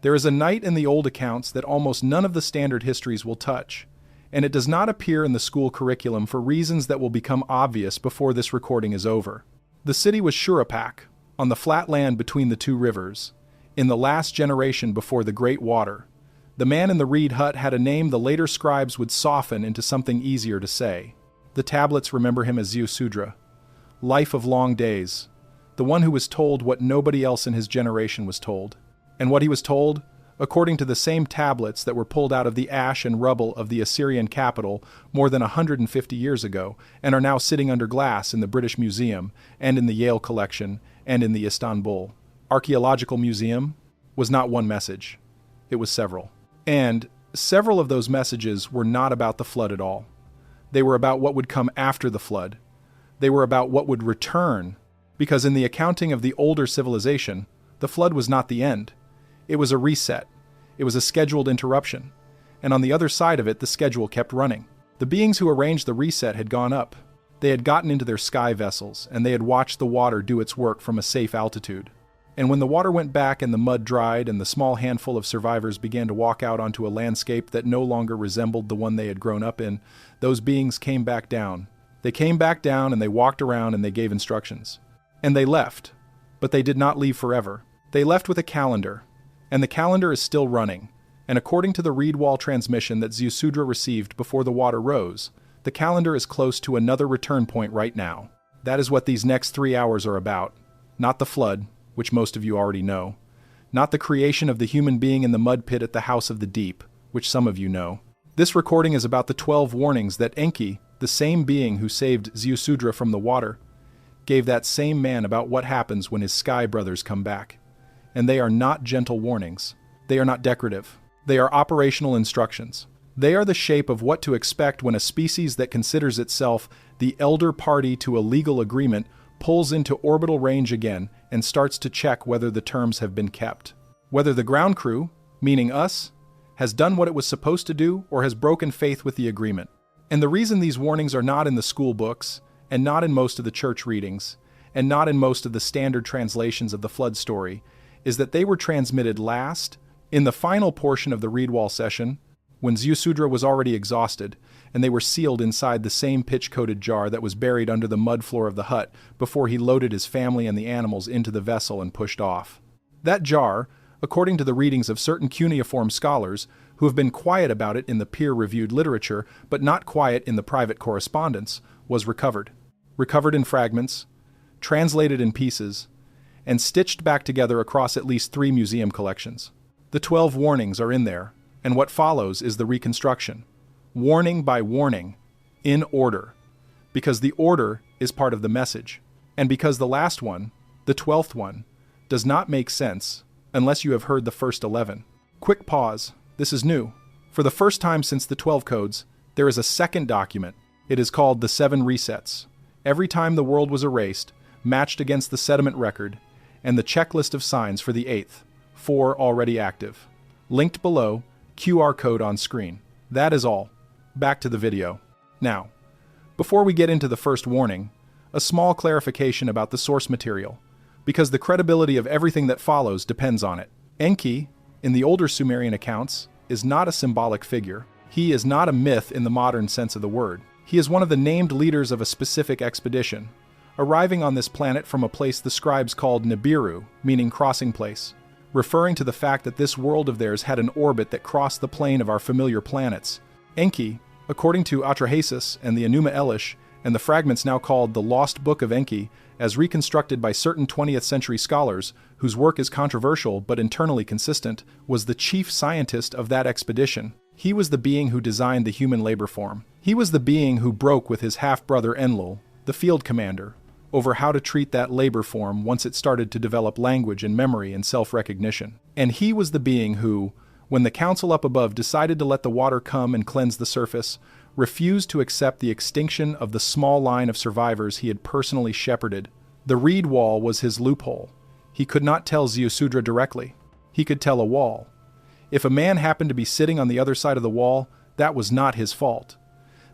There is a night in the old accounts that almost none of the standard histories will touch, and it does not appear in the school curriculum for reasons that will become obvious before this recording is over. The city was Shuruppak, on the flat land between the two rivers, in the last generation before the Great Water. The man in the reed hut had a name the later scribes would soften into something easier to say. The tablets remember him as Ziusudra, life of long days, the one who was told what nobody else in his generation was told. And what he was told, according to the same tablets that were pulled out of the ash and rubble of the Assyrian capital more than 150 years ago and are now sitting under glass in the British Museum and in the Yale collection and in the Istanbul Archaeological Museum, was not one message. It was several. And several of those messages were not about the flood at all. They were about what would come after the flood. They were about what would return, because in the accounting of the older civilization, the flood was not the end. It was a reset. It was a scheduled interruption. And on the other side of it, the schedule kept running. The beings who arranged the reset had gone up. They had gotten into their sky vessels, and they had watched the water do its work from a safe altitude. And when the water went back and the mud dried and the small handful of survivors began to walk out onto a landscape that no longer resembled the one they had grown up in, those beings came back down. They came back down and they walked around and they gave instructions. And they left. But they did not leave forever. They left with a calendar. And the calendar is still running. And according to the reed wall transmission that Ziusudra received before the water rose, the calendar is close to another return point right now. That is what these next 3 hours are about. Not the flood, which most of you already know. Not the creation of the human being in the mud pit at the House of the Deep, which some of you know. This recording is about the 12 warnings that Enki, the same being who saved Ziusudra from the water, gave that same man about what happens when his sky brothers come back. And they are not gentle warnings. They are not decorative. They are operational instructions. They are the shape of what to expect when a species that considers itself the elder party to a legal agreement pulls into orbital range again and starts to check whether the terms have been kept. Whether the ground crew, meaning us, has done what it was supposed to do or has broken faith with the agreement. And the reason these warnings are not in the school books, and not in most of the church readings, and not in most of the standard translations of the flood story, is that they were transmitted last, in the final portion of the reedwall session, when Ziusudra was already exhausted, and they were sealed inside the same pitch-coated jar that was buried under the mud floor of the hut before he loaded his family and the animals into the vessel and pushed off. That jar, according to the readings of certain cuneiform scholars who have been quiet about it in the peer-reviewed literature but not quiet in the private correspondence, was recovered. Recovered in fragments, translated in pieces, and stitched back together across at least 3 museum collections. The 12 warnings are in there, and what follows is the reconstruction. Warning by warning, in order, because the order is part of the message, and because the last one, the 12th one, does not make sense unless you have heard the first 11. Quick pause, this is new. For the first time since the 12 codes, there is a second document. It is called the 7 resets. Every time the world was erased, matched against the sediment record, and the checklist of signs for the 8th, 4 already active. Linked below, QR code on screen. That is all. Back to the video. Now, before we get into the first warning, a small clarification about the source material, because the credibility of everything that follows depends on it. Enki, in the older Sumerian accounts, is not a symbolic figure. He is not a myth in the modern sense of the word. He is one of the named leaders of a specific expedition, arriving on this planet from a place the scribes called Nibiru, meaning crossing place, referring to the fact that this world of theirs had an orbit that crossed the plane of our familiar planets. Enki, according to Atrahasis and the Enuma Elish, and the fragments now called the Lost Book of Enki, as reconstructed by certain 20th century scholars, whose work is controversial but internally consistent, was the chief scientist of that expedition. He was the being who designed the human labor form. He was the being who broke with his half-brother Enlil, the field commander, over how to treat that labor form once it started to develop language and memory and self-recognition. And he was the being who, when the council up above decided to let the water come and cleanse the surface, refused to accept the extinction of the small line of survivors he had personally shepherded. The reed wall was his loophole. He could not tell Ziusudra directly. He could tell a wall. If a man happened to be sitting on the other side of the wall, that was not his fault.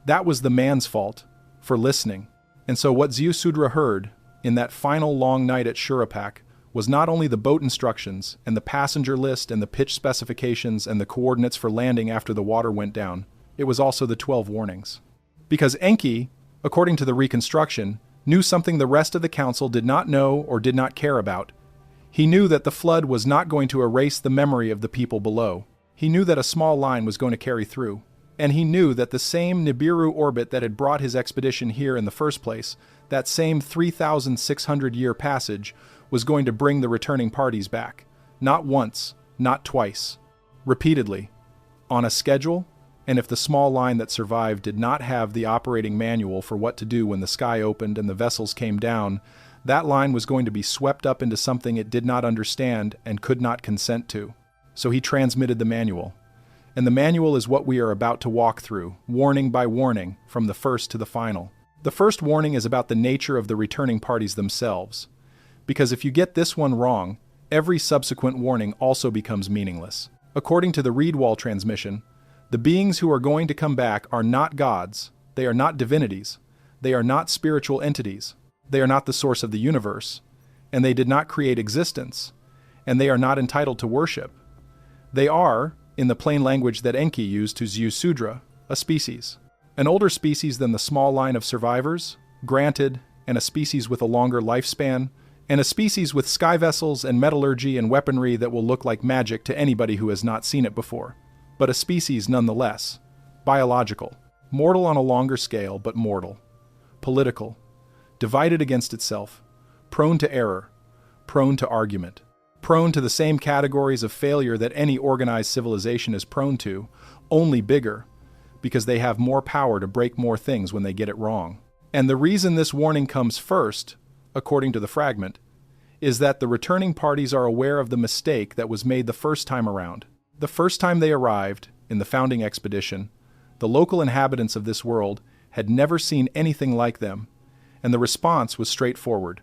That was the man's fault, for listening. And so what Ziusudra heard, in that final long night at Shuruppak, was not only the boat instructions and the passenger list and the pitch specifications and the coordinates for landing after the water went down, it was also the 12 warnings. Because Enki, according to the reconstruction, knew something the rest of the council did not know or did not care about. He knew that the flood was not going to erase the memory of the people below. He knew that a small line was going to carry through. And he knew that the same Nibiru orbit that had brought his expedition here in the first place, that same 3,600-year passage, was going to bring the returning parties back. Not once, not twice. Repeatedly. On a schedule, and if the small line that survived did not have the operating manual for what to do when the sky opened and the vessels came down, that line was going to be swept up into something it did not understand and could not consent to. So he transmitted the manual. And the manual is what we are about to walk through, warning by warning, from the first to the final. The first warning is about the nature of the returning parties themselves. Because if you get this one wrong, every subsequent warning also becomes meaningless. According to the read wall transmission, the beings who are going to come back are not gods, they are not divinities, they are not spiritual entities, they are not the source of the universe, and they did not create existence, and they are not entitled to worship. They are, in the plain language that Enki used to Zeus Sudra, a species. An older species than the small line of survivors, granted, and a species with a longer lifespan, and a species with sky vessels and metallurgy and weaponry that will look like magic to anybody who has not seen it before. But a species nonetheless. Biological. Mortal on a longer scale, but mortal. Political. Divided against itself. Prone to error. Prone to argument. Prone to the same categories of failure that any organized civilization is prone to, only bigger, because they have more power to break more things when they get it wrong. And the reason this warning comes first, according to the fragment, is that the returning parties are aware of the mistake that was made the first time around. The first time they arrived, in the founding expedition, the local inhabitants of this world had never seen anything like them, and the response was straightforward.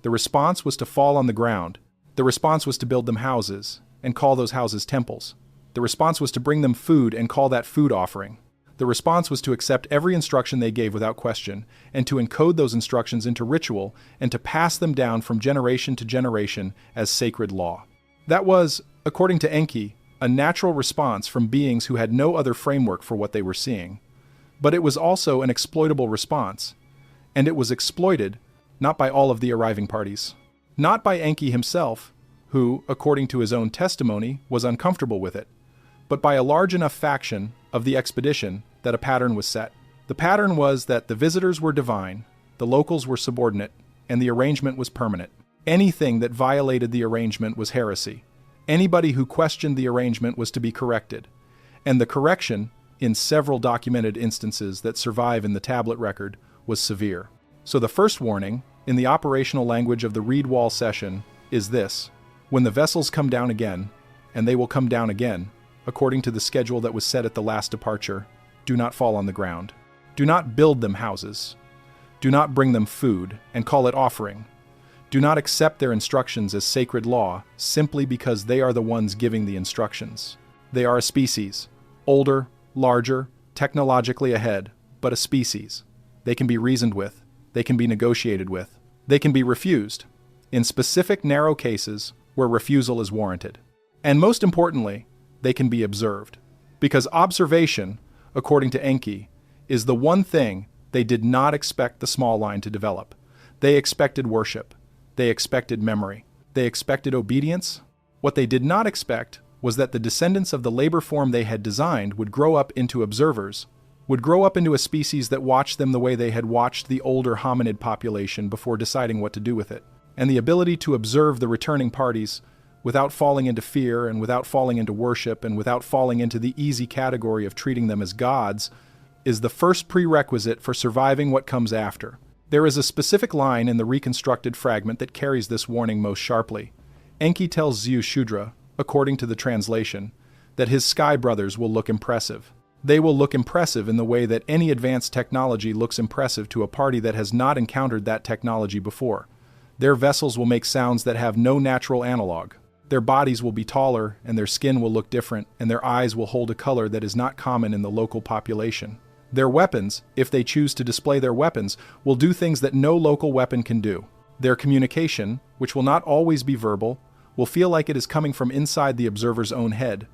The response was to fall on the ground. The response was to build them houses, and call those houses temples. The response was to bring them food and call that food offering. The response was to accept every instruction they gave without question, and to encode those instructions into ritual, and to pass them down from generation to generation as sacred law. That was, according to Enki, a natural response from beings who had no other framework for what they were seeing. But it was also an exploitable response, and it was exploited not by all of the arriving parties. Not by Enki himself, who, according to his own testimony, was uncomfortable with it, but by a large enough faction of the expedition that a pattern was set. The pattern was that the visitors were divine, the locals were subordinate, and the arrangement was permanent. Anything that violated the arrangement was heresy. Anybody who questioned the arrangement was to be corrected, and the correction, in several documented instances that survive in the tablet record, was severe. So the first warning, in the operational language of the read wall session, is this: when the vessels come down again, and they will come down again, according to the schedule that was set at the last departure, do not fall on the ground. Do not build them houses. Do not bring them food and call it offering. Do not accept their instructions as sacred law simply because they are the ones giving the instructions. They are a species, older, larger, technologically ahead, but a species. They can be reasoned with. They can be negotiated with. They can be refused, in specific narrow cases where refusal is warranted. And most importantly, they can be observed. Because observation, according to Enki, is the one thing they did not expect the small line to develop. They expected worship. They expected memory. They expected obedience. What they did not expect was that the descendants of the labor form they had designed would grow up into observers, would grow up into a species that watched them the way they had watched the older hominid population before deciding what to do with it. And the ability to observe the returning parties without falling into fear and without falling into worship and without falling into the easy category of treating them as gods is the first prerequisite for surviving what comes after. There is a specific line in the reconstructed fragment that carries this warning most sharply. Enki tells Zeus Shudra, according to the translation, that his sky brothers will look impressive. They will look impressive in the way that any advanced technology looks impressive to a party that has not encountered that technology before. Their vessels will make sounds that have no natural analog. Their bodies will be taller, and their skin will look different, and their eyes will hold a color that is not common in the local population. Their weapons, if they choose to display their weapons, will do things that no local weapon can do. Their communication, which will not always be verbal, will feel like it is coming from inside the observer's own head.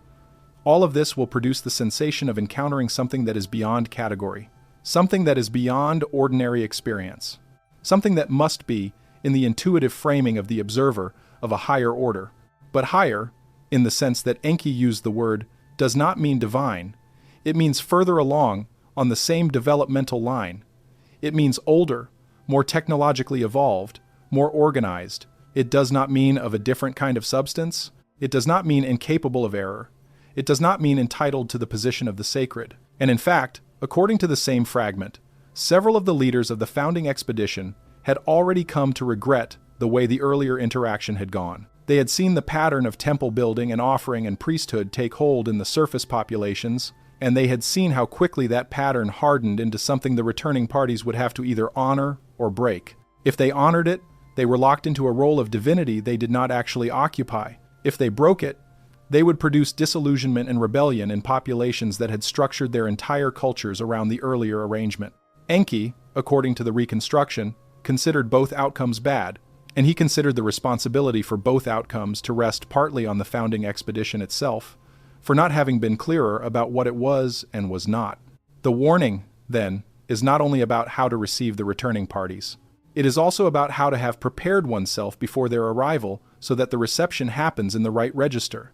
All of this will produce the sensation of encountering something that is beyond category, something that is beyond ordinary experience, something that must be, in the intuitive framing of the observer, of a higher order. But higher, in the sense that Enki used the word, does not mean divine. It means further along, on the same developmental line. It means older, more technologically evolved, more organized. It does not mean of a different kind of substance. It does not mean incapable of error. It does not mean entitled to the position of the sacred. And in fact, according to the same fragment, several of the leaders of the founding expedition had already come to regret the way the earlier interaction had gone. They had seen the pattern of temple building and offering and priesthood take hold in the surface populations, and they had seen how quickly that pattern hardened into something the returning parties would have to either honor or break. If they honored it, they were locked into a role of divinity they did not actually occupy. If they broke it, they would produce disillusionment and rebellion in populations that had structured their entire cultures around the earlier arrangement. Enki, according to the reconstruction, considered both outcomes bad, and he considered the responsibility for both outcomes to rest partly on the founding expedition itself, for not having been clearer about what it was and was not. The warning, then, is not only about how to receive the returning parties. It is also about how to have prepared oneself before their arrival so that the reception happens in the right register.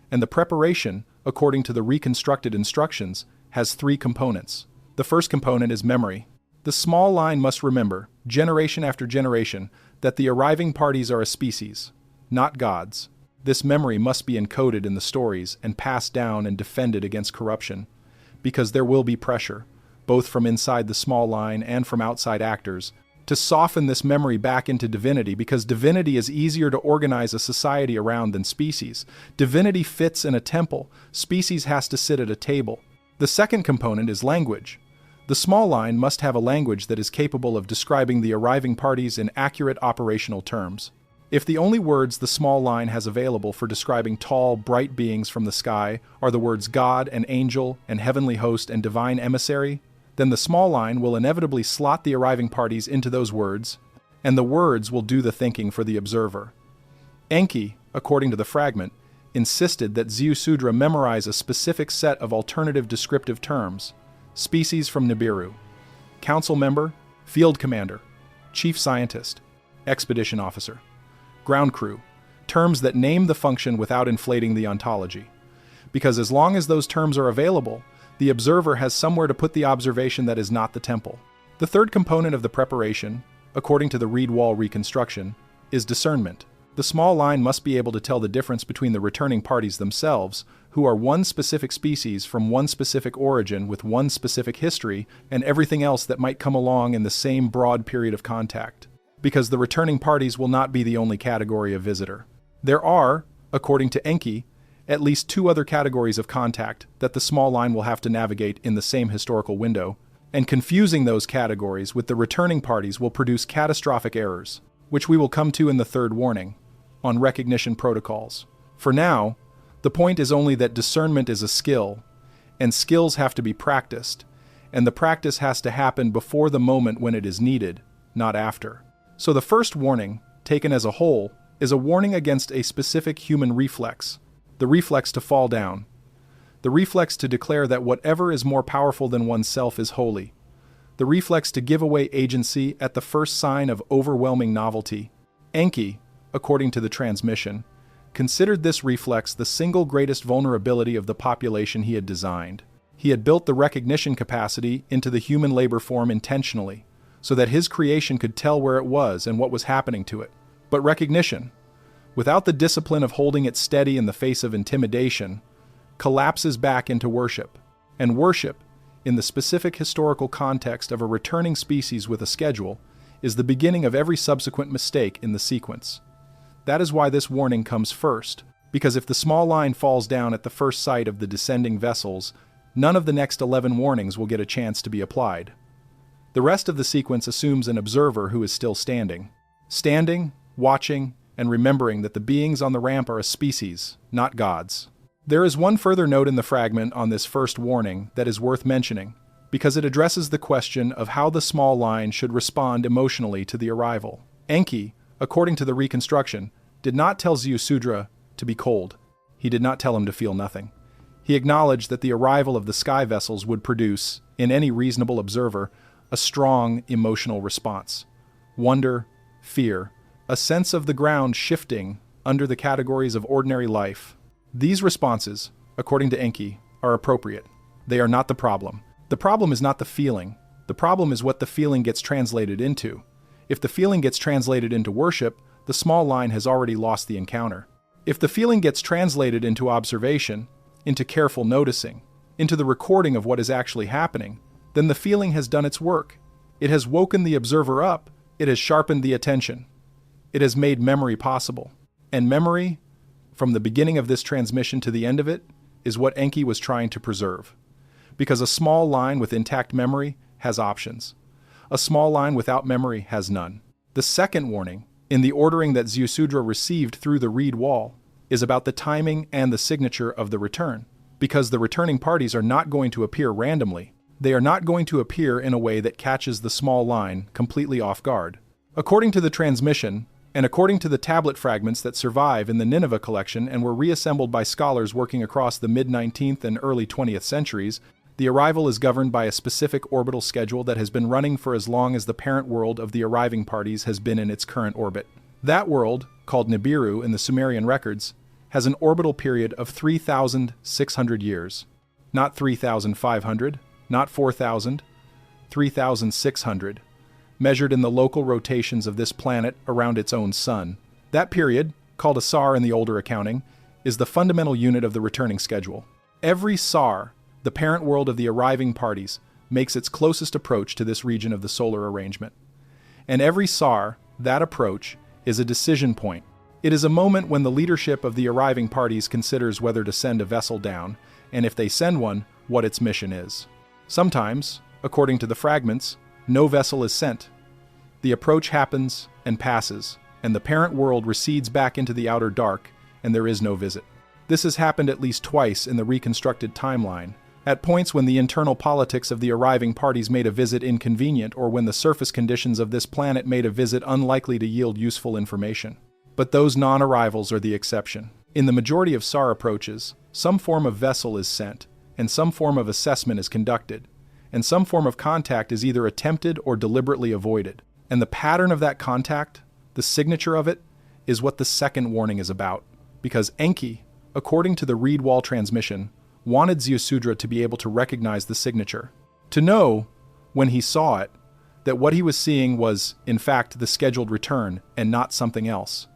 And the preparation, according to the reconstructed instructions, has three components. The first component is memory. The small line must remember, generation after generation, that the arriving parties are a species, not gods. This memory must be encoded in the stories and passed down and defended against corruption, because there will be pressure, both from inside the small line and from outside actors, to soften this memory back into divinity, because divinity is easier to organize a society around than species. Divinity fits in a temple, species has to sit at a table. The second component is language. The small line must have a language that is capable of describing the arriving parties in accurate operational terms. If the only words the small line has available for describing tall, bright beings from the sky are the words God and angel and heavenly host and divine emissary, then the small line will inevitably slot the arriving parties into those words, and the words will do the thinking for the observer. Enki, according to the fragment, insisted that Ziusudra memorize a specific set of alternative descriptive terms: species from Nibiru, council member, field commander, chief scientist, expedition officer, ground crew, terms that name the function without inflating the ontology. Because as long as those terms are available, the observer has somewhere to put the observation that is not the temple. The third component of the preparation, according to the reed wall reconstruction, is discernment. The small line must be able to tell the difference between the returning parties themselves, who are one specific species from one specific origin with one specific history, and everything else that might come along in the same broad period of contact. Because the returning parties will not be the only category of visitor. There are, according to Enki, at least two other categories of contact that the small line will have to navigate in the same historical window, and confusing those categories with the returning parties will produce catastrophic errors, which we will come to in the third warning, on recognition protocols. For now, the point is only that discernment is a skill, and skills have to be practiced, and the practice has to happen before the moment when it is needed, not after. So the first warning, taken as a whole, is a warning against a specific human reflex, the reflex to fall down, the reflex to declare that whatever is more powerful than oneself is holy, the reflex to give away agency at the first sign of overwhelming novelty. Enki, according to the transmission, considered this reflex the single greatest vulnerability of the population he had designed. He had built the recognition capacity into the human labor form intentionally, so that his creation could tell where it was and what was happening to it. But recognition, without the discipline of holding it steady in the face of intimidation, collapses back into worship. And worship, in the specific historical context of a returning species with a schedule, is the beginning of every subsequent mistake in the sequence. That is why this warning comes first, because if the small line falls down at the first sight of the descending vessels, none of the next 11 warnings will get a chance to be applied. The rest of the sequence assumes an observer who is still standing, watching, and remembering that the beings on the ramp are a species, not gods. There is one further note in the fragment on this first warning that is worth mentioning, because it addresses the question of how the small line should respond emotionally to the arrival. Enki, according to the reconstruction, did not tell Ziusudra to be cold. He did not tell him to feel nothing. He acknowledged that the arrival of the sky vessels would produce, in any reasonable observer, a strong emotional response. Wonder, fear, a sense of the ground shifting under the categories of ordinary life. These responses, according to Enki, are appropriate. They are not the problem. The problem is not the feeling. The problem is what the feeling gets translated into. If the feeling gets translated into worship, the small line has already lost the encounter. If the feeling gets translated into observation, into careful noticing, into the recording of what is actually happening, then the feeling has done its work. It has woken the observer up. It has sharpened the attention. It has made memory possible. And memory, from the beginning of this transmission to the end of it, is what Enki was trying to preserve. Because a small line with intact memory has options. A small line without memory has none. The second warning, in the ordering that Ziusudra received through the reed wall, is about the timing and the signature of the return. Because the returning parties are not going to appear randomly. They are not going to appear in a way that catches the small line completely off guard. According to the transmission, and according to the tablet fragments that survive in the Nineveh collection and were reassembled by scholars working across the mid-19th and early 20th centuries, the arrival is governed by a specific orbital schedule that has been running for as long as the parent world of the arriving parties has been in its current orbit. That world, called Nibiru in the Sumerian records, has an orbital period of 3,600 years. Not 3,500, not 4,000, 3,600. Measured in the local rotations of this planet around its own sun. That period, called a sar in the older accounting, is the fundamental unit of the returning schedule. Every sar, the parent world of the arriving parties, makes its closest approach to this region of the solar arrangement. And every sar, that approach, is a decision point. It is a moment when the leadership of the arriving parties considers whether to send a vessel down, and if they send one, what its mission is. Sometimes, according to the fragments, no vessel is sent. The approach happens and passes, and the parent world recedes back into the outer dark, and there is no visit. This has happened at least twice in the reconstructed timeline, at points when the internal politics of the arriving parties made a visit inconvenient or when the surface conditions of this planet made a visit unlikely to yield useful information. But those non-arrivals are the exception. In the majority of SAR approaches, some form of vessel is sent, and some form of assessment is conducted, and some form of contact is either attempted or deliberately avoided. And the pattern of that contact, the signature of it, is what the second warning is about. Because Enki, according to the reed wall transmission, wanted Ziusudra to be able to recognize the signature. To know, when he saw it, that what he was seeing was, in fact, the scheduled return and not something else.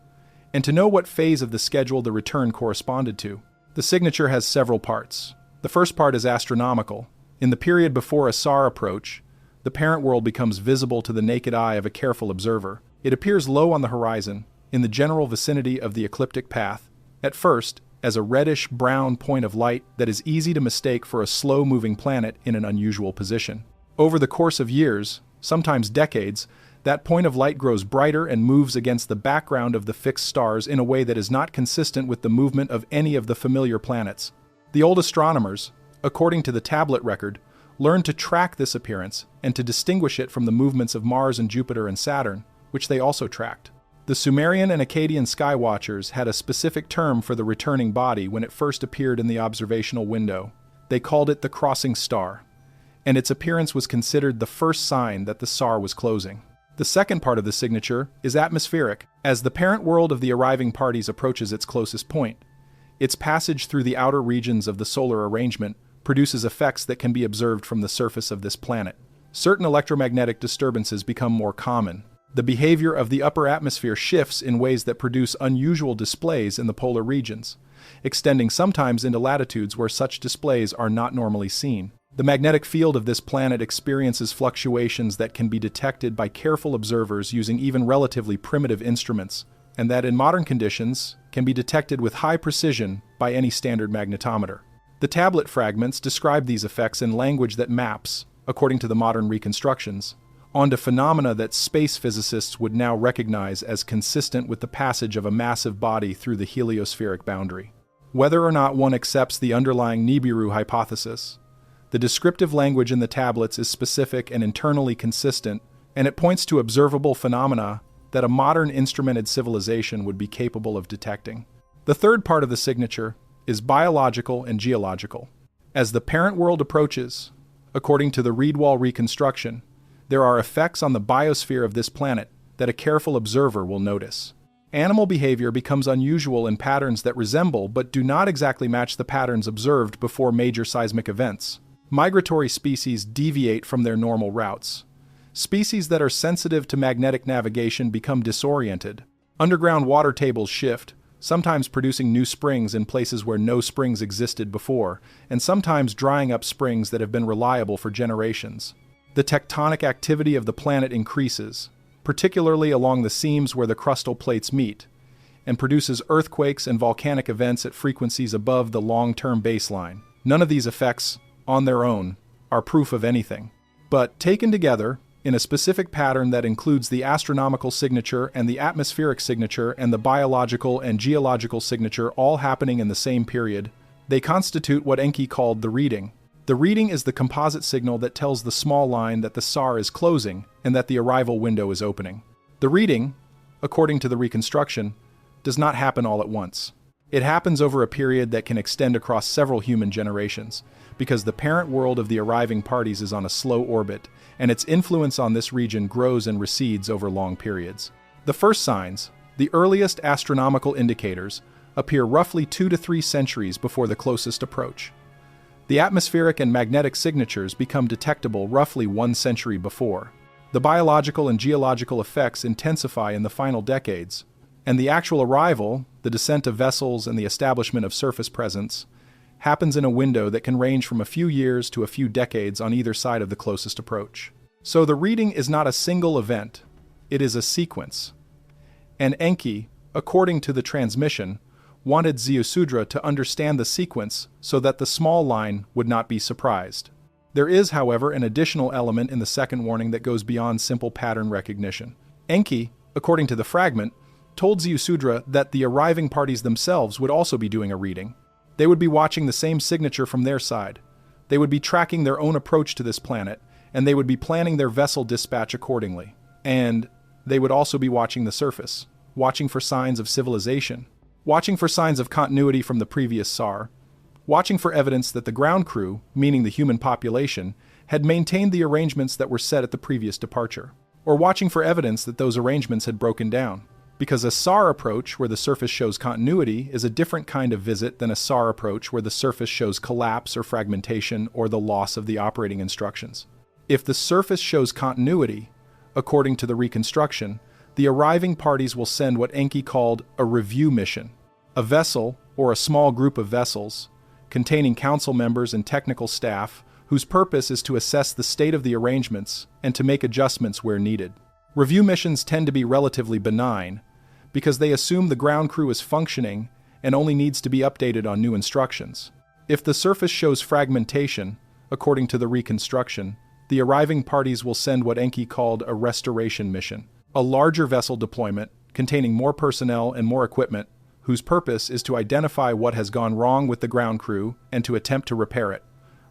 And to know what phase of the schedule the return corresponded to. The signature has several parts. The first part is astronomical. In the period before a SAR approach, the parent world becomes visible to the naked eye of a careful observer. It appears low on the horizon, in the general vicinity of the ecliptic path, at first as a reddish-brown point of light that is easy to mistake for a slow-moving planet in an unusual position. Over the course of years, sometimes decades, that point of light grows brighter and moves against the background of the fixed stars in a way that is not consistent with the movement of any of the familiar planets. The old astronomers, according to the tablet record, learned to track this appearance and to distinguish it from the movements of Mars and Jupiter and Saturn, which they also tracked. The Sumerian and Akkadian sky watchers had a specific term for the returning body when it first appeared in the observational window. They called it the crossing star, and its appearance was considered the first sign that the SAR was closing. The second part of the signature is atmospheric. As the parent world of the arriving parties approaches its closest point, its passage through the outer regions of the solar arrangement produces effects that can be observed from the surface of this planet. Certain electromagnetic disturbances become more common. The behavior of the upper atmosphere shifts in ways that produce unusual displays in the polar regions, extending sometimes into latitudes where such displays are not normally seen. The magnetic field of this planet experiences fluctuations that can be detected by careful observers using even relatively primitive instruments, and that in modern conditions can be detected with high precision by any standard magnetometer. The tablet fragments describe these effects in language that maps, according to the modern reconstructions, onto phenomena that space physicists would now recognize as consistent with the passage of a massive body through the heliospheric boundary. Whether or not one accepts the underlying Nibiru hypothesis, the descriptive language in the tablets is specific and internally consistent, and it points to observable phenomena that a modern instrumented civilization would be capable of detecting. The third part of the signature is biological and geological. As the parent world approaches, according to the reed wall reconstruction, there are effects on the biosphere of this planet that a careful observer will notice. Animal behavior becomes unusual in patterns that resemble but do not exactly match the patterns observed before major seismic events. Migratory species deviate from their normal routes. Species that are sensitive to magnetic navigation become disoriented. Underground water tables shift, sometimes producing new springs in places where no springs existed before, and sometimes drying up springs that have been reliable for generations. The tectonic activity of the planet increases, particularly along the seams where the crustal plates meet, and produces earthquakes and volcanic events at frequencies above the long-term baseline. None of these effects, on their own, are proof of anything. But taken together, in a specific pattern that includes the astronomical signature and the atmospheric signature and the biological and geological signature all happening in the same period, they constitute what Enki called the reading. The reading is the composite signal that tells the small line that the SAR is closing and that the arrival window is opening. The reading, according to the reconstruction, does not happen all at once. It happens over a period that can extend across several human generations, because the parent world of the arriving parties is on a slow orbit, and its influence on this region grows and recedes over long periods. The first signs, the earliest astronomical indicators, appear roughly 2 to 3 centuries before the closest approach. The atmospheric and magnetic signatures become detectable roughly 1 century before. The biological and geological effects intensify in the final decades, and the actual arrival, the descent of vessels and the establishment of surface presence, happens in a window that can range from a few years to a few decades on either side of the closest approach. So the reading is not a single event, it is a sequence. And Enki, according to the transmission, wanted Ziusudra to understand the sequence so that the small line would not be surprised. There is, however, an additional element in the second warning that goes beyond simple pattern recognition. Enki, according to the fragment, told Ziusudra that the arriving parties themselves would also be doing a reading. They would be watching the same signature from their side. They would be tracking their own approach to this planet, and they would be planning their vessel dispatch accordingly. And they would also be watching the surface, watching for signs of civilization, watching for signs of continuity from the previous SAR, watching for evidence that the ground crew, meaning the human population, had maintained the arrangements that were set at the previous departure, or watching for evidence that those arrangements had broken down. Because a SAR approach where the surface shows continuity is a different kind of visit than a SAR approach where the surface shows collapse or fragmentation or the loss of the operating instructions. If the surface shows continuity, according to the reconstruction, the arriving parties will send what Enki called a review mission. A vessel, or a small group of vessels, containing council members and technical staff, whose purpose is to assess the state of the arrangements and to make adjustments where needed. Review missions tend to be relatively benign, because they assume the ground crew is functioning and only needs to be updated on new instructions. If the surface shows fragmentation, according to the reconstruction, the arriving parties will send what Enki called a restoration mission, a larger vessel deployment containing more personnel and more equipment, whose purpose is to identify what has gone wrong with the ground crew and to attempt to repair it.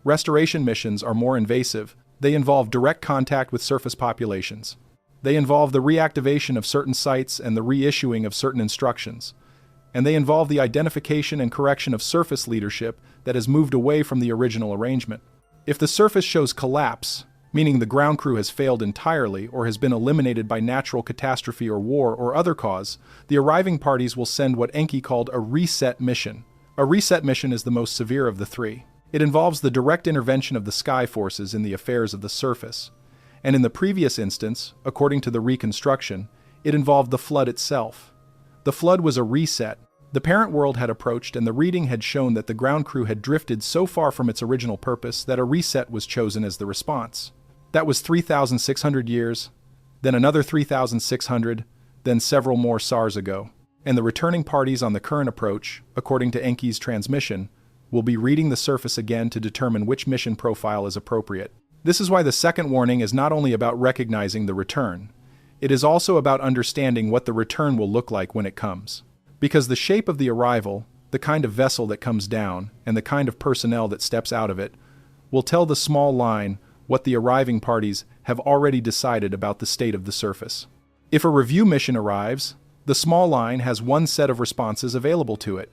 Restoration missions are more invasive. They involve direct contact with surface populations. They involve the reactivation of certain sites and the reissuing of certain instructions. And they involve the identification and correction of surface leadership that has moved away from the original arrangement. If the surface shows collapse, meaning the ground crew has failed entirely or has been eliminated by natural catastrophe or war or other cause, the arriving parties will send what Enki called a reset mission. A reset mission is the most severe of the three. It involves the direct intervention of the sky forces in the affairs of the surface. And in the previous instance, according to the reconstruction, it involved the flood itself. The flood was a reset. The parent world had approached and the reading had shown that the ground crew had drifted so far from its original purpose that a reset was chosen as the response. That was 3,600 years, then another 3,600, then several more SARs ago. And the returning parties on the current approach, according to Enki's transmission, will be reading the surface again to determine which mission profile is appropriate. This is why the second warning is not only about recognizing the return, it is also about understanding what the return will look like when it comes. Because the shape of the arrival, the kind of vessel that comes down, and the kind of personnel that steps out of it, will tell the small line what the arriving parties have already decided about the state of the surface. If a review mission arrives, the small line has one set of responses available to it.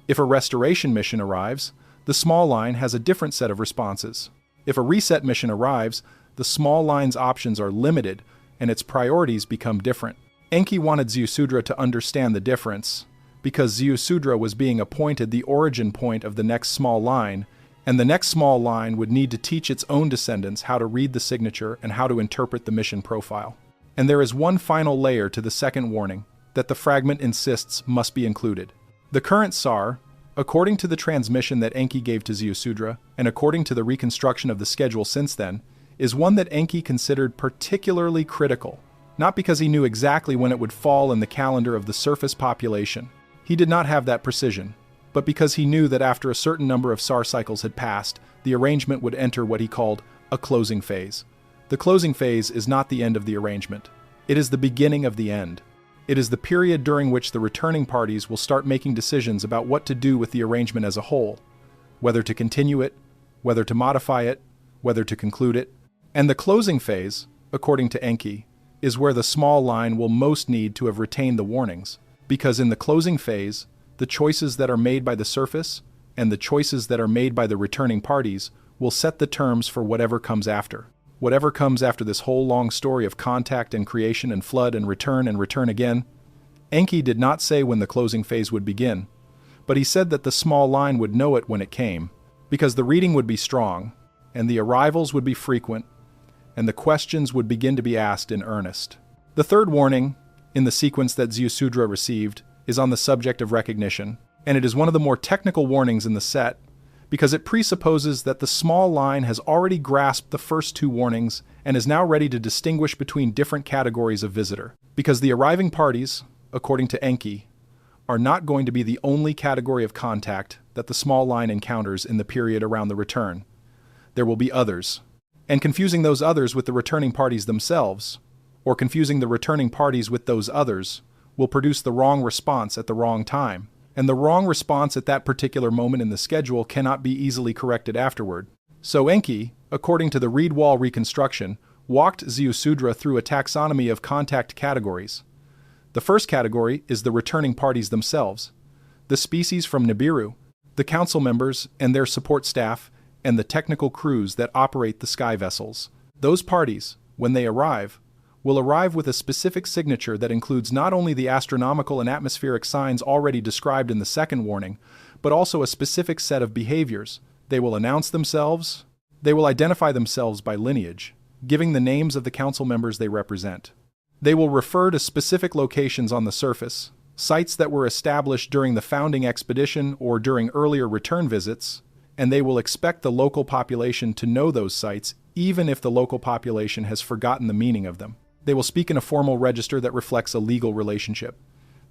If a restoration mission arrives, the small line has a different set of responses. If a reset mission arrives, the small line's options are limited and its priorities become different. Enki wanted Ziusudra to understand the difference, because Ziusudra was being appointed the origin point of the next small line, and the next small line would need to teach its own descendants how to read the signature and how to interpret the mission profile. And there is one final layer to the second warning that the fragment insists must be included. The current Sar, according to the transmission that Enki gave to Ziusudra, and according to the reconstruction of the schedule since then, is one that Enki considered particularly critical, not because he knew exactly when it would fall in the calendar of the surface population. He did not have that precision, but because he knew that after a certain number of Sar cycles had passed, the arrangement would enter what he called a closing phase. The closing phase is not the end of the arrangement. It is the beginning of the end. It is the period during which the returning parties will start making decisions about what to do with the arrangement as a whole, whether to continue it, whether to modify it, whether to conclude it. And the closing phase, according to Enki, is where the small line will most need to have retained the warnings, because in the closing phase, the choices that are made by the surface and the choices that are made by the returning parties will set the terms for whatever comes after. Whatever comes after this whole long story of contact and creation and flood and return again. Enki did not say when the closing phase would begin, but he said that the small line would know it when it came, because the reading would be strong, and the arrivals would be frequent, and the questions would begin to be asked in earnest. The third warning, in the sequence that Ziusudra received, is on the subject of recognition, and it is one of the more technical warnings in the set, because it presupposes that the small line has already grasped the first two warnings and is now ready to distinguish between different categories of visitor. Because the arriving parties, according to Enki, are not going to be the only category of contact that the small line encounters in the period around the return. There will be others. And confusing those others with the returning parties themselves, or confusing the returning parties with those others, will produce the wrong response at the wrong time. And the wrong response at that particular moment in the schedule cannot be easily corrected afterward. So Enki, according to the reed wall reconstruction, walked Ziusudra through a taxonomy of contact categories. The first category is the returning parties themselves, the species from Nibiru, the council members and their support staff, and the technical crews that operate the sky vessels. Those parties, when they arrive, will arrive with a specific signature that includes not only the astronomical and atmospheric signs already described in the second warning, but also a specific set of behaviors. They will announce themselves. They will identify themselves by lineage, giving the names of the council members they represent. They will refer to specific locations on the surface, sites that were established during the founding expedition or during earlier return visits, and they will expect the local population to know those sites even if the local population has forgotten the meaning of them. They will speak in a formal register that reflects a legal relationship.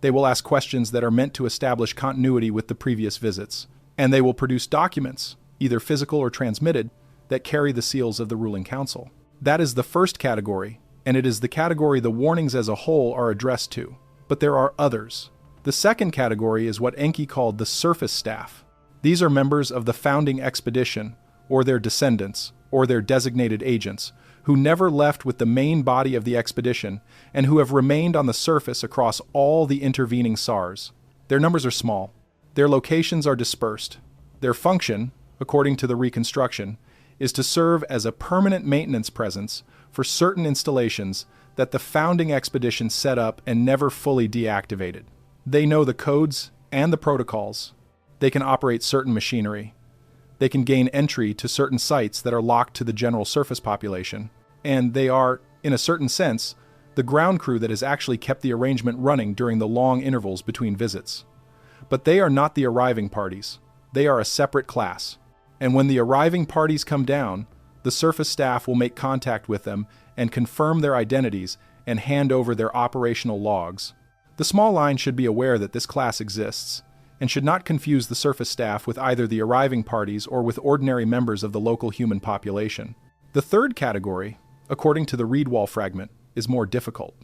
They will ask questions that are meant to establish continuity with the previous visits. And they will produce documents, either physical or transmitted, that carry the seals of the ruling council. That is the first category, and it is the category the warnings as a whole are addressed to. But there are others. The second category is what Enki called the surface staff. These are members of the founding expedition, or their descendants, or their designated agents, who never left with the main body of the expedition and who have remained on the surface across all the intervening SARs. Their numbers are small. Their locations are dispersed. Their function, according to the reconstruction, is to serve as a permanent maintenance presence for certain installations that the founding expedition set up and never fully deactivated. They know the codes and the protocols. They can operate certain machinery. They can gain entry to certain sites that are locked to the general surface population, and they are, in a certain sense, the ground crew that has actually kept the arrangement running during the long intervals between visits. But they are not the arriving parties. They are a separate class. And when the arriving parties come down, the surface staff will make contact with them and confirm their identities and hand over their operational logs. The small line should be aware that this class exists, and should not confuse the surface staff with either the arriving parties or with ordinary members of the local human population. The third category, according to the reed wall fragment, is more difficult.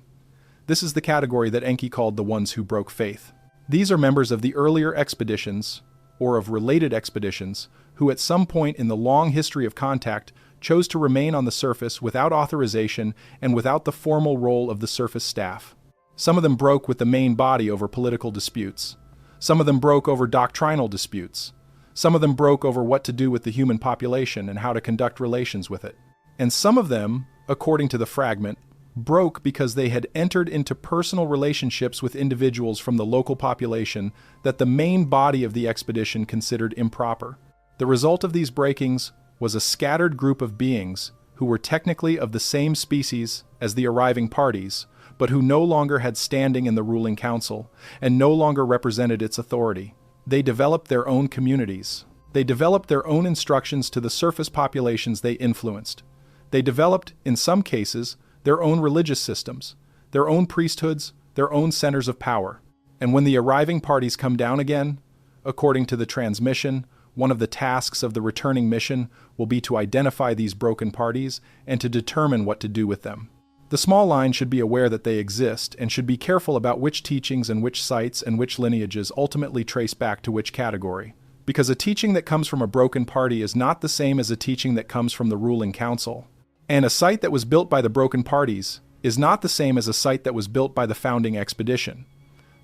This is the category that Enki called the ones who broke faith. These are members of the earlier expeditions, or of related expeditions, who at some point in the long history of contact chose to remain on the surface without authorization and without the formal role of the surface staff. Some of them broke with the main body over political disputes. Some of them broke over doctrinal disputes. Some of them broke over what to do with the human population and how to conduct relations with it. And some of them, according to the fragment, broke because they had entered into personal relationships with individuals from the local population that the main body of the expedition considered improper. The result of these breakings was a scattered group of beings who were technically of the same species as the arriving parties, but who no longer had standing in the ruling council and no longer represented its authority. They developed their own communities. They developed their own instructions to the surface populations they influenced. They developed, in some cases, their own religious systems, their own priesthoods, their own centers of power. And when the arriving parties come down again, according to the transmission, one of the tasks of the returning mission will be to identify these broken parties and to determine what to do with them. The small line should be aware that they exist and should be careful about which teachings and which sites and which lineages ultimately trace back to which category, because a teaching that comes from a broken party is not the same as a teaching that comes from the ruling council. And a site that was built by the broken parties is not the same as a site that was built by the founding expedition.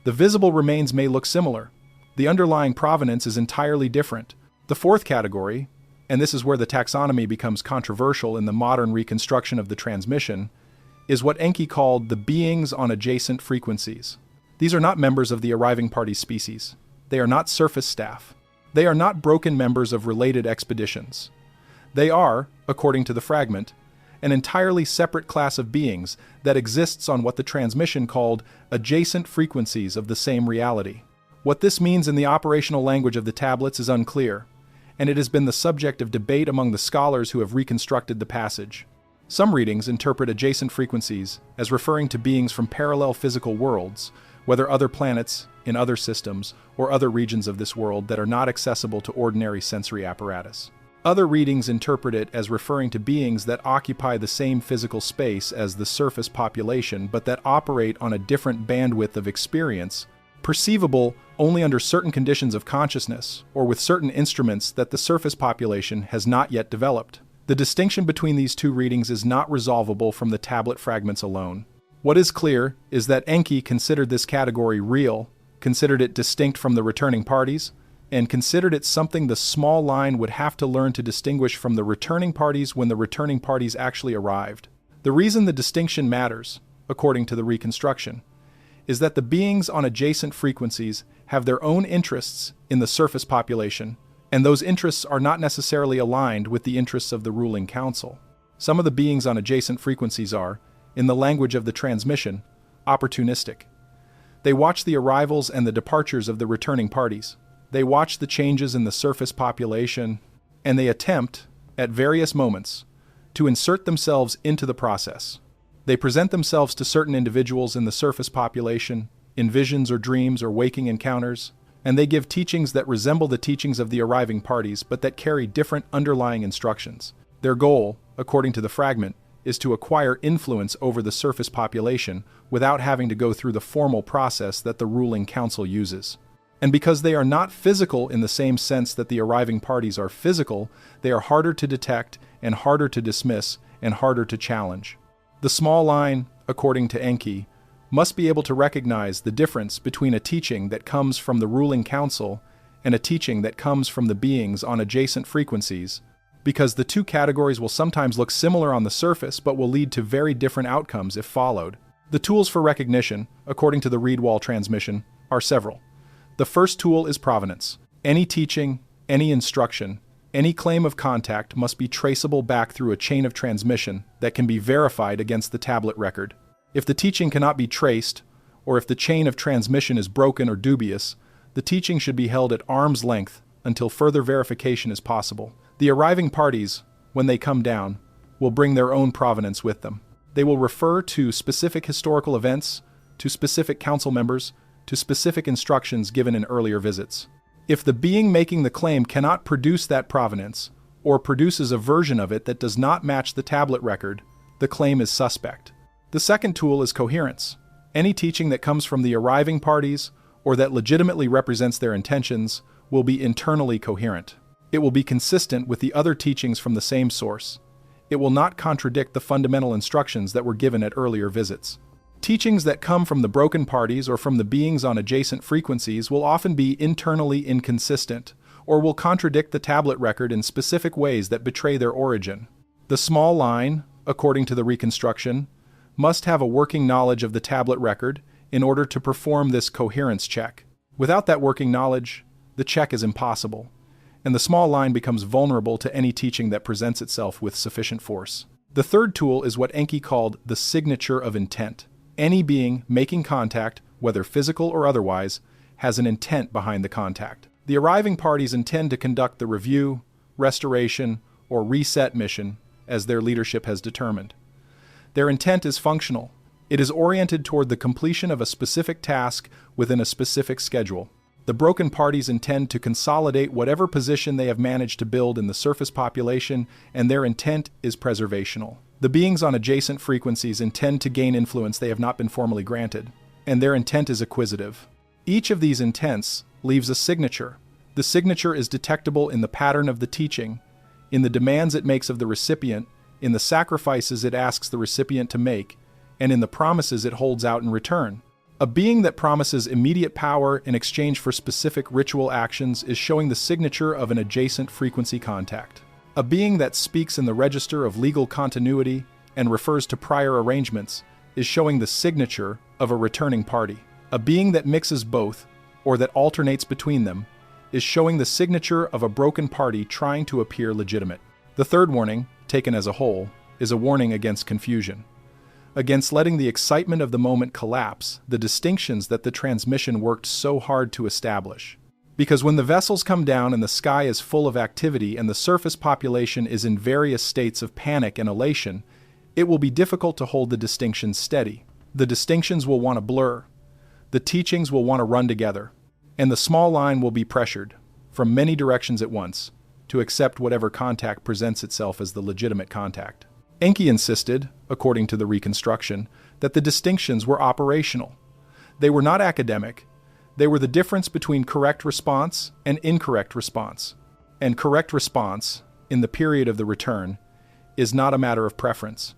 The visible remains may look similar. The underlying provenance is entirely different. The fourth category, and this is where the taxonomy becomes controversial in the modern reconstruction of the transmission, is what Enki called the beings on adjacent frequencies. These are not members of the arriving party species. They are not surface staff. They are not broken members of related expeditions. They are, according to the fragment, an entirely separate class of beings that exists on what the transmission called adjacent frequencies of the same reality. What this means in the operational language of the tablets is unclear, and it has been the subject of debate among the scholars who have reconstructed the passage. Some readings interpret adjacent frequencies as referring to beings from parallel physical worlds, whether other planets, in other systems, or other regions of this world that are not accessible to ordinary sensory apparatus. Other readings interpret it as referring to beings that occupy the same physical space as the surface population but that operate on a different bandwidth of experience, perceivable only under certain conditions of consciousness or with certain instruments that the surface population has not yet developed. The distinction between these two readings is not resolvable from the tablet fragments alone. What is clear is that Enki considered this category real, considered it distinct from the returning parties, and considered it something the small line would have to learn to distinguish from the returning parties when the returning parties actually arrived. The reason the distinction matters, according to the reconstruction, is that the beings on adjacent frequencies have their own interests in the surface population, and those interests are not necessarily aligned with the interests of the ruling council. Some of the beings on adjacent frequencies are, in the language of the transmission, opportunistic. They watch the arrivals and the departures of the returning parties. They watch the changes in the surface population, and they attempt, at various moments, to insert themselves into the process. They present themselves to certain individuals in the surface population, in visions or dreams or waking encounters, and they give teachings that resemble the teachings of the arriving parties but that carry different underlying instructions. Their goal, according to the fragment, is to acquire influence over the surface population without having to go through the formal process that the ruling council uses. And because they are not physical in the same sense that the arriving parties are physical, they are harder to detect and harder to dismiss and harder to challenge. The small line, according to Enki, must be able to recognize the difference between a teaching that comes from the ruling council and a teaching that comes from the beings on adjacent frequencies, because the two categories will sometimes look similar on the surface but will lead to very different outcomes if followed. The tools for recognition, according to the read wall transmission, are several. The first tool is provenance. Any teaching, any instruction, any claim of contact must be traceable back through a chain of transmission that can be verified against the tablet record. If the teaching cannot be traced, or if the chain of transmission is broken or dubious, the teaching should be held at arm's length until further verification is possible. The arriving parties, when they come down, will bring their own provenance with them. They will refer to specific historical events, to specific council members, to specific instructions given in earlier visits. If the being making the claim cannot produce that provenance, or produces a version of it that does not match the tablet record, the claim is suspect. The second tool is coherence. Any teaching that comes from the arriving parties, or that legitimately represents their intentions, will be internally coherent. It will be consistent with the other teachings from the same source. It will not contradict the fundamental instructions that were given at earlier visits. Teachings that come from the broken parties or from the beings on adjacent frequencies will often be internally inconsistent, or will contradict the tablet record in specific ways that betray their origin. The small line, according to the reconstruction, must have a working knowledge of the tablet record in order to perform this coherence check. Without that working knowledge, the check is impossible, and the small line becomes vulnerable to any teaching that presents itself with sufficient force. The third tool is what Enki called the signature of intent. Any being making contact, whether physical or otherwise, has an intent behind the contact. The arriving parties intend to conduct the review, restoration, or reset mission as their leadership has determined. Their intent is functional. It is oriented toward the completion of a specific task within a specific schedule. The broken parties intend to consolidate whatever position they have managed to build in the surface population, and their intent is preservational. The beings on adjacent frequencies intend to gain influence they have not been formally granted, and their intent is acquisitive. Each of these intents leaves a signature. The signature is detectable in the pattern of the teaching, in the demands it makes of the recipient, in the sacrifices it asks the recipient to make, and in the promises it holds out in return. A being that promises immediate power in exchange for specific ritual actions is showing the signature of an adjacent frequency contact. A being that speaks in the register of legal continuity and refers to prior arrangements is showing the signature of a returning party. A being that mixes both, or that alternates between them, is showing the signature of a broken party trying to appear legitimate. The third warning, taken as a whole, is a warning against confusion, against letting the excitement of the moment collapse the distinctions that the transmission worked so hard to establish. Because when the vessels come down and the sky is full of activity and the surface population is in various states of panic and elation, it will be difficult to hold the distinctions steady. The distinctions will want to blur. The teachings will want to run together. And the small line will be pressured, from many directions at once, to accept whatever contact presents itself as the legitimate contact. Enki insisted, according to the reconstruction, that the distinctions were operational. They were not academic. They were the difference between correct response and incorrect response. And correct response, in the period of the return, is not a matter of preference.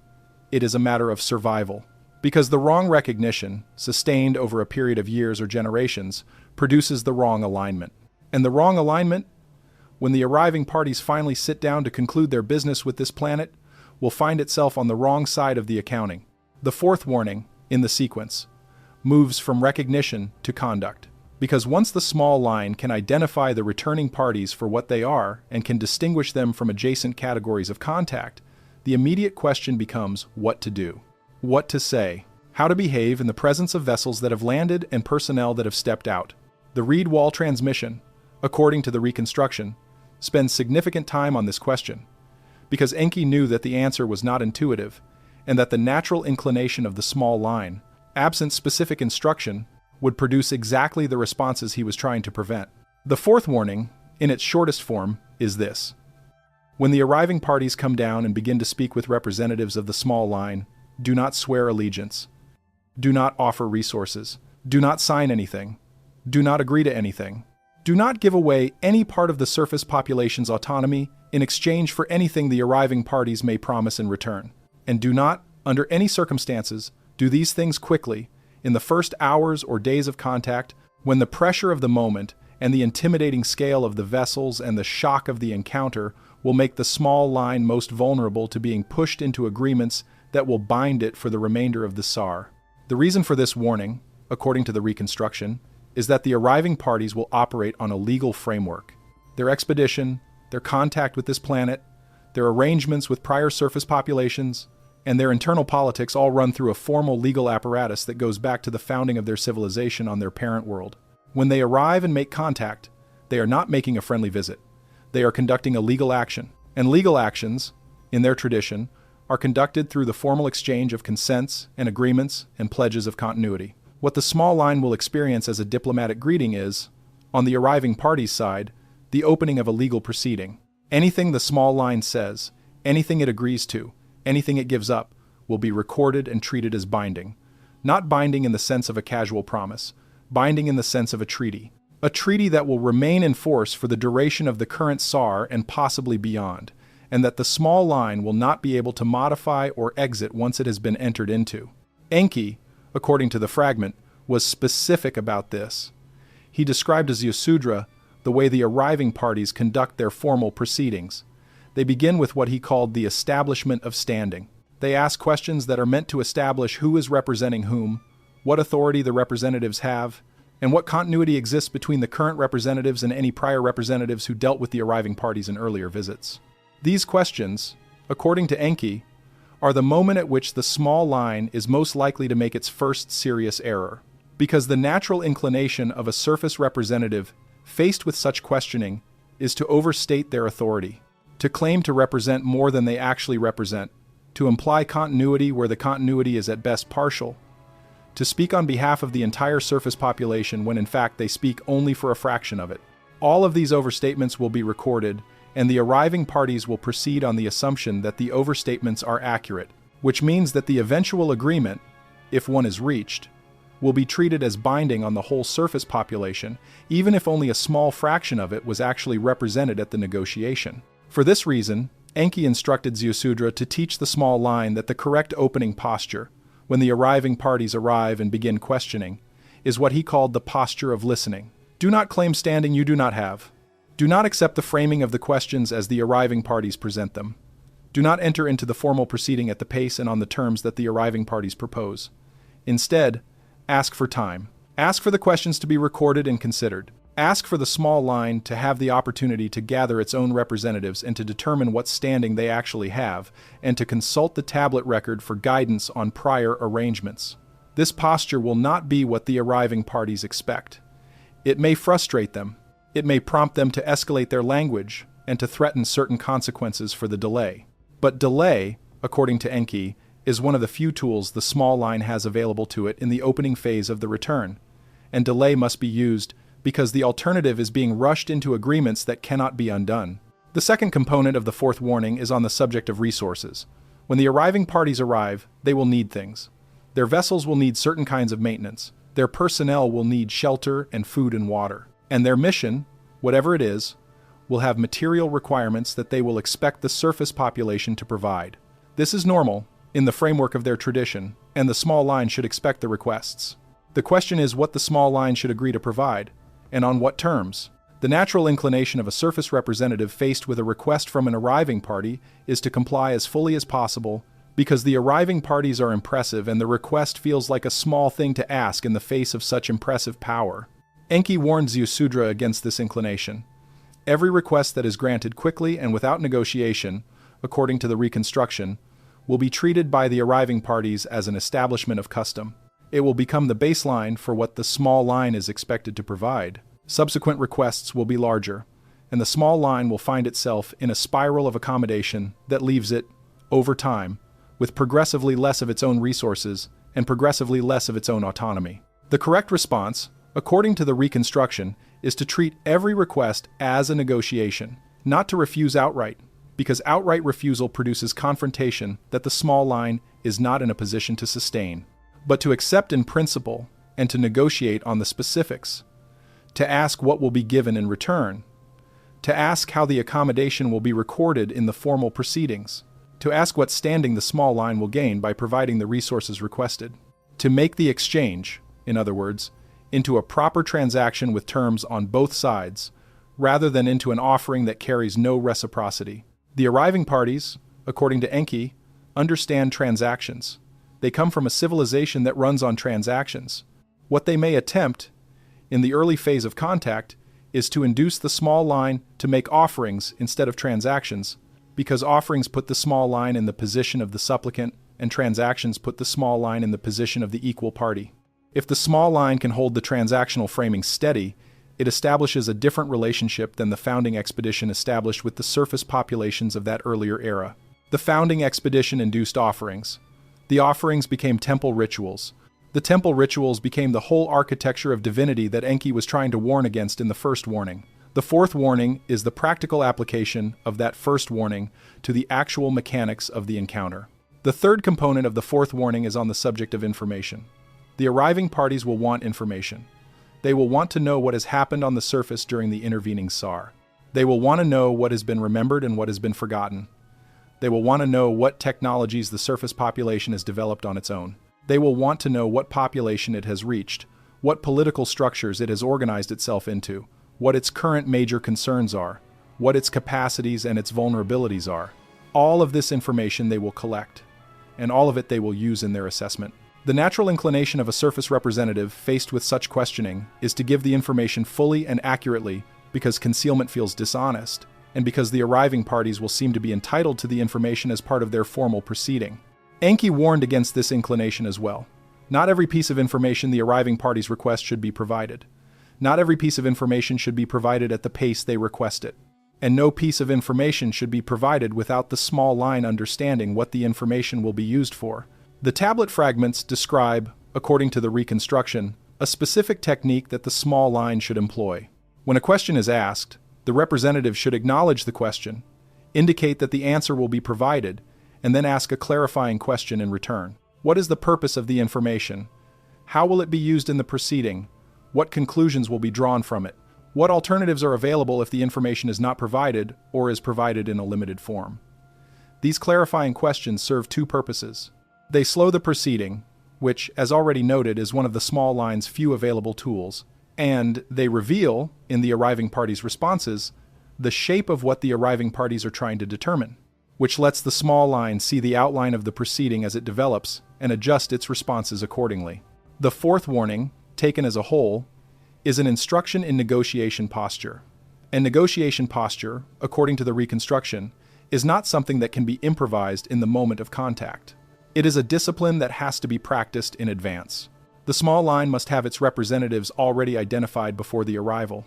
It is a matter of survival. Because the wrong recognition, sustained over a period of years or generations, produces the wrong alignment. And the wrong alignment, when the arriving parties finally sit down to conclude their business with this planet, will find itself on the wrong side of the accounting. The fourth warning, in the sequence, moves from recognition to conduct. Because once the small line can identify the returning parties for what they are and can distinguish them from adjacent categories of contact, the immediate question becomes what to do, what to say, how to behave in the presence of vessels that have landed and personnel that have stepped out. The reed wall transmission, according to the reconstruction, spends significant time on this question, because Enki knew that the answer was not intuitive, and that the natural inclination of the small line, absent specific instruction, would produce exactly the responses he was trying to prevent. The fourth warning, in its shortest form, is this. When the arriving parties come down and begin to speak with representatives of the small line, do not swear allegiance. Do not offer resources. Do not sign anything. Do not agree to anything. Do not give away any part of the surface population's autonomy in exchange for anything the arriving parties may promise in return. And do not, under any circumstances, do these things quickly, in the first hours or days of contact, when the pressure of the moment and the intimidating scale of the vessels and the shock of the encounter will make the small line most vulnerable to being pushed into agreements that will bind it for the remainder of the SAR. The reason for this warning, according to the reconstruction, is that the arriving parties will operate on a legal framework. Their expedition, their contact with this planet, their arrangements with prior surface populations, and their internal politics all run through a formal legal apparatus that goes back to the founding of their civilization on their parent world. When they arrive and make contact, they are not making a friendly visit. They are conducting a legal action. And legal actions, in their tradition, are conducted through the formal exchange of consents and agreements and pledges of continuity. What the small line will experience as a diplomatic greeting is, on the arriving party's side, the opening of a legal proceeding. Anything the small line says, anything it agrees to, anything it gives up, will be recorded and treated as binding. Not binding in the sense of a casual promise, binding in the sense of a treaty. A treaty that will remain in force for the duration of the current SAR and possibly beyond, and that the small line will not be able to modify or exit once it has been entered into. Enki, according to the fragment, was specific about this. He described as Yasudra the way the arriving parties conduct their formal proceedings. They begin with what he called the establishment of standing. They ask questions that are meant to establish who is representing whom, what authority the representatives have, and what continuity exists between the current representatives and any prior representatives who dealt with the arriving parties in earlier visits. These questions, according to Enki, are the moment at which the small line is most likely to make its first serious error, because the natural inclination of a surface representative faced with such questioning is to overstate their authority, to claim to represent more than they actually represent, to imply continuity where the continuity is at best partial, to speak on behalf of the entire surface population when in fact they speak only for a fraction of it. All of these overstatements will be recorded, and the arriving parties will proceed on the assumption that the overstatements are accurate, which means that the eventual agreement, if one is reached, will be treated as binding on the whole surface population, even if only a small fraction of it was actually represented at the negotiation. For this reason, Enki instructed Ziusudra to teach the small line that the correct opening posture, when the arriving parties arrive and begin questioning, is what he called the posture of listening. Do not claim standing you do not have. Do not accept the framing of the questions as the arriving parties present them. Do not enter into the formal proceeding at the pace and on the terms that the arriving parties propose. Instead, ask for time. Ask for the questions to be recorded and considered. Ask for the small line to have the opportunity to gather its own representatives and to determine what standing they actually have, and to consult the tablet record for guidance on prior arrangements. This posture will not be what the arriving parties expect. It may frustrate them. It may prompt them to escalate their language and to threaten certain consequences for the delay. But delay, according to Enki, is one of the few tools the small line has available to it in the opening phase of the return, and delay must be used because the alternative is being rushed into agreements that cannot be undone. The second component of the fourth warning is on the subject of resources. When the arriving parties arrive, they will need things. Their vessels will need certain kinds of maintenance. Their personnel will need shelter and food and water. And their mission, whatever it is, will have material requirements that they will expect the surface population to provide. This is normal in the framework of their tradition, and the small line should expect the requests. The question is what the small line should agree to provide, and on what terms. The natural inclination of a surface representative faced with a request from an arriving party is to comply as fully as possible, because the arriving parties are impressive and the request feels like a small thing to ask in the face of such impressive power. Enki warns Ziusudra against this inclination. Every request that is granted quickly and without negotiation, according to the reconstruction, will be treated by the arriving parties as an establishment of custom. It will become the baseline for what the small line is expected to provide. Subsequent requests will be larger, and the small line will find itself in a spiral of accommodation that leaves it, over time, with progressively less of its own resources and progressively less of its own autonomy. The correct response, according to the reconstruction, is to treat every request as a negotiation, not to refuse outright, because outright refusal produces confrontation that the small line is not in a position to sustain, but to accept in principle and to negotiate on the specifics, to ask what will be given in return, to ask how the accommodation will be recorded in the formal proceedings, to ask what standing the small line will gain by providing the resources requested, to make the exchange, in other words, into a proper transaction with terms on both sides, rather than into an offering that carries no reciprocity. The arriving parties, according to Enki, understand transactions. They come from a civilization that runs on transactions. What they may attempt, in the early phase of contact, is to induce the small line to make offerings instead of transactions, because offerings put the small line in the position of the supplicant, and transactions put the small line in the position of the equal party. If the small line can hold the transactional framing steady, it establishes a different relationship than the founding expedition established with the surface populations of that earlier era. The founding expedition induced offerings. The offerings became temple rituals. The temple rituals became the whole architecture of divinity that Enki was trying to warn against in the first warning. The fourth warning is the practical application of that first warning to the actual mechanics of the encounter. The third component of the fourth warning is on the subject of information. The arriving parties will want information. They will want to know what has happened on the surface during the intervening SAR. They will want to know what has been remembered and what has been forgotten. They will want to know what technologies the surface population has developed on its own. They will want to know what population it has reached, what political structures it has organized itself into, what its current major concerns are, what its capacities and its vulnerabilities are. All of this information they will collect, and all of it they will use in their assessment. The natural inclination of a surface representative faced with such questioning is to give the information fully and accurately because concealment feels dishonest, and because the arriving parties will seem to be entitled to the information as part of their formal proceeding. Enki warned against this inclination as well. Not every piece of information the arriving parties request should be provided. Not every piece of information should be provided at the pace they request it. And no piece of information should be provided without the small line understanding what the information will be used for. The tablet fragments describe, according to the reconstruction, a specific technique that the small line should employ. When a question is asked, the representative should acknowledge the question, indicate that the answer will be provided, and then ask a clarifying question in return. What is the purpose of the information? How will it be used in the proceeding? What conclusions will be drawn from it? What alternatives are available if the information is not provided or is provided in a limited form? These clarifying questions serve two purposes. They slow the proceeding, which, as already noted, is one of the small line's few available tools, and they reveal, in the arriving parties' responses, the shape of what the arriving parties are trying to determine, which lets the small line see the outline of the proceeding as it develops and adjust its responses accordingly. The fourth warning, taken as a whole, is an instruction in negotiation posture. And negotiation posture, according to the reconstruction, is not something that can be improvised in the moment of contact. It is a discipline that has to be practiced in advance. The small line must have its representatives already identified before the arrival.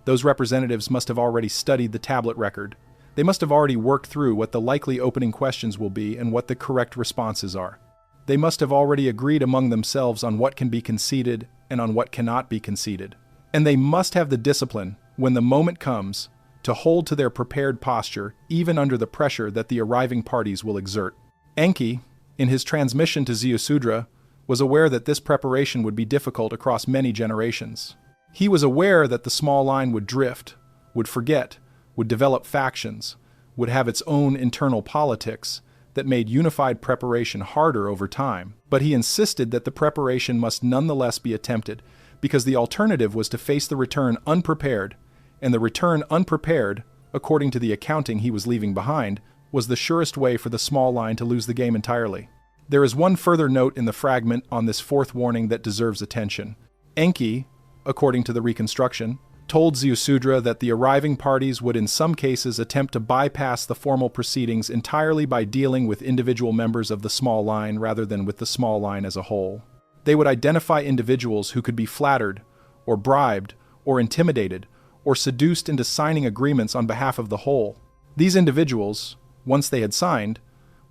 Those representatives must have already studied the tablet record. They must have already worked through what the likely opening questions will be and what the correct responses are. They must have already agreed among themselves on what can be conceded and on what cannot be conceded. And they must have the discipline, when the moment comes, to hold to their prepared posture even under the pressure that the arriving parties will exert. Enki, in his transmission to Ziusudra, was aware that this preparation would be difficult across many generations. He was aware that the small line would drift, would forget, would develop factions, would have its own internal politics that made unified preparation harder over time, but he insisted that the preparation must nonetheless be attempted, because the alternative was to face the return unprepared, and the return unprepared, according to the accounting he was leaving behind, was the surest way for the small line to lose the game entirely. There is one further note in the fragment on this fourth warning that deserves attention. Enki, according to the reconstruction, told Ziusudra that the arriving parties would in some cases attempt to bypass the formal proceedings entirely by dealing with individual members of the small line rather than with the small line as a whole. They would identify individuals who could be flattered, or bribed, or intimidated, or seduced into signing agreements on behalf of the whole. These individuals, once they had signed,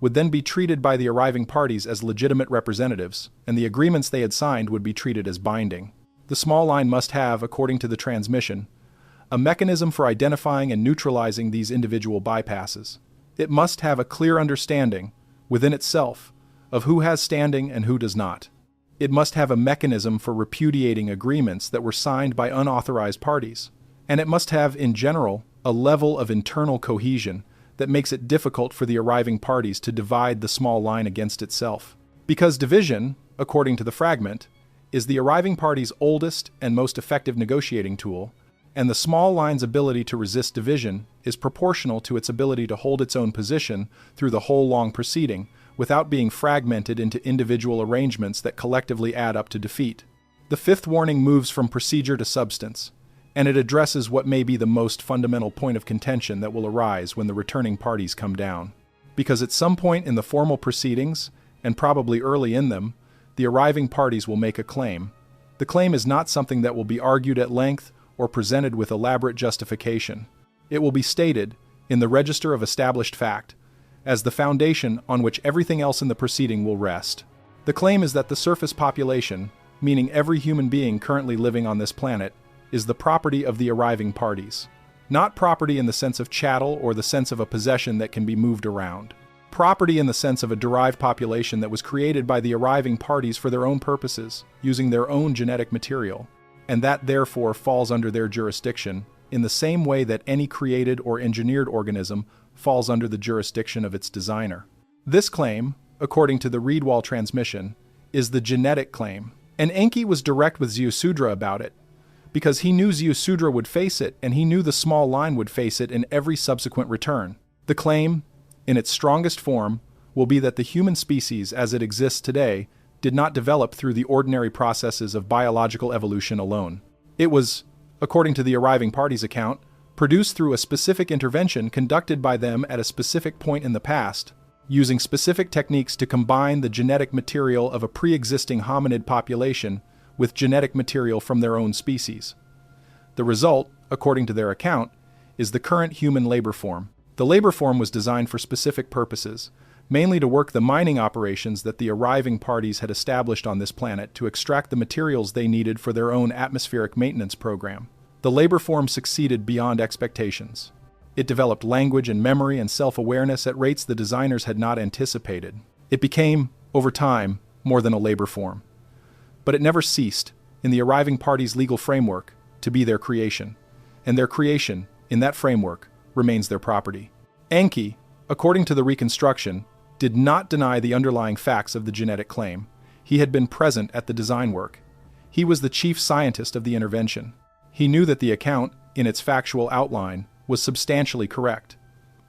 would then be treated by the arriving parties as legitimate representatives, and the agreements they had signed would be treated as binding. The small line must have, according to the transmission, a mechanism for identifying and neutralizing these individual bypasses. It must have a clear understanding, within itself, of who has standing and who does not. It must have a mechanism for repudiating agreements that were signed by unauthorized parties. And it must have, in general, a level of internal cohesion that makes it difficult for the arriving parties to divide the small line against itself. Because division, according to the fragment, is the arriving party's oldest and most effective negotiating tool, and the small line's ability to resist division is proportional to its ability to hold its own position through the whole long proceeding without being fragmented into individual arrangements that collectively add up to defeat. The fifth warning moves from procedure to substance, and it addresses what may be the most fundamental point of contention that will arise when the returning parties come down. Because at some point in the formal proceedings, and probably early in them, the arriving parties will make a claim. The claim is not something that will be argued at length or presented with elaborate justification. It will be stated, in the register of established fact, as the foundation on which everything else in the proceeding will rest. The claim is that the surface population, meaning every human being currently living on this planet, is the property of the arriving parties. Not property in the sense of chattel or the sense of a possession that can be moved around. Property in the sense of a derived population that was created by the arriving parties for their own purposes, using their own genetic material, and that therefore falls under their jurisdiction, in the same way that any created or engineered organism falls under the jurisdiction of its designer. This claim, according to the Readwall transmission, is the genetic claim. And Enki was direct with Ziusudra about it, because he knew Ziusudra would face it, and he knew the small line would face it in every subsequent return. The claim, in its strongest form, will be that the human species as it exists today did not develop through the ordinary processes of biological evolution alone. It was, according to the arriving party's account, produced through a specific intervention conducted by them at a specific point in the past, using specific techniques to combine the genetic material of a pre-existing hominid population with genetic material from their own species. The result, according to their account, is the current human labor form. The labor form was designed for specific purposes, mainly to work the mining operations that the arriving parties had established on this planet to extract the materials they needed for their own atmospheric maintenance program. The labor form succeeded beyond expectations. It developed language and memory and self-awareness at rates the designers had not anticipated. It became, over time, more than a labor form. But it never ceased, in the arriving party's legal framework, to be their creation. And their creation, in that framework, remains their property. Enki, according to the reconstruction, did not deny the underlying facts of the genetic claim. He had been present at the design work. He was the chief scientist of the intervention. He knew that the account, in its factual outline, was substantially correct.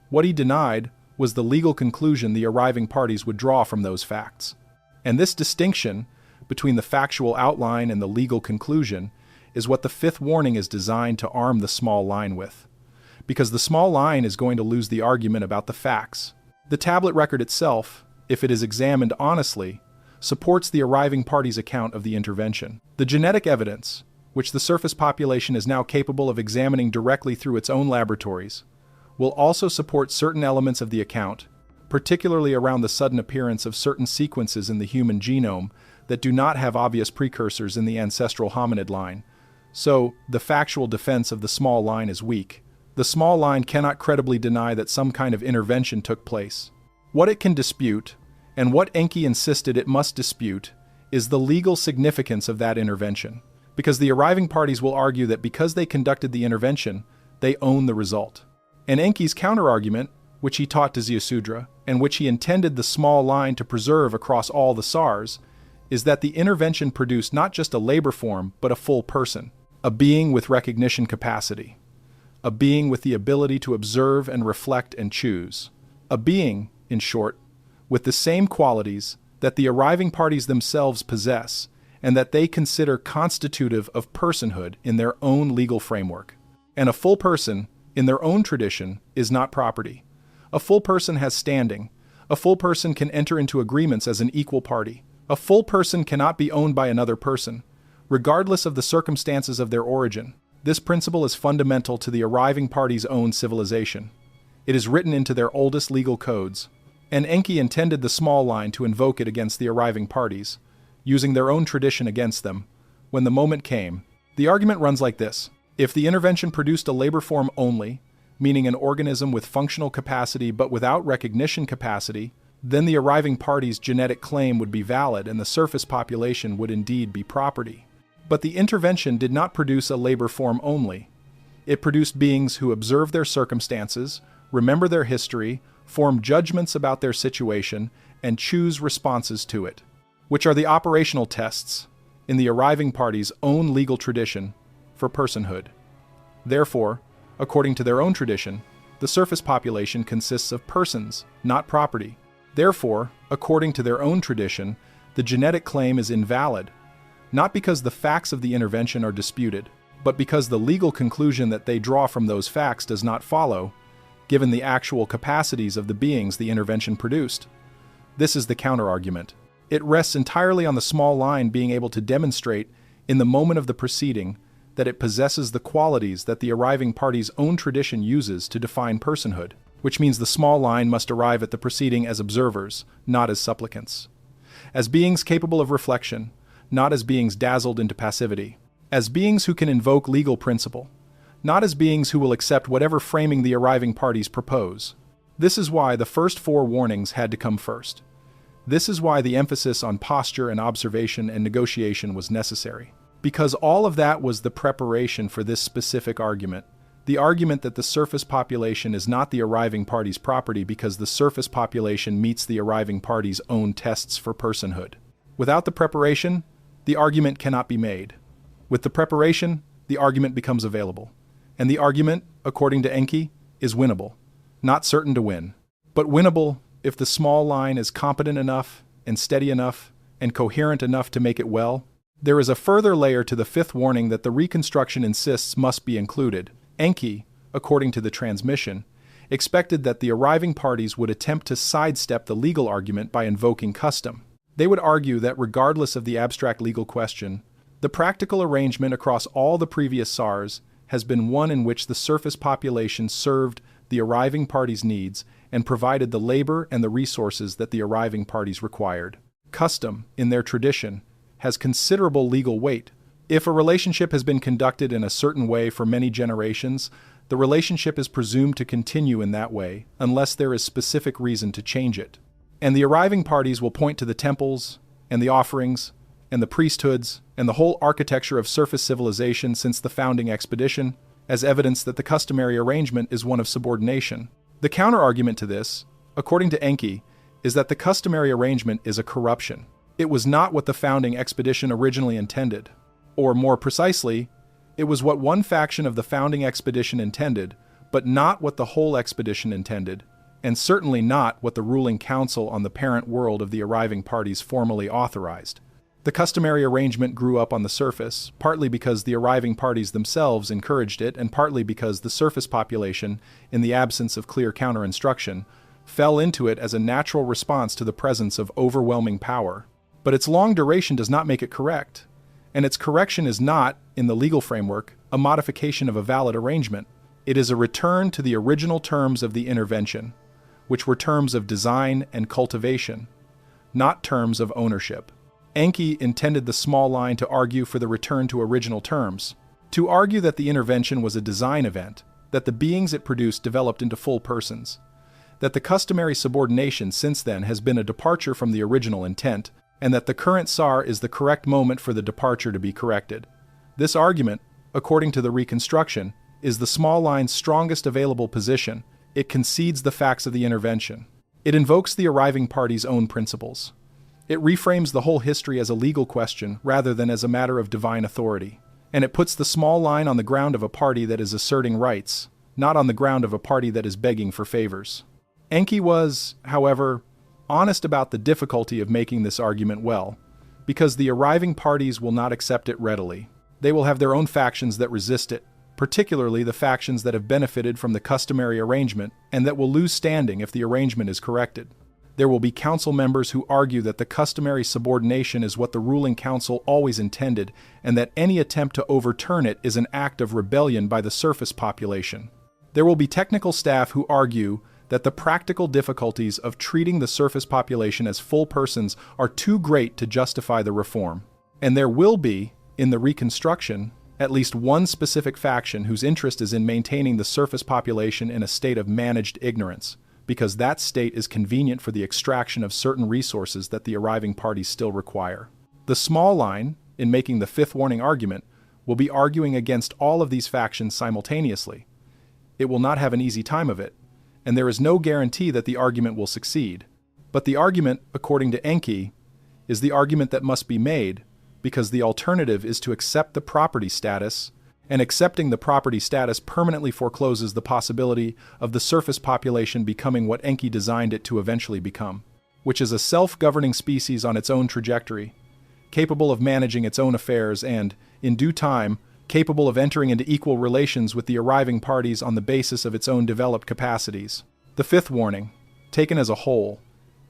What he denied was the legal conclusion the arriving parties would draw from those facts. And this distinction between the factual outline and the legal conclusion is what the fifth warning is designed to arm the small line with. Because the small line is going to lose the argument about the facts. The tablet record itself, if it is examined honestly, supports the arriving party's account of the intervention. The genetic evidence, which the surface population is now capable of examining directly through its own laboratories, will also support certain elements of the account, particularly around the sudden appearance of certain sequences in the human genome that do not have obvious precursors in the ancestral hominid line. So, the factual defense of the small line is weak. The small line cannot credibly deny that some kind of intervention took place. What it can dispute, and what Enki insisted it must dispute, is the legal significance of that intervention. Because the arriving parties will argue that because they conducted the intervention, they own the result. And Enki's counterargument, which he taught to Ziusudra, and which he intended the small line to preserve across all the SARs, is that the intervention produced not just a labor form, but a full person, a being with recognition capacity, a being with the ability to observe and reflect and choose, a being, in short, with the same qualities that the arriving parties themselves possess, and that they consider constitutive of personhood in their own legal framework. And a full person, in their own tradition, is not property. A full person has standing. A full person can enter into agreements as an equal party. A full person cannot be owned by another person, regardless of the circumstances of their origin. This principle is fundamental to the arriving party's own civilization. It is written into their oldest legal codes, and Enki intended the small line to invoke it against the arriving parties, using their own tradition against them, when the moment came. The argument runs like this. If the intervention produced a labor form only, meaning an organism with functional capacity but without recognition capacity, then the arriving party's genetic claim would be valid and the surface population would indeed be property. But the intervention did not produce a labor form only. It produced beings who observe their circumstances, remember their history, form judgments about their situation, and choose responses to it, which are the operational tests, in the arriving party's own legal tradition, for personhood. Therefore, according to their own tradition, the surface population consists of persons, not property. Therefore, according to their own tradition, the genetic claim is invalid, not because the facts of the intervention are disputed, but because the legal conclusion that they draw from those facts does not follow, given the actual capacities of the beings the intervention produced. This is the counterargument. It rests entirely on the small line being able to demonstrate, in the moment of the proceeding, that it possesses the qualities that the arriving party's own tradition uses to define personhood, which means the small line must arrive at the proceeding as observers, not as supplicants. As beings capable of reflection, not as beings dazzled into passivity. As beings who can invoke legal principle, not as beings who will accept whatever framing the arriving parties propose. This is why the first 4 warnings had to come first. This is why the emphasis on posture and observation and negotiation was necessary. Because all of that was the preparation for this specific argument, The argument that the surface population is not the arriving party's property because the surface population meets the arriving party's own tests for personhood. Without the preparation, the argument cannot be made. With the preparation, the argument becomes available. And the argument, according to Enki, is winnable. Not certain to win, but winnable if the small line is competent enough and steady enough and coherent enough to make it well. There is a further layer to the fifth warning that the reconstruction insists must be included. Enki, according to the transmission, expected that the arriving parties would attempt to sidestep the legal argument by invoking custom. They would argue that regardless of the abstract legal question, the practical arrangement across all the previous SARs has been one in which the surface population served the arriving parties' needs and provided the labor and the resources that the arriving parties required. Custom, in their tradition, has considerable legal weight. If a relationship has been conducted in a certain way for many generations, the relationship is presumed to continue in that way unless there is specific reason to change it. And the arriving parties will point to the temples and the offerings and the priesthoods and the whole architecture of surface civilization since the founding expedition as evidence that the customary arrangement is one of subordination. The counter-argument to this, according to Enki, is that the customary arrangement is a corruption. It was not what the founding expedition originally intended. Or more precisely, it was what one faction of the founding expedition intended, but not what the whole expedition intended, and certainly not what the ruling council on the parent world of the arriving parties formally authorized. The customary arrangement grew up on the surface, partly because the arriving parties themselves encouraged it, and partly because the surface population, in the absence of clear counter-instruction, fell into it as a natural response to the presence of overwhelming power. But its long duration does not make it correct. And its correction is not, in the legal framework, a modification of a valid arrangement. It is a return to the original terms of the intervention, which were terms of design and cultivation, not terms of ownership. Enki intended the small line to argue for the return to original terms, to argue that the intervention was a design event, that the beings it produced developed into full persons, that the customary subordination since then has been a departure from the original intent, and that the current SAR is the correct moment for the departure to be corrected. This argument, according to the reconstruction, is the small line's strongest available position. It concedes the facts of the intervention. It invokes the arriving party's own principles. It reframes the whole history as a legal question rather than as a matter of divine authority. And it puts the small line on the ground of a party that is asserting rights, not on the ground of a party that is begging for favors. Enki was, however, honest about the difficulty of making this argument well, because the arriving parties will not accept it readily. They will have their own factions that resist it, particularly the factions that have benefited from the customary arrangement and that will lose standing if the arrangement is corrected. There will be council members who argue that the customary subordination is what the ruling council always intended and that any attempt to overturn it is an act of rebellion by the surface population. There will be technical staff who argue that the practical difficulties of treating the surface population as full persons are too great to justify the reform. And there will be, in the reconstruction, at least one specific faction whose interest is in maintaining the surface population in a state of managed ignorance, because that state is convenient for the extraction of certain resources that the arriving parties still require. The small line, in making the fifth warning argument, will be arguing against all of these factions simultaneously. It will not have an easy time of it, and there is no guarantee that the argument will succeed. But the argument, according to Enki, is the argument that must be made, because the alternative is to accept the property status, and accepting the property status permanently forecloses the possibility of the surface population becoming what Enki designed it to eventually become, which is a self-governing species on its own trajectory, capable of managing its own affairs and, in due time, capable of entering into equal relations with the arriving parties on the basis of its own developed capacities. The fifth warning, taken as a whole,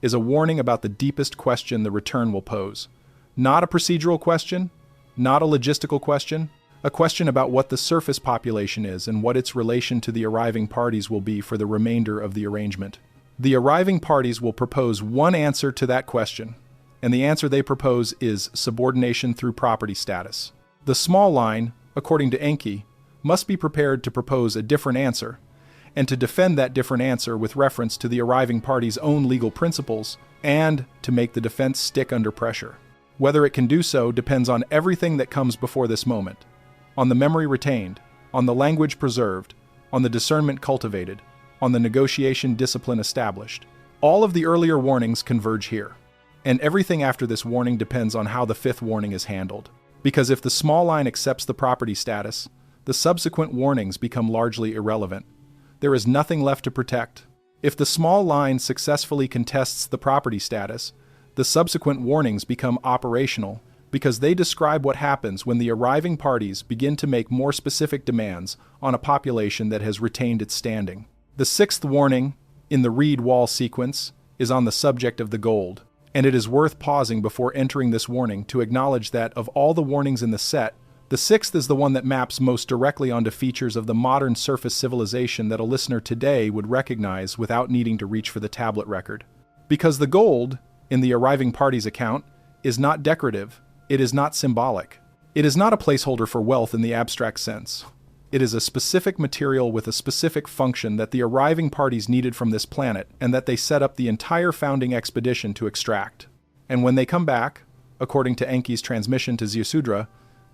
is a warning about the deepest question the return will pose. Not a procedural question, not a logistical question, a question about what the surface population is and what its relation to the arriving parties will be for the remainder of the arrangement. The arriving parties will propose one answer to that question, and the answer they propose is subordination through property status. The small line, according to Enki, must be prepared to propose a different answer, and to defend that different answer with reference to the arriving party's own legal principles, and to make the defense stick under pressure. Whether it can do so depends on everything that comes before this moment, on the memory retained, on the language preserved, on the discernment cultivated, on the negotiation discipline established. All of the earlier warnings converge here. And everything after this warning depends on how the fifth warning is handled. Because if the small line accepts the property status, the subsequent warnings become largely irrelevant. There is nothing left to protect. If the small line successfully contests the property status, the subsequent warnings become operational because they describe what happens when the arriving parties begin to make more specific demands on a population that has retained its standing. The sixth warning, in the read wall sequence, is on the subject of the gold, and it is worth pausing before entering this warning to acknowledge that of all the warnings in the set, the sixth is the one that maps most directly onto features of the modern surface civilization that a listener today would recognize without needing to reach for the tablet record. Because the gold, in the arriving party's account, is not decorative, it is not symbolic. It is not a placeholder for wealth in the abstract sense. It is a specific material with a specific function that the arriving parties needed from this planet and that they set up the entire founding expedition to extract. And when they come back, according to Enki's transmission to Ziusudra,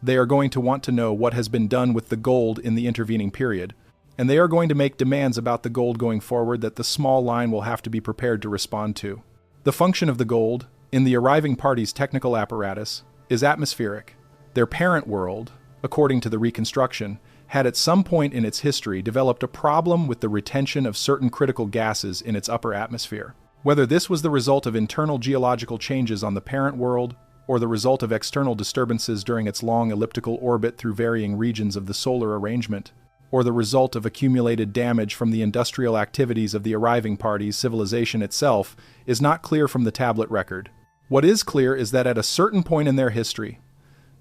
they are going to want to know what has been done with the gold in the intervening period, and they are going to make demands about the gold going forward that the small line will have to be prepared to respond to. The function of the gold, in the arriving party's technical apparatus, is atmospheric. Their parent world, according to the reconstruction, had at some point in its history developed a problem with the retention of certain critical gases in its upper atmosphere. Whether this was the result of internal geological changes on the parent world, or the result of external disturbances during its long elliptical orbit through varying regions of the solar arrangement, or the result of accumulated damage from the industrial activities of the arriving party's civilization itself, is not clear from the tablet record. What is clear is that at a certain point in their history,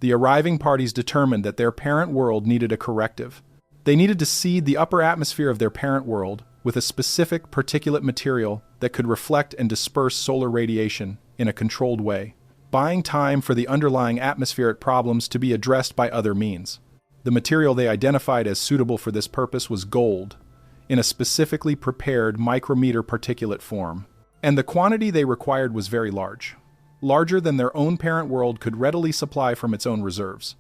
the arriving parties determined that their parent world needed a corrective. They needed to seed the upper atmosphere of their parent world with a specific particulate material that could reflect and disperse solar radiation in a controlled way, buying time for the underlying atmospheric problems to be addressed by other means. The material they identified as suitable for this purpose was gold, in a specifically prepared micrometer particulate form. And the quantity they required was very large, larger than their own parent world could readily supply from its own reserves.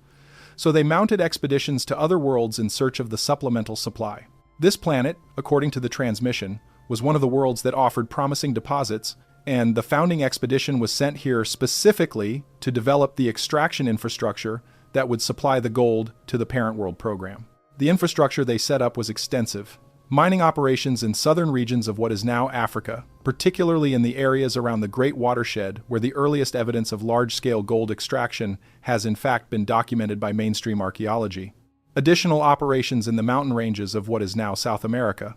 So they mounted expeditions to other worlds in search of the supplemental supply. This planet, according to the transmission, was one of the worlds that offered promising deposits, and the founding expedition was sent here specifically to develop the extraction infrastructure that would supply the gold to the parent world program. The infrastructure they set up was extensive. Mining operations in southern regions of what is now Africa, particularly in the areas around the Great Watershed where the earliest evidence of large-scale gold extraction has in fact been documented by mainstream archaeology. Additional operations in the mountain ranges of what is now South America.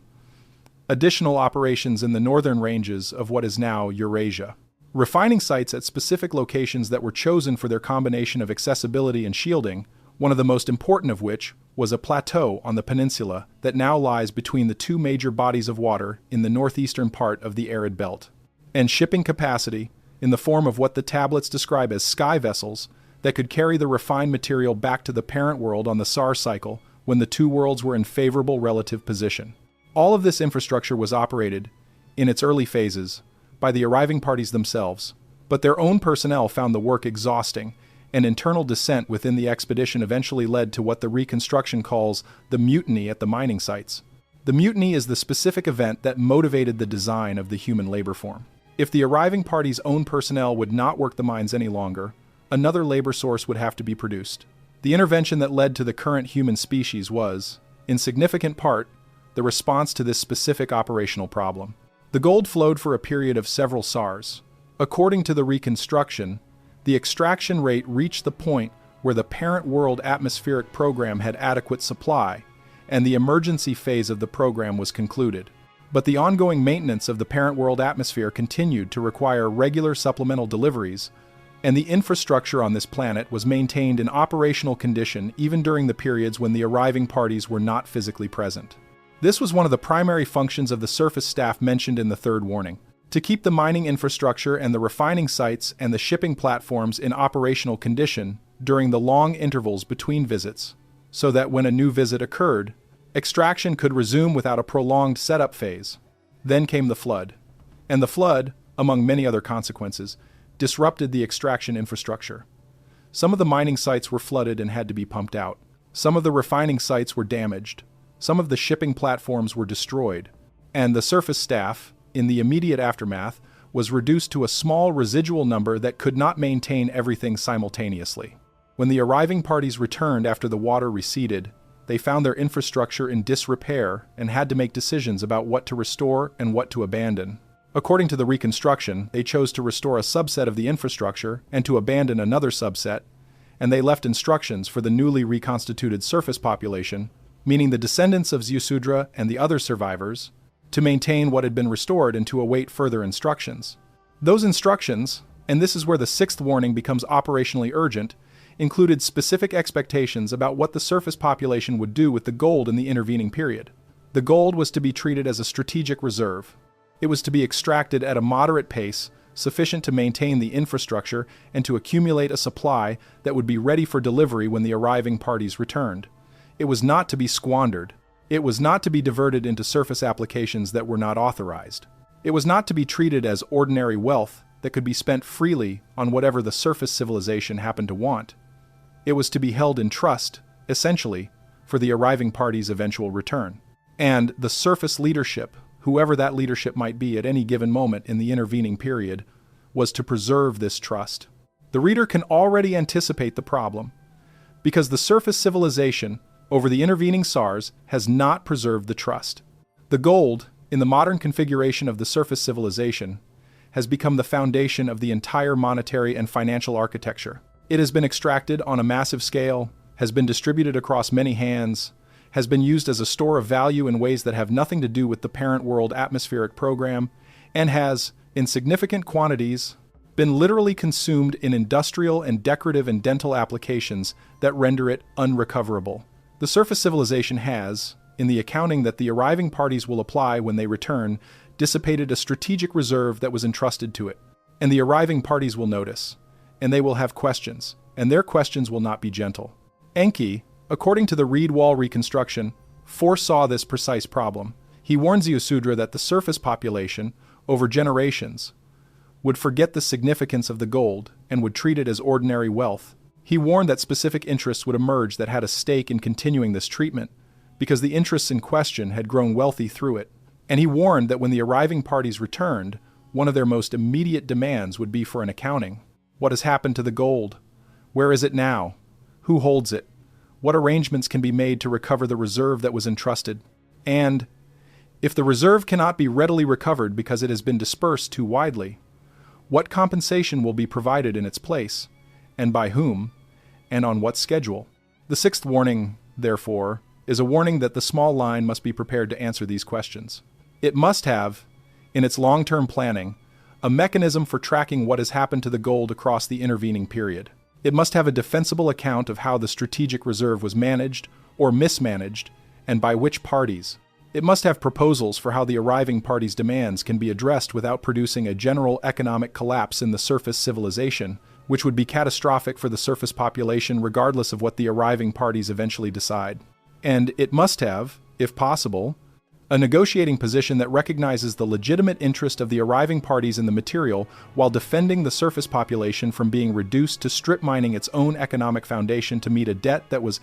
Additional operations in the northern ranges of what is now Eurasia. Refining sites at specific locations that were chosen for their combination of accessibility and shielding, one of the most important of which was a plateau on the peninsula that now lies between the two major bodies of water in the northeastern part of the arid belt. And shipping capacity, in the form of what the tablets describe as sky vessels, that could carry the refined material back to the parent world on the SAR cycle when the two worlds were in favorable relative position. All of this infrastructure was operated, in its early phases, by the arriving parties themselves, but their own personnel found the work exhausting, and internal dissent within the expedition eventually led to what the reconstruction calls the mutiny at the mining sites. The mutiny is the specific event that motivated the design of the human labor form. If the arriving party's own personnel would not work the mines any longer, another labor source would have to be produced. The intervention that led to the current human species was, in significant part, the response to this specific operational problem. The gold flowed for a period of several SARs. According to the reconstruction, the extraction rate reached the point where the parent world atmospheric program had adequate supply, and the emergency phase of the program was concluded. But the ongoing maintenance of the parent world atmosphere continued to require regular supplemental deliveries, and the infrastructure on this planet was maintained in operational condition even during the periods when the arriving parties were not physically present. This was one of the primary functions of the surface staff mentioned in the third warning, to keep the mining infrastructure and the refining sites and the shipping platforms in operational condition during the long intervals between visits, so that when a new visit occurred, extraction could resume without a prolonged setup phase. Then came the flood. And the flood, among many other consequences, disrupted the extraction infrastructure. Some of the mining sites were flooded and had to be pumped out. Some of the refining sites were damaged. some of the shipping platforms were destroyed, and the surface staff, in the immediate aftermath, was reduced to a small residual number that could not maintain everything simultaneously. When the arriving parties returned after the water receded, they found their infrastructure in disrepair and had to make decisions about what to restore and what to abandon. According to the reconstruction, they chose to restore a subset of the infrastructure and to abandon another subset, and they left instructions for the newly reconstituted surface population, meaning the descendants of Ziusudra and the other survivors, to maintain what had been restored and to await further instructions. Those instructions, and this is where the sixth warning becomes operationally urgent, included specific expectations about what the surface population would do with the gold in the intervening period. The gold was to be treated as a strategic reserve. It was to be extracted at a moderate pace, sufficient to maintain the infrastructure and to accumulate a supply that would be ready for delivery when the arriving parties returned. It was not to be squandered. It was not to be diverted into surface applications that were not authorized. It was not to be treated as ordinary wealth that could be spent freely on whatever the surface civilization happened to want. It was to be held in trust, essentially, for the arriving party's eventual return. And the surface leadership, whoever that leadership might be at any given moment in the intervening period, was to preserve this trust. The reader can already anticipate the problem, because the surface civilization over the intervening SARS has not preserved the trust. The gold, in the modern configuration of the surface civilization, has become the foundation of the entire monetary and financial architecture. It has been extracted on a massive scale, has been distributed across many hands, has been used as a store of value in ways that have nothing to do with the parent world atmospheric program, and has, in significant quantities, been literally consumed in industrial and decorative and dental applications that render it unrecoverable. The surface civilization has, in the accounting that the arriving parties will apply when they return, dissipated a strategic reserve that was entrusted to it. And the arriving parties will notice, and they will have questions, and their questions will not be gentle. Enki, according to the reed wall reconstruction, foresaw this precise problem. He warned Ziusudra that the surface population, over generations, would forget the significance of the gold and would treat it as ordinary wealth. He warned that specific interests would emerge that had a stake in continuing this treatment, because the interests in question had grown wealthy through it. And he warned that when the arriving parties returned, one of their most immediate demands would be for an accounting. What has happened to the gold? Where is it now? Who holds it? What arrangements can be made to recover the reserve that was entrusted? And, if the reserve cannot be readily recovered because it has been dispersed too widely, what compensation will be provided in its place, and by whom, and on what schedule? The sixth warning, therefore, is a warning that the small line must be prepared to answer these questions. It must have, in its long-term planning, a mechanism for tracking what has happened to the gold across the intervening period. It must have a defensible account of how the strategic reserve was managed or mismanaged, and by which parties. It must have proposals for how the arriving parties' demands can be addressed without producing a general economic collapse in the surface civilization, which would be catastrophic for the surface population regardless of what the arriving parties eventually decide. And it must have, if possible, a negotiating position that recognizes the legitimate interest of the arriving parties in the material while defending the surface population from being reduced to strip mining its own economic foundation to meet a debt that was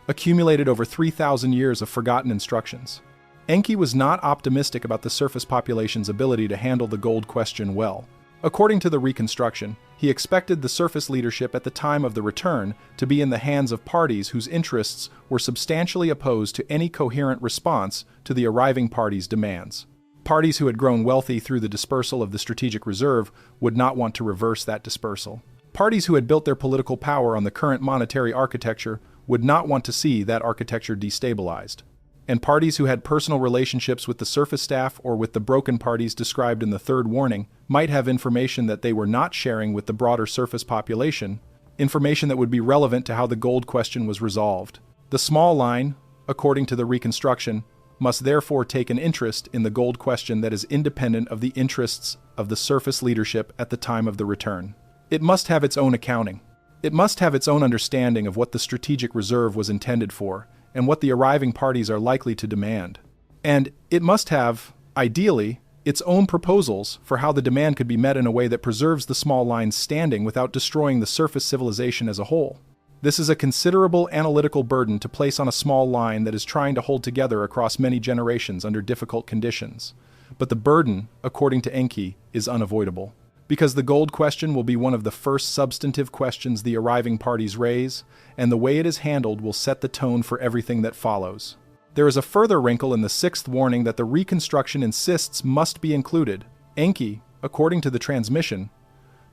accumulated over 3,000 years of forgotten instructions. Enki was not optimistic about the surface population's ability to handle the gold question well. According to the reconstruction, he expected the surface leadership at the time of the return to be in the hands of parties whose interests were substantially opposed to any coherent response to the arriving parties' demands. Parties who had grown wealthy through the dispersal of the strategic reserve would not want to reverse that dispersal. Parties who had built their political power on the current monetary architecture would not want to see that architecture destabilized. And parties who had personal relationships with the surface staff or with the broken parties described in the third warning might have information that they were not sharing with the broader surface population, information that would be relevant to how the gold question was resolved. The small line, according to the reconstruction, must therefore take an interest in the gold question that is independent of the interests of the surface leadership at the time of the return. It must have its own accounting. It must have its own understanding of what the strategic reserve was intended for, and what the arriving parties are likely to demand. And it must have, ideally, its own proposals for how the demand could be met in a way that preserves the small line's standing without destroying the surface civilization as a whole. This is a considerable analytical burden to place on a small line that is trying to hold together across many generations under difficult conditions. But the burden, according to Enki, is unavoidable. Because the gold question will be one of the first substantive questions the arriving parties raise, and the way it is handled will set the tone for everything that follows. There is a further wrinkle in the sixth warning that the reconstruction insists must be included. Enki, according to the transmission,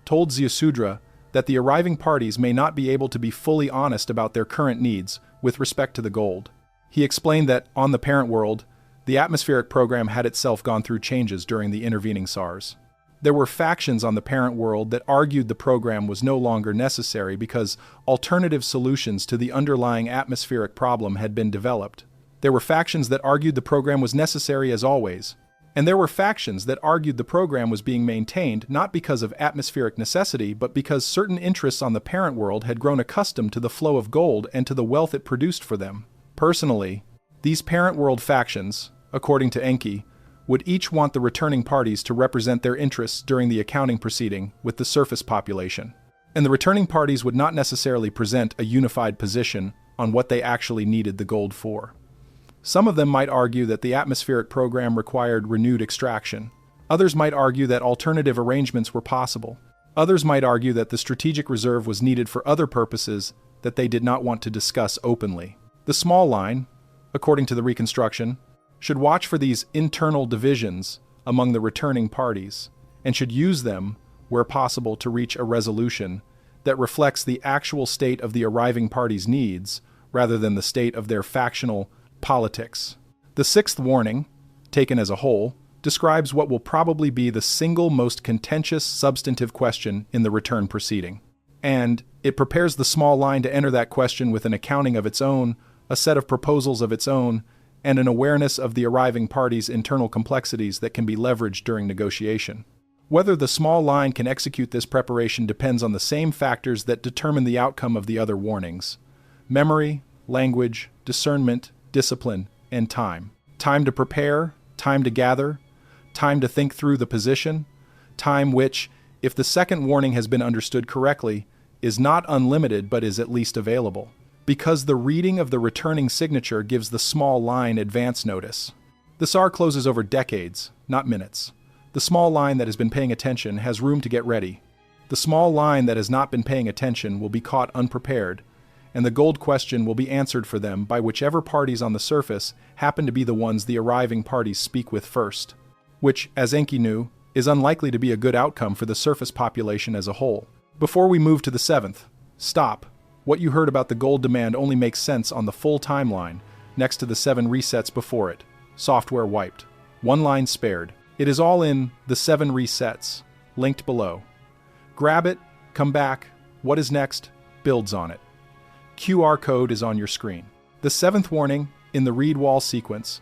told Ziusudra that the arriving parties may not be able to be fully honest about their current needs with respect to the gold. He explained that, on the parent world, the atmospheric program had itself gone through changes during the intervening SARS. There were factions on the parent world that argued the program was no longer necessary because alternative solutions to the underlying atmospheric problem had been developed. There were factions that argued the program was necessary as always, and there were factions that argued the program was being maintained not because of atmospheric necessity, but because certain interests on the parent world had grown accustomed to the flow of gold and to the wealth it produced for them. Personally, these parent world factions, according to Enki, would each want the returning parties to represent their interests during the accounting proceeding with the surface population. And the returning parties would not necessarily present a unified position on what they actually needed the gold for. Some of them might argue that the atmospheric program required renewed extraction. Others might argue that alternative arrangements were possible. Others might argue that the strategic reserve was needed for other purposes that they did not want to discuss openly. The small line, according to the reconstruction, should watch for these internal divisions among the returning parties and should use them, where possible, to reach a resolution that reflects the actual state of the arriving parties' needs rather than the state of their factional politics. The sixth warning, taken as a whole, describes what will probably be the single most contentious substantive question in the return proceeding. And it prepares the small line to enter that question with an accounting of its own, a set of proposals of its own, and an awareness of the arriving parties' internal complexities that can be leveraged during negotiation. Whether the small line can execute this preparation depends on the same factors that determine the outcome of the other warnings: memory, language, discernment, discipline, and time. Time to prepare, time to gather, time to think through the position, time which, if the second warning has been understood correctly, is not unlimited but is at least available. Because the reading of the returning signature gives the small line advance notice. The SAR closes over decades, not minutes. The small line that has been paying attention has room to get ready. The small line that has not been paying attention will be caught unprepared, and the gold question will be answered for them by whichever parties on the surface happen to be the ones the arriving parties speak with first, which, as Enki knew, is unlikely to be a good outcome for the surface population as a whole. Before we move to the seventh, stop. What you heard about the gold demand only makes sense on the full timeline, next to the 7 resets before it. Software wiped. 1 line spared. It is all in the 7 resets, linked below. Grab it, come back, what is next, builds on it. QR code is on your screen. The 7th warning, in the read wall sequence,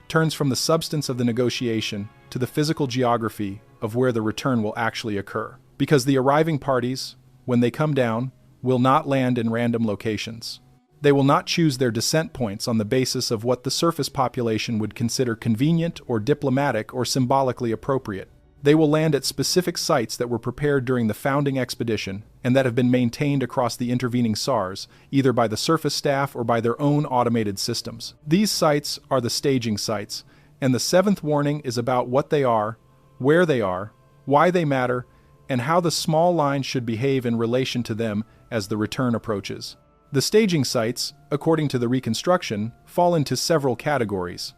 turns from the substance of the negotiation to the physical geography of where the return will actually occur. Because the arriving parties, when they come down, will not land in random locations. They will not choose their descent points on the basis of what the surface population would consider convenient or diplomatic or symbolically appropriate. They will land at specific sites that were prepared during the founding expedition and that have been maintained across the intervening SARs, either by the surface staff or by their own automated systems. These sites are the staging sites, and the 7th warning is about what they are, where they are, why they matter, and how the small line should behave in relation to them as the return approaches. The staging sites, according to the reconstruction, fall into several categories.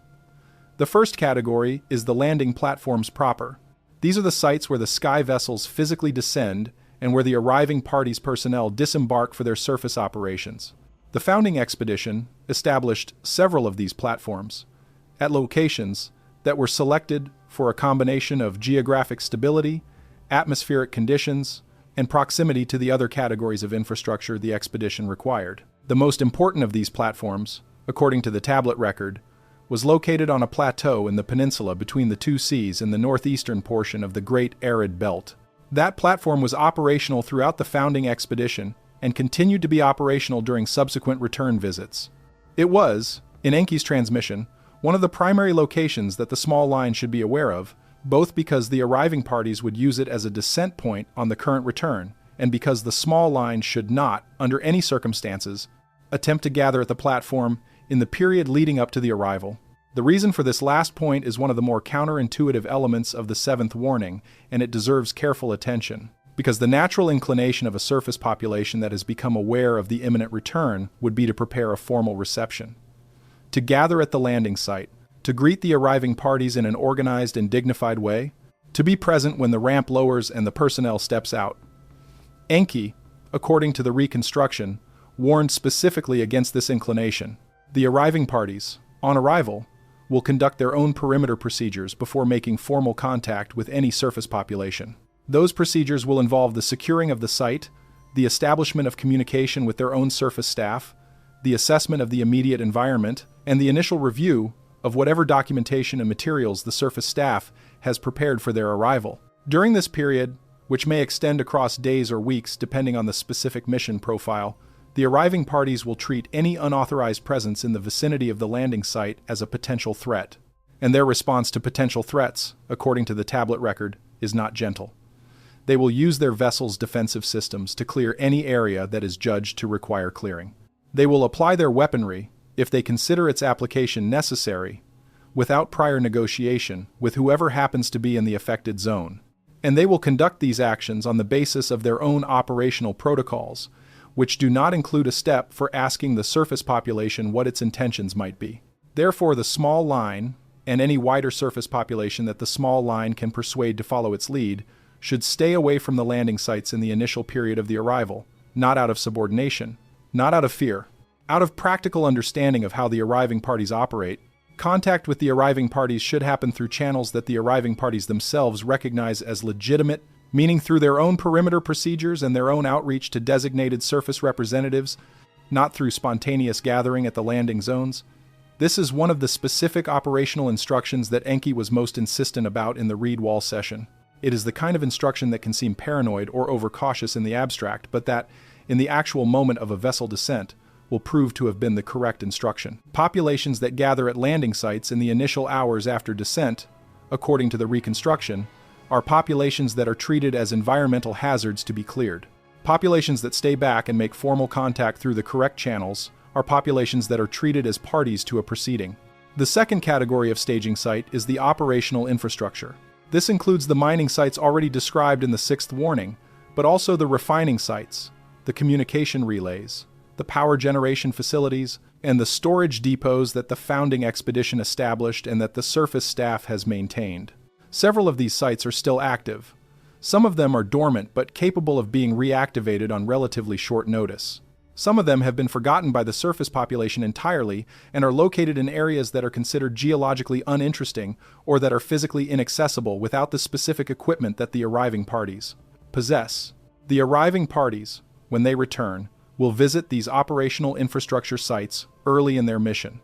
The first category is the landing platforms proper. These are the sites where the sky vessels physically descend and where the arriving parties' personnel disembark for their surface operations. The founding expedition established several of these platforms at locations that were selected for a combination of geographic stability, atmospheric conditions, and proximity to the other categories of infrastructure the expedition required. The most important of these platforms, according to the tablet record, was located on a plateau in the peninsula between the 2 seas in the northeastern portion of the Great Arid Belt. That platform was operational throughout the founding expedition and continued to be operational during subsequent return visits. It was, in Enki's transmission, one of the primary locations that the small line should be aware of, both because the arriving parties would use it as a descent point on the current return, and because the small line should not, under any circumstances, attempt to gather at the platform in the period leading up to the arrival. The reason for this last point is one of the more counterintuitive elements of the seventh warning, and it deserves careful attention. Because the natural inclination of a surface population that has become aware of the imminent return would be to prepare a formal reception. To gather at the landing site, to greet the arriving parties in an organized and dignified way, to be present when the ramp lowers and the personnel steps out. Enki, according to the reconstruction, warned specifically against this inclination. The arriving parties, on arrival, will conduct their own perimeter procedures before making formal contact with any surface population. Those procedures will involve the securing of the site, the establishment of communication with their own surface staff, the assessment of the immediate environment, and the initial review of whatever documentation and materials the surface staff has prepared for their arrival. During this period, which may extend across days or weeks depending on the specific mission profile, the arriving parties will treat any unauthorized presence in the vicinity of the landing site as a potential threat, and their response to potential threats, according to the tablet record, is not gentle. They will use their vessel's defensive systems to clear any area that is judged to require clearing. They will apply their weaponry, if they consider its application necessary, without prior negotiation with whoever happens to be in the affected zone. And they will conduct these actions on the basis of their own operational protocols, which do not include a step for asking the surface population what its intentions might be. Therefore, the small line, and any wider surface population that the small line can persuade to follow its lead, should stay away from the landing sites in the initial period of the arrival, not out of subordination, not out of fear. Out of practical understanding of how the arriving parties operate, contact with the arriving parties should happen through channels that the arriving parties themselves recognize as legitimate, meaning through their own perimeter procedures and their own outreach to designated surface representatives, not through spontaneous gathering at the landing zones. This is one of the specific operational instructions that Enki was most insistent about in the read wall session. It is the kind of instruction that can seem paranoid or overcautious in the abstract, but that, in the actual moment of a vessel descent, will prove to have been the correct instruction. Populations that gather at landing sites in the initial hours after descent, according to the reconstruction, are populations that are treated as environmental hazards to be cleared. Populations that stay back and make formal contact through the correct channels are populations that are treated as parties to a proceeding. The second category of staging site is the operational infrastructure. This includes the mining sites already described in the sixth warning, but also the refining sites, the communication relays, the power generation facilities, and the storage depots that the founding expedition established and that the surface staff has maintained. Several of these sites are still active. Some of them are dormant but capable of being reactivated on relatively short notice. Some of them have been forgotten by the surface population entirely and are located in areas that are considered geologically uninteresting or that are physically inaccessible without the specific equipment that the arriving parties possess. The arriving parties, when they return, will visit these operational infrastructure sites early in their mission.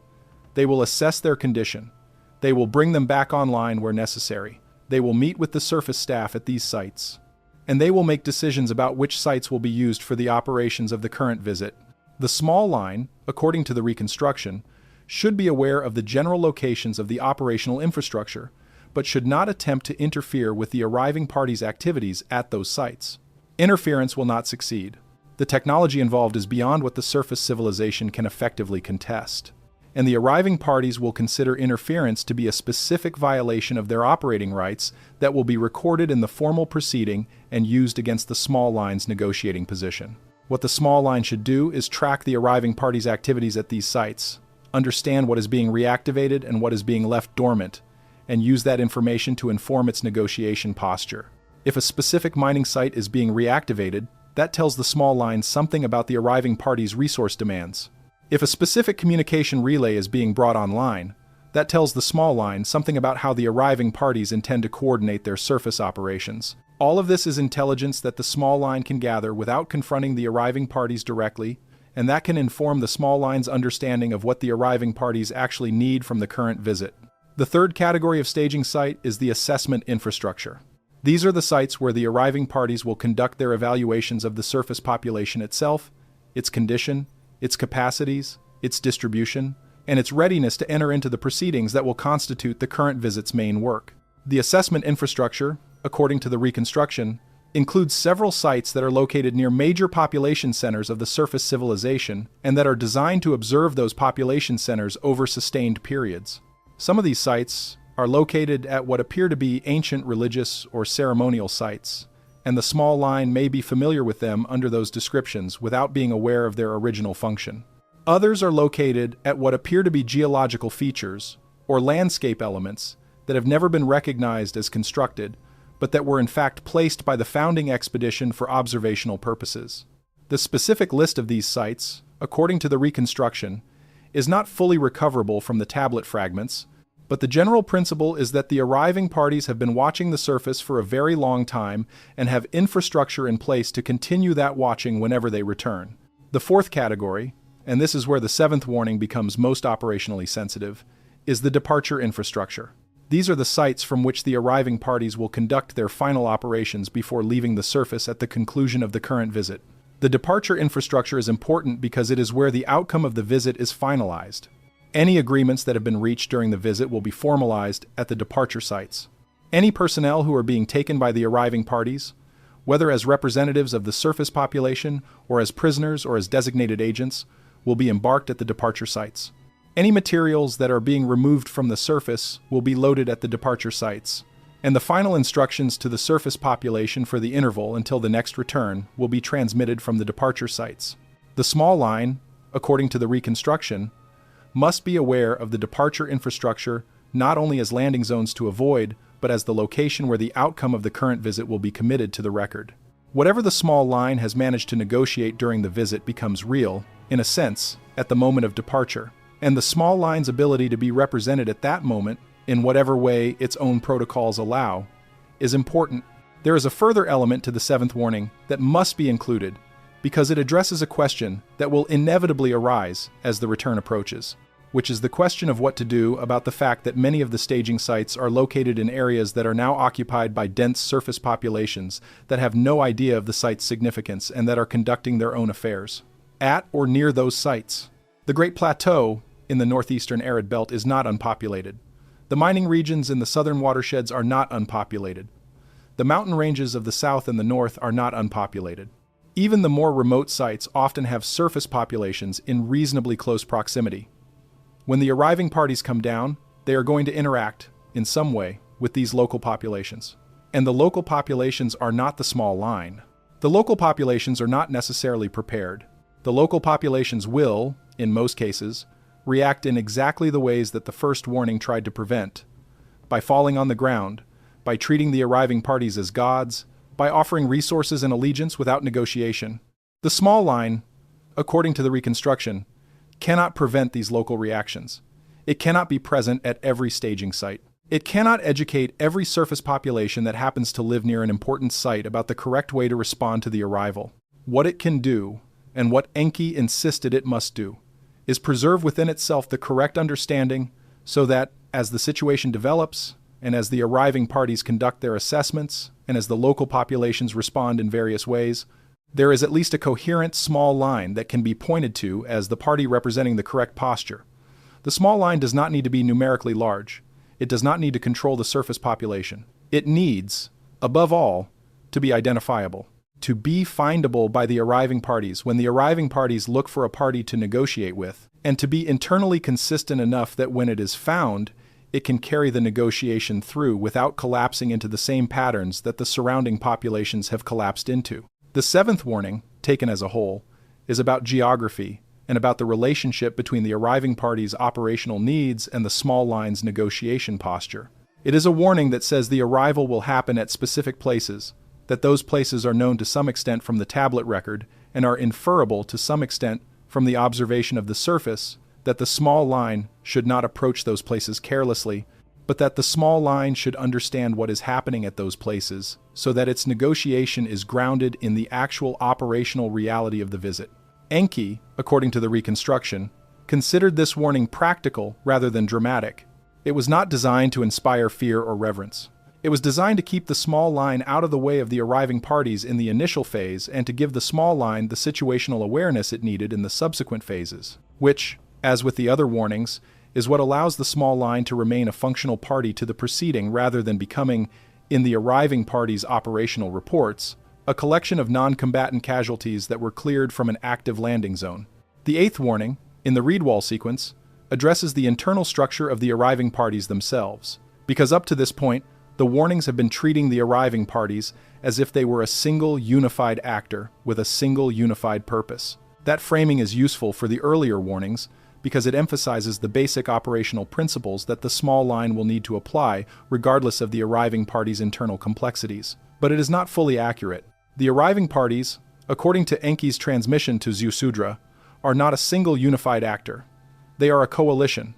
They will assess their condition. They will bring them back online where necessary. They will meet with the surface staff at these sites. And they will make decisions about which sites will be used for the operations of the current visit. The small line, according to the reconstruction, should be aware of the general locations of the operational infrastructure, but should not attempt to interfere with the arriving parties' activities at those sites. Interference will not succeed. The technology involved is beyond what the surface civilization can effectively contest, and the arriving parties will consider interference to be a specific violation of their operating rights that will be recorded in the formal proceeding and used against the small line's negotiating position. What the small line should do is track the arriving parties' activities at these sites, understand what is being reactivated and what is being left dormant, and use that information to inform its negotiation posture. If a specific mining site is being reactivated, that tells the small line something about the arriving party's resource demands. If a specific communication relay is being brought online, that tells the small line something about how the arriving parties intend to coordinate their surface operations. All of this is intelligence that the small line can gather without confronting the arriving parties directly, and that can inform the small line's understanding of what the arriving parties actually need from the current visit. The third category of staging site is the assessment infrastructure. These are the sites where the arriving parties will conduct their evaluations of the surface population itself, its condition, its capacities, its distribution, and its readiness to enter into the proceedings that will constitute the current visit's main work. The assessment infrastructure, according to the reconstruction, includes several sites that are located near major population centers of the surface civilization and that are designed to observe those population centers over sustained periods. Some of these sites are located at what appear to be ancient religious or ceremonial sites, and the small line may be familiar with them under those descriptions without being aware of their original function. Others are located at what appear to be geological features or landscape elements that have never been recognized as constructed, but that were in fact placed by the founding expedition for observational purposes. The specific list of these sites, according to the reconstruction, is not fully recoverable from the tablet fragments, but the general principle is that the arriving parties have been watching the surface for a very long time and have infrastructure in place to continue that watching whenever they return. The fourth category, and this is where the seventh warning becomes most operationally sensitive, is the departure infrastructure. These are the sites from which the arriving parties will conduct their final operations before leaving the surface at the conclusion of the current visit. The departure infrastructure is important because it is where the outcome of the visit is finalized. Any agreements that have been reached during the visit will be formalized at the departure sites. Any personnel who are being taken by the arriving parties, whether as representatives of the surface population or as prisoners or as designated agents, will be embarked at the departure sites. Any materials that are being removed from the surface will be loaded at the departure sites, and the final instructions to the surface population for the interval until the next return will be transmitted from the departure sites. The small line, according to the reconstruction, must be aware of the departure infrastructure not only as landing zones to avoid, but as the location where the outcome of the current visit will be committed to the record. Whatever the small line has managed to negotiate during the visit becomes real, in a sense, at the moment of departure, and the small line's ability to be represented at that moment, in whatever way its own protocols allow, is important. There is a further element to the seventh warning that must be included, because it addresses a question that will inevitably arise as the return approaches, which is the question of what to do about the fact that many of the staging sites are located in areas that are now occupied by dense surface populations that have no idea of the site's significance and that are conducting their own affairs. At or near those sites, the Great Plateau in the northeastern arid belt is not unpopulated. The mining regions in the southern watersheds are not unpopulated. The mountain ranges of the south and the north are not unpopulated. Even the more remote sites often have surface populations in reasonably close proximity. When the arriving parties come down, they are going to interact, in some way, with these local populations. And the local populations are not the small line. The local populations are not necessarily prepared. The local populations will, in most cases, react in exactly the ways that the first warning tried to prevent, by falling on the ground, by treating the arriving parties as gods, by offering resources and allegiance without negotiation. The small line, according to the reconstruction, cannot prevent these local reactions. It cannot be present at every staging site. It cannot educate every surface population that happens to live near an important site about the correct way to respond to the arrival. What it can do, and what Enki insisted it must do, is preserve within itself the correct understanding so that, as the situation develops, and as the arriving parties conduct their assessments, and as the local populations respond in various ways, there is at least a coherent small line that can be pointed to as the party representing the correct posture. The small line does not need to be numerically large. It does not need to control the surface population. It needs, above all, to be identifiable, to be findable by the arriving parties when the arriving parties look for a party to negotiate with, and to be internally consistent enough that when it is found, it can carry the negotiation through without collapsing into the same patterns that the surrounding populations have collapsed into. The seventh warning, taken as a whole, is about geography and about the relationship between the arriving party's operational needs and the small line's negotiation posture. It is a warning that says the arrival will happen at specific places, that those places are known to some extent from the tablet record and are inferable to some extent from the observation of the surface, that the small line should not approach those places carelessly, but that the small line should understand what is happening at those places so that its negotiation is grounded in the actual operational reality of the visit. Enki, according to the reconstruction, considered this warning practical rather than dramatic. It was not designed to inspire fear or reverence. It was designed to keep the small line out of the way of the arriving parties in the initial phase and to give the small line the situational awareness it needed in the subsequent phases, which, as with the other warnings, is what allows the small line to remain a functional party to the proceeding rather than becoming, in the arriving party's operational reports, a collection of non-combatant casualties that were cleared from an active landing zone. The eighth warning, in the read wall sequence, addresses the internal structure of the arriving parties themselves, because up to this point, the warnings have been treating the arriving parties as if they were a single unified actor with a single unified purpose. That framing is useful for the earlier warnings because it emphasizes the basic operational principles that the small line will need to apply regardless of the arriving party's internal complexities. But it is not fully accurate. The arriving parties, according to Enki's transmission to Ziusudra, are not a single unified actor. They are a coalition.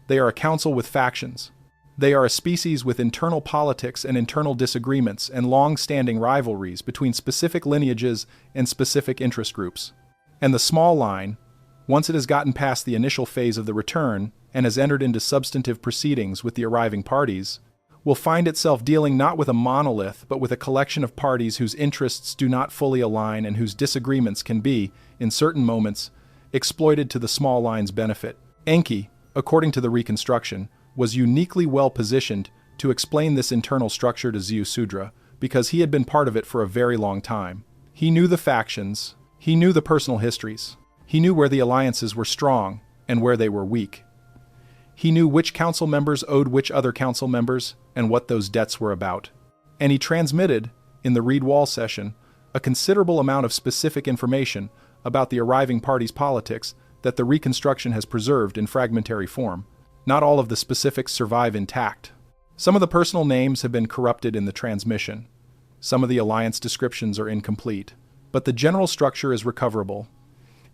They are a council with factions. They are a species with internal politics and internal disagreements and long-standing rivalries between specific lineages and specific interest groups. And the small line, once it has gotten past the initial phase of the return and has entered into substantive proceedings with the arriving parties, will find itself dealing not with a monolith but with a collection of parties whose interests do not fully align and whose disagreements can be, in certain moments, exploited to the small line's benefit. Enki, according to the reconstruction, was uniquely well positioned to explain this internal structure to Ziusudra because he had been part of it for a very long time. He knew the factions, he knew the personal histories, he knew where the alliances were strong and where they were weak. He knew which council members owed which other council members and what those debts were about. And he transmitted, in the read wall session, a considerable amount of specific information about the arriving party's politics that the reconstruction has preserved in fragmentary form. Not all of the specifics survive intact. Some of the personal names have been corrupted in the transmission. Some of the alliance descriptions are incomplete. But the general structure is recoverable,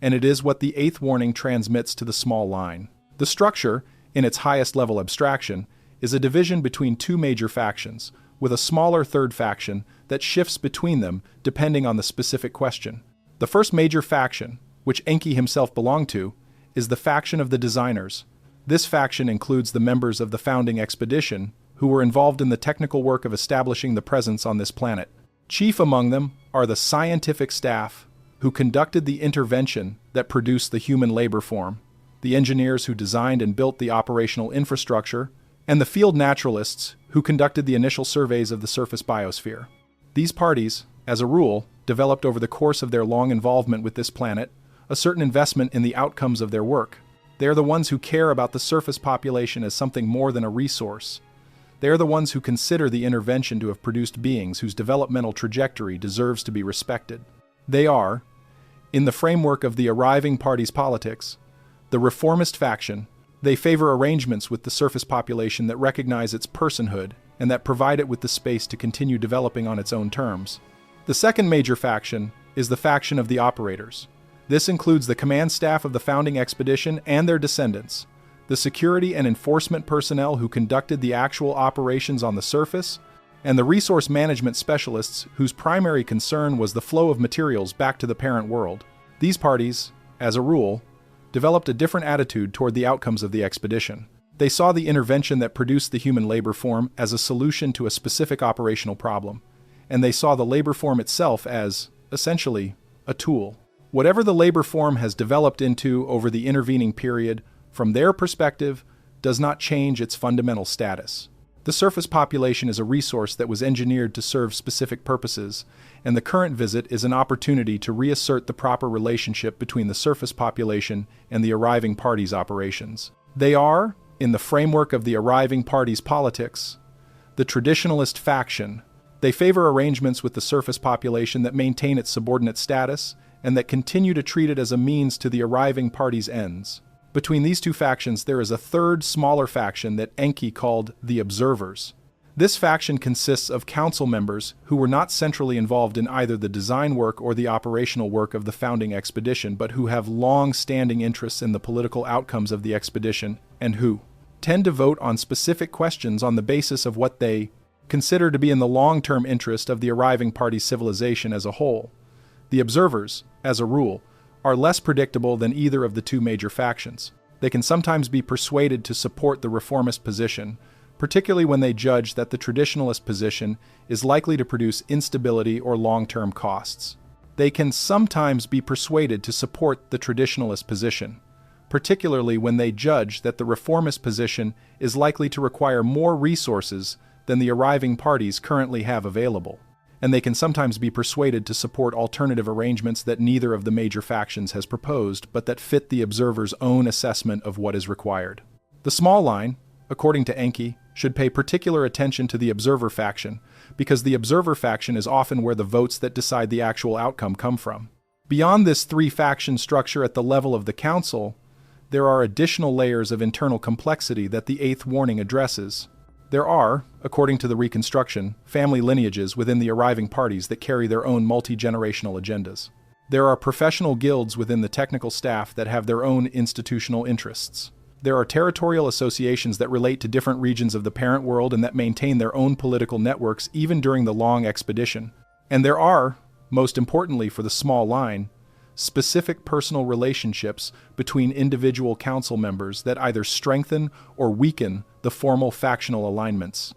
and it is what the eighth warning transmits to the small line. The structure, in its highest level abstraction, is a division between two major factions, with a smaller third faction that shifts between them depending on the specific question. The first major faction, which Enki himself belonged to, is the faction of the designers. This faction includes the members of the founding expedition who were involved in the technical work of establishing the presence on this planet. Chief among them are the scientific staff who conducted the intervention that produced the human labor form, the engineers who designed and built the operational infrastructure, and the field naturalists who conducted the initial surveys of the surface biosphere. These parties, as a rule, developed over the course of their long involvement with this planet a certain investment in the outcomes of their work. They are the ones who care about the surface population as something more than a resource. They are the ones who consider the intervention to have produced beings whose developmental trajectory deserves to be respected. They are, in the framework of the arriving party's politics, the reformist faction. They favor arrangements with the surface population that recognize its personhood and that provide it with the space to continue developing on its own terms. The second major faction is the faction of the operators. This includes the command staff of the founding expedition and their descendants, the security and enforcement personnel who conducted the actual operations on the surface, and the resource management specialists whose primary concern was the flow of materials back to the parent world. These parties, as a rule, developed a different attitude toward the outcomes of the expedition. They saw the intervention that produced the human labor form as a solution to a specific operational problem, and they saw the labor form itself as, essentially, a tool. Whatever the labor form has developed into over the intervening period, from their perspective, does not change its fundamental status. The surface population is a resource that was engineered to serve specific purposes, and the current visit is an opportunity to reassert the proper relationship between the surface population and the arriving party's operations. They are, in the framework of the arriving party's politics, the traditionalist faction. They favor arrangements with the surface population that maintain its subordinate status and that continue to treat it as a means to the arriving party's ends. Between these two factions, there is a third, smaller faction that Enki called the Observers. This faction consists of council members who were not centrally involved in either the design work or the operational work of the founding expedition, but who have long-standing interests in the political outcomes of the expedition and who tend to vote on specific questions on the basis of what they consider to be in the long-term interest of the arriving party's civilization as a whole. The Observers, as a rule, are less predictable than either of the two major factions. They can sometimes be persuaded to support the reformist position, particularly when they judge that the traditionalist position is likely to produce instability or long-term costs. They can sometimes be persuaded to support the traditionalist position, particularly when they judge that the reformist position is likely to require more resources than the arriving parties currently have available. and they can sometimes be persuaded to support alternative arrangements that neither of the major factions has proposed, but that fit the observer's own assessment of what is required. The small line, according to Enki, should pay particular attention to the observer faction, because the observer faction is often where the votes that decide the actual outcome come from. Beyond this three-faction structure at the level of the council, there are additional layers of internal complexity that the eighth warning addresses. There are, according to the reconstruction, family lineages within the arriving parties that carry their own multi-generational agendas. There are professional guilds within the technical staff that have their own institutional interests. There are territorial associations that relate to different regions of the parent world and that maintain their own political networks even during the long expedition. And there are, most importantly for the small line, specific personal relationships between individual council members that either strengthen or weaken the formal factional alignments.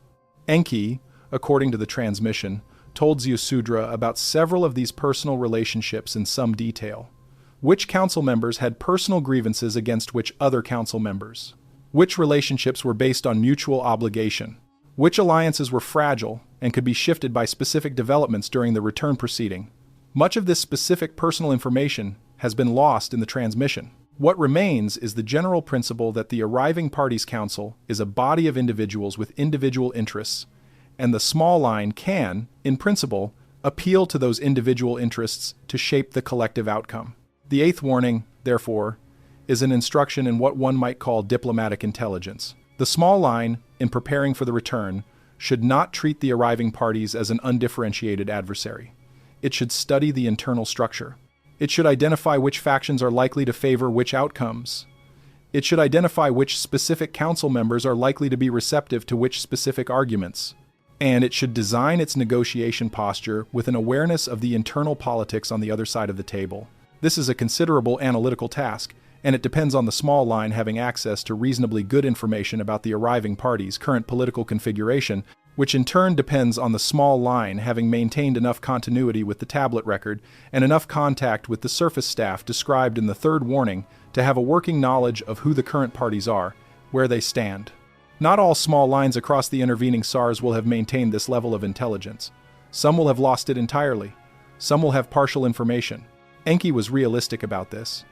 Enki, according to the transmission, told Ziusudra about several of these personal relationships in some detail. Which council members had personal grievances against which other council members? Which relationships were based on mutual obligation? Which alliances were fragile and could be shifted by specific developments during the return proceeding? Much of this specific personal information has been lost in the transmission. What remains is the general principle that the arriving parties' council is a body of individuals with individual interests, and the small line can, in principle, appeal to those individual interests to shape the collective outcome. The eighth warning, therefore, is an instruction in what one might call diplomatic intelligence. The small line, in preparing for the return, should not treat the arriving parties as an undifferentiated adversary. It should study the internal structure. It should identify which factions are likely to favor which outcomes. It should identify which specific council members are likely to be receptive to which specific arguments. And it should design its negotiation posture with an awareness of the internal politics on the other side of the table. This is a considerable analytical task, and it depends on the small line having access to reasonably good information about the arriving party's current political configuration, which in turn depends on the small line having maintained enough continuity with the tablet record and enough contact with the surface staff described in the third warning to have a working knowledge of who the current parties are, where they stand. Not all small lines across the intervening SARs will have maintained this level of intelligence. Some will have lost it entirely. Some will have partial information. Enki was realistic about this,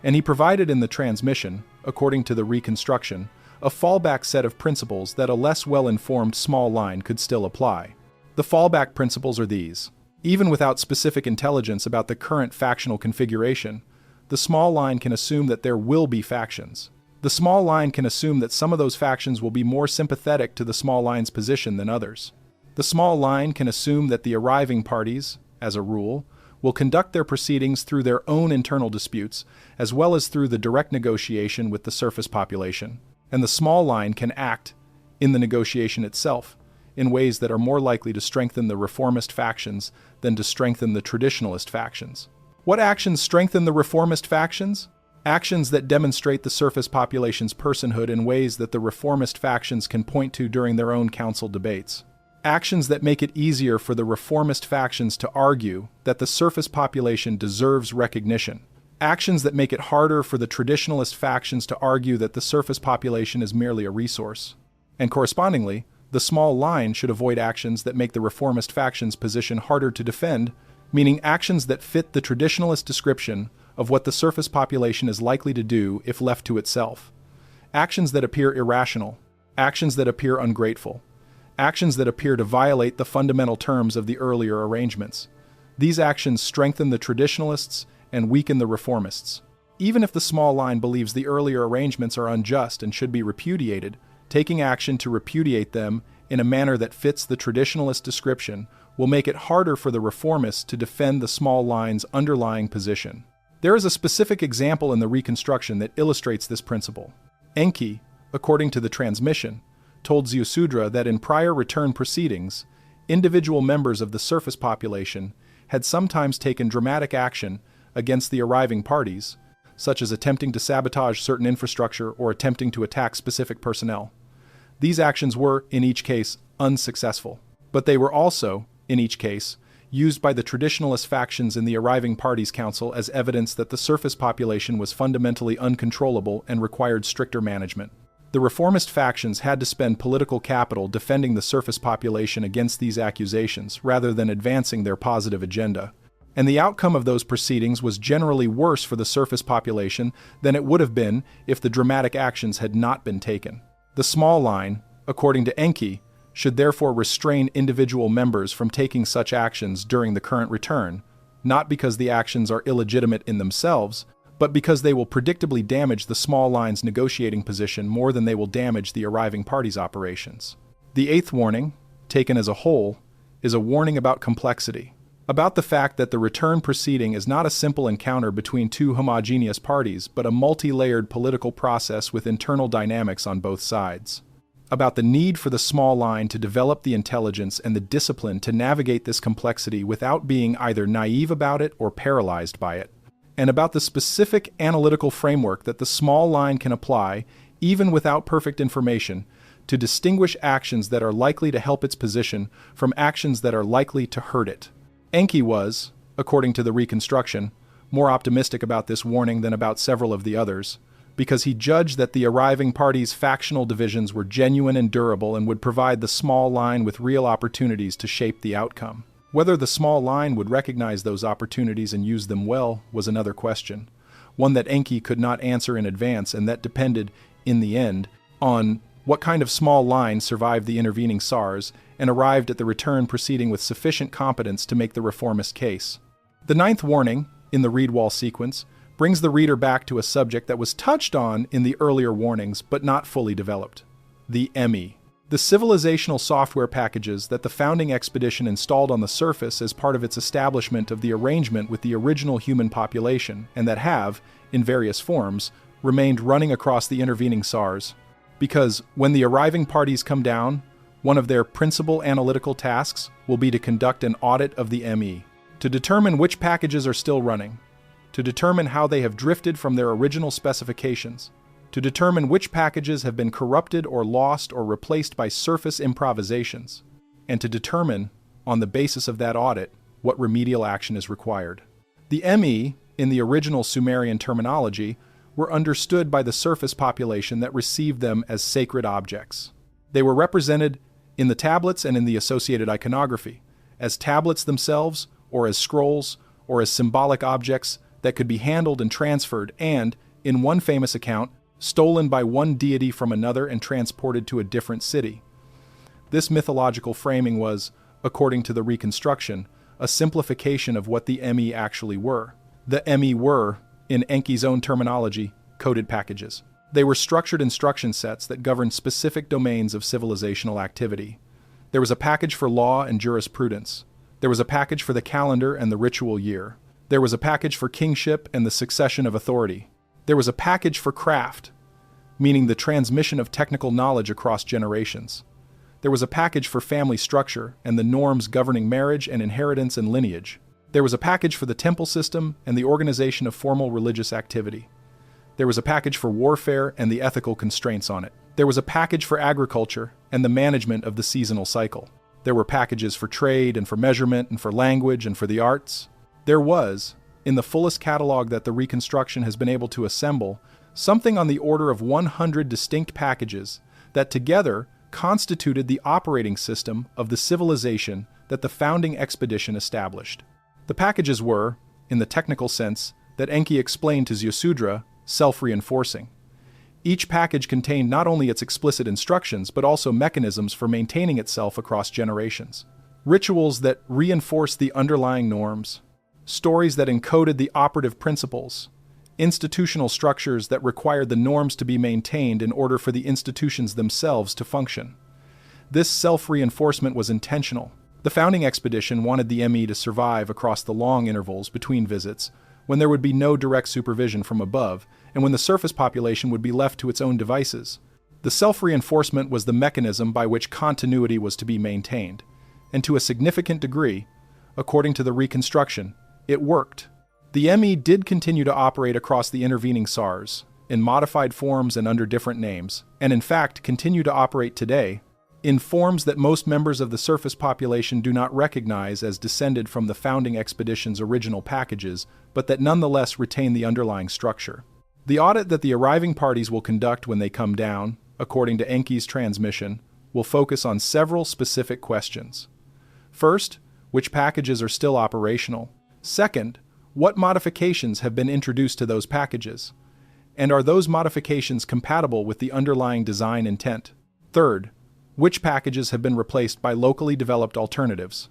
and he provided in the transmission, according to the reconstruction, a fallback set of principles that a less well-informed small line could still apply. The fallback principles are these. Even without specific intelligence about the current factional configuration, the small line can assume that there will be factions. The small line can assume that some of those factions will be more sympathetic to the small line's position than others. The small line can assume that the arriving parties, as a rule, will conduct their proceedings through their own internal disputes, as well as through the direct negotiation with the surface population. And the small line can act, in the negotiation itself, in ways that are more likely to strengthen the reformist factions than to strengthen the traditionalist factions. What actions strengthen the reformist factions? Actions that demonstrate the surface population's personhood in ways that the reformist factions can point to during their own council debates. Actions that make it easier for the reformist factions to argue that the surface population deserves recognition. Actions that make it harder for the traditionalist factions to argue that the surface population is merely a resource. And correspondingly, the small line should avoid actions that make the reformist faction's position harder to defend, meaning actions that fit the traditionalist description of what the surface population is likely to do if left to itself. Actions that appear irrational, actions that appear ungrateful, actions that appear to violate the fundamental terms of the earlier arrangements. These actions strengthen the traditionalists and weaken the reformists. Even if the small line believes the earlier arrangements are unjust and should be repudiated, taking action to repudiate them in a manner that fits the traditionalist description will make it harder for the reformists to defend the small line's underlying position. There is a specific example in the reconstruction that illustrates this principle. Enki, according to the transmission, told Ziusudra that in prior return proceedings, individual members of the surface population had sometimes taken dramatic action against the arriving parties, such as attempting to sabotage certain infrastructure or attempting to attack specific personnel. These actions were, in each case, unsuccessful, but they were also, in each case, used by the traditionalist factions in the arriving parties' council as evidence that the surface population was fundamentally uncontrollable and required stricter management. The reformist factions had to spend political capital defending the surface population against these accusations rather than advancing their positive agenda. And the outcome of those proceedings was generally worse for the surface population than it would have been if the dramatic actions had not been taken. The small line, according to Enki, should therefore restrain individual members from taking such actions during the current return, not because the actions are illegitimate in themselves, but because they will predictably damage the small line's negotiating position more than they will damage the arriving party's operations. The eighth warning, taken as a whole, is a warning about complexity, about the fact that the return proceeding is not a simple encounter between two homogeneous parties, but a multi-layered political process with internal dynamics on both sides. About the need for the small line to develop the intelligence and the discipline to navigate this complexity without being either naive about it or paralyzed by it. And about the specific analytical framework that the small line can apply, even without perfect information, to distinguish actions that are likely to help its position from actions that are likely to hurt it. Enki was, according to the reconstruction, more optimistic about this warning than about several of the others, because he judged that the arriving party's factional divisions were genuine and durable and would provide the small line with real opportunities to shape the outcome. Whether the small line would recognize those opportunities and use them well was another question, one that Enki could not answer in advance and that depended, in the end, on what kind of small line survived the intervening SARS and arrived at the return proceeding with sufficient competence to make the reformist case. The ninth warning, in the read wall sequence, brings the reader back to a subject that was touched on in the earlier warnings but not fully developed: the ME. The civilizational software packages that the founding expedition installed on the surface as part of its establishment of the arrangement with the original human population, and that have, in various forms, remained running across the intervening SARS. Because when the arriving parties come down, one of their principal analytical tasks will be to conduct an audit of the ME, to determine which packages are still running, to determine how they have drifted from their original specifications, to determine which packages have been corrupted or lost or replaced by surface improvisations, and to determine, on the basis of that audit, what remedial action is required. The ME, in the original Sumerian terminology, were understood by the surface population that received them as sacred objects. They were represented in the tablets and in the associated iconography, as tablets themselves, or as scrolls, or as symbolic objects that could be handled and transferred and, in one famous account, stolen by one deity from another and transported to a different city. This mythological framing was, according to the reconstruction, a simplification of what the ME actually were. The ME were, in Enki's own terminology, coded packages. They were structured instruction sets that governed specific domains of civilizational activity. There was a package for law and jurisprudence. There was a package for the calendar and the ritual year. There was a package for kingship and the succession of authority. There was a package for craft, meaning the transmission of technical knowledge across generations. There was a package for family structure and the norms governing marriage and inheritance and lineage. There was a package for the temple system and the organization of formal religious activity. There was a package for warfare and the ethical constraints on it. There was a package for agriculture and the management of the seasonal cycle. There were packages for trade and for measurement and for language and for the arts. There was, in the fullest catalog that the reconstruction has been able to assemble, something on the order of 100 distinct packages that together constituted the operating system of the civilization that the founding expedition established. The packages were, in the technical sense that Enki explained to Ziusudra, self-reinforcing. Each package contained not only its explicit instructions but also mechanisms for maintaining itself across generations. Rituals that reinforced the underlying norms, stories that encoded the operative principles, institutional structures that required the norms to be maintained in order for the institutions themselves to function. This self-reinforcement was intentional. The founding expedition wanted the ME to survive across the long intervals between visits, when there would be no direct supervision from above, and when the surface population would be left to its own devices. The self-reinforcement was the mechanism by which continuity was to be maintained, and to a significant degree, according to the reconstruction, it worked. The ME did continue to operate across the intervening SARS, in modified forms and under different names, and in fact continue to operate today, in forms that most members of the surface population do not recognize as descended from the founding expedition's original packages, but that nonetheless retain the underlying structure. The audit that the arriving parties will conduct when they come down, according to Enki's transmission, will focus on several specific questions. First, which packages are still operational? Second, what modifications have been introduced to those packages? And are those modifications compatible with the underlying design intent? Third, which packages have been replaced by locally developed alternatives?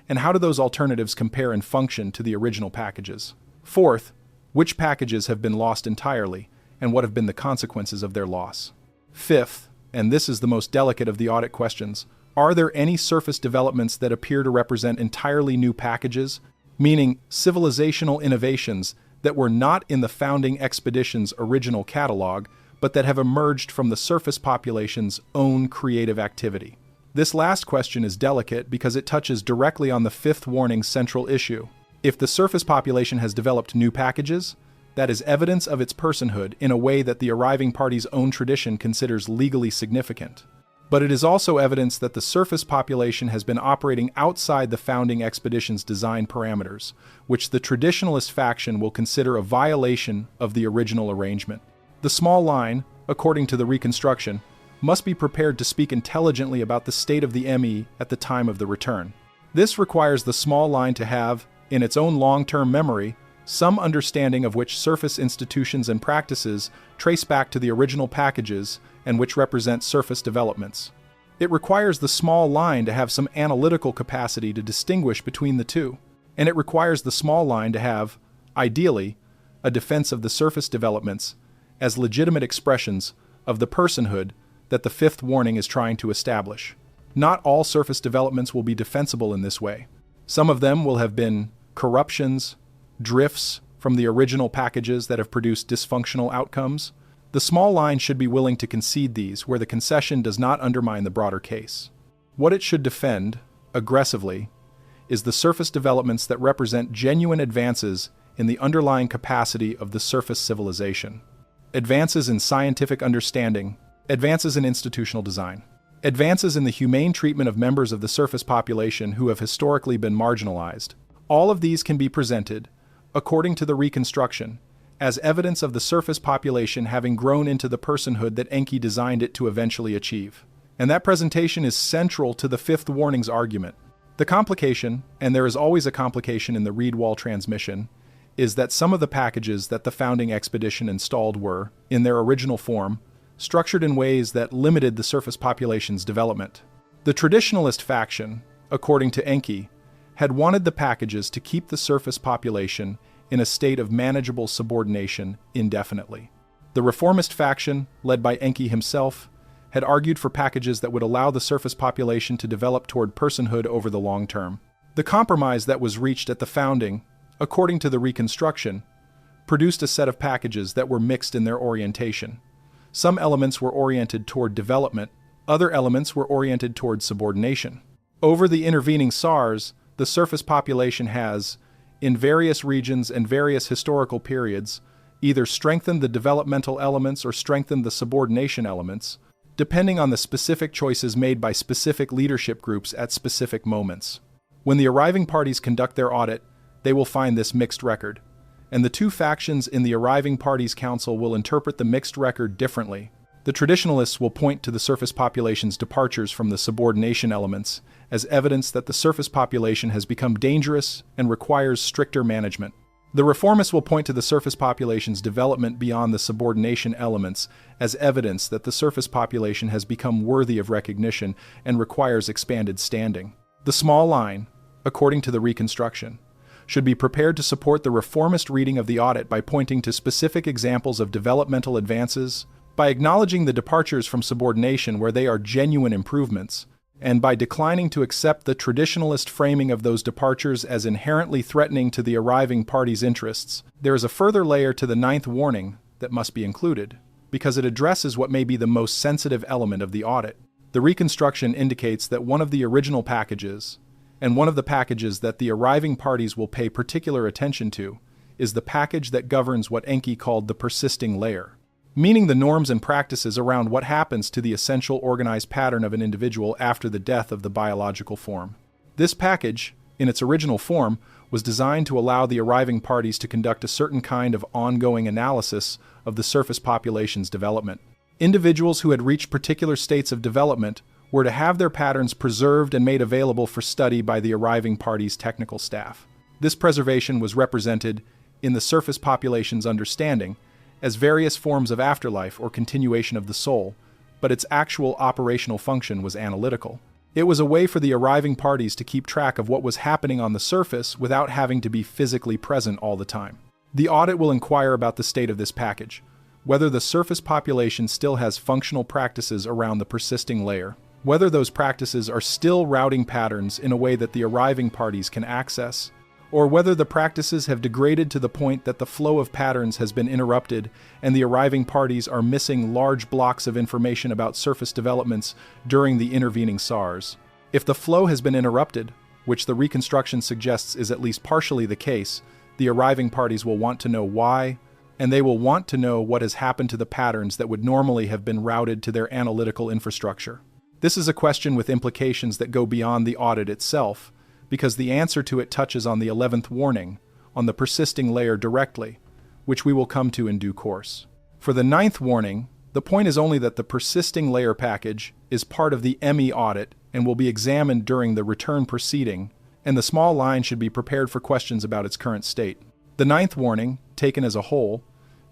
And how do those alternatives compare in function to the original packages? Fourth, which packages have been lost entirely, and what have been the consequences of their loss? Fifth, and this is the most delicate of the audit questions, are there any surface developments that appear to represent entirely new packages, meaning civilizational innovations that were not in the founding expedition's original catalog, but that have emerged from the surface population's own creative activity? This last question is delicate because it touches directly on the fifth warning's central issue. If the surface population has developed new packages, that is evidence of its personhood in a way that the arriving party's own tradition considers legally significant. But it is also evidence that the surface population has been operating outside the founding expedition's design parameters, which the traditionalist faction will consider a violation of the original arrangement. The small line, according to the reconstruction, must be prepared to speak intelligently about the state of the ME at the time of the return. This requires the small line to have, in its own long-term memory, some understanding of which surface institutions and practices trace back to the original packages and which represent surface developments. It requires the small line to have some analytical capacity to distinguish between the two, and it requires the small line to have, ideally, a defense of the surface developments as legitimate expressions of the personhood that the fifth warning is trying to establish. Not all surface developments will be defensible in this way. Some of them will have been corruptions, drifts from the original packages that have produced dysfunctional outcomes. The small line should be willing to concede these where the concession does not undermine the broader case. What it should defend, aggressively, is the surface developments that represent genuine advances in the underlying capacity of the surface civilization. Advances in scientific understanding, advances in institutional design, advances in the humane treatment of members of the surface population who have historically been marginalized. All of these can be presented, according to the reconstruction, as evidence of the surface population having grown into the personhood that Enki designed it to eventually achieve. And that presentation is central to the fifth warning's argument. The complication, and there is always a complication in the read wall transmission, is that some of the packages that the founding expedition installed were, in their original form, structured in ways that limited the surface population's development. The traditionalist faction, according to Enki, had wanted the packages to keep the surface population in a state of manageable subordination indefinitely. The reformist faction, led by Enki himself, had argued for packages that would allow the surface population to develop toward personhood over the long term. The compromise that was reached at the founding, according to the reconstruction, produced a set of packages that were mixed in their orientation. Some elements were oriented toward development, other elements were oriented toward subordination. Over the intervening SARs, the surface population has, in various regions and various historical periods, either strengthened the developmental elements or strengthened the subordination elements, depending on the specific choices made by specific leadership groups at specific moments. When the arriving parties conduct their audit, they will find this mixed record, and the two factions in the arriving parties' council will interpret the mixed record differently. The traditionalists will point to the surface population's departures from the subordination elements as evidence that the surface population has become dangerous and requires stricter management. The reformists will point to the surface population's development beyond the subordination elements as evidence that the surface population has become worthy of recognition and requires expanded standing. The small line, according to the reconstruction, should be prepared to support the reformist reading of the audit by pointing to specific examples of developmental advances, by acknowledging the departures from subordination where they are genuine improvements, and by declining to accept the traditionalist framing of those departures as inherently threatening to the arriving party's interests. There is a further layer to the ninth warning that must be included, because it addresses what may be the most sensitive element of the audit. The reconstruction indicates that one of the original packages, and one of the packages that the arriving parties will pay particular attention to, is the package that governs what Enki called the persisting layer, meaning the norms and practices around what happens to the essential organized pattern of an individual after the death of the biological form. This package, in its original form, was designed to allow the arriving parties to conduct a certain kind of ongoing analysis of the surface population's development. Individuals who had reached particular states of development were to have their patterns preserved and made available for study by the arriving party's technical staff. This preservation was represented, in the surface population's understanding, as various forms of afterlife or continuation of the soul, but its actual operational function was analytical. It was a way for the arriving parties to keep track of what was happening on the surface without having to be physically present all the time. The audit will inquire about the state of this package, whether the surface population still has functional practices around the persisting layer, whether those practices are still routing patterns in a way that the arriving parties can access, or whether the practices have degraded to the point that the flow of patterns has been interrupted and the arriving parties are missing large blocks of information about surface developments during the intervening SARs. If the flow has been interrupted, which the reconstruction suggests is at least partially the case, the arriving parties will want to know why, and they will want to know what has happened to the patterns that would normally have been routed to their analytical infrastructure. This is a question with implications that go beyond the audit itself, because the answer to it touches on the 11th warning, on the persisting layer directly, which we will come to in due course. For the 9th warning, the point is only that the persisting layer package is part of the ME audit and will be examined during the return proceeding, and the small line should be prepared for questions about its current state. The 9th warning, taken as a whole,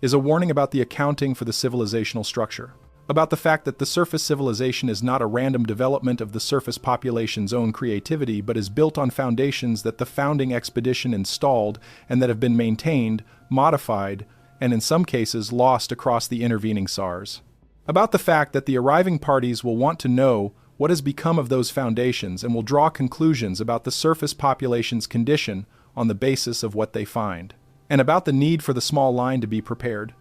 is a warning about the accounting for the civilizational structure, about the fact that the surface civilization is not a random development of the surface population's own creativity, but is built on foundations that the founding expedition installed and that have been maintained, modified, and in some cases lost across the intervening SARs. About the fact that the arriving parties will want to know what has become of those foundations and will draw conclusions about the surface population's condition on the basis of what they find. And about the need for the small line to be prepared,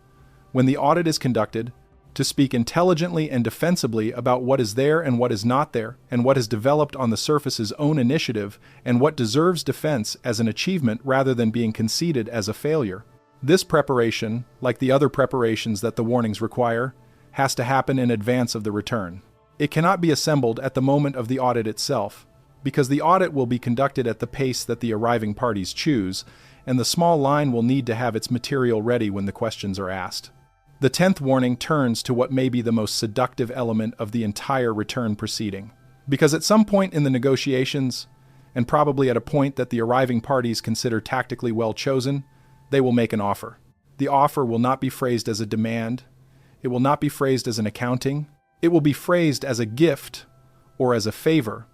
when the audit is conducted, to speak intelligently and defensively about what is there and what is not there, and what has developed on the surface's own initiative, and what deserves defense as an achievement rather than being conceded as a failure. This preparation, like the other preparations that the warnings require, has to happen in advance of the return. It cannot be assembled at the moment of the audit itself, because the audit will be conducted at the pace that the arriving parties choose, and the small line will need to have its material ready when the questions are asked. The 10th warning turns to what may be the most seductive element of the entire return proceeding. Because at some point in the negotiations, and probably at a point that the arriving parties consider tactically well chosen, they will make an offer. The offer will not be phrased as a demand, it will not be phrased as an accounting, it will be phrased as a gift, or as a favor,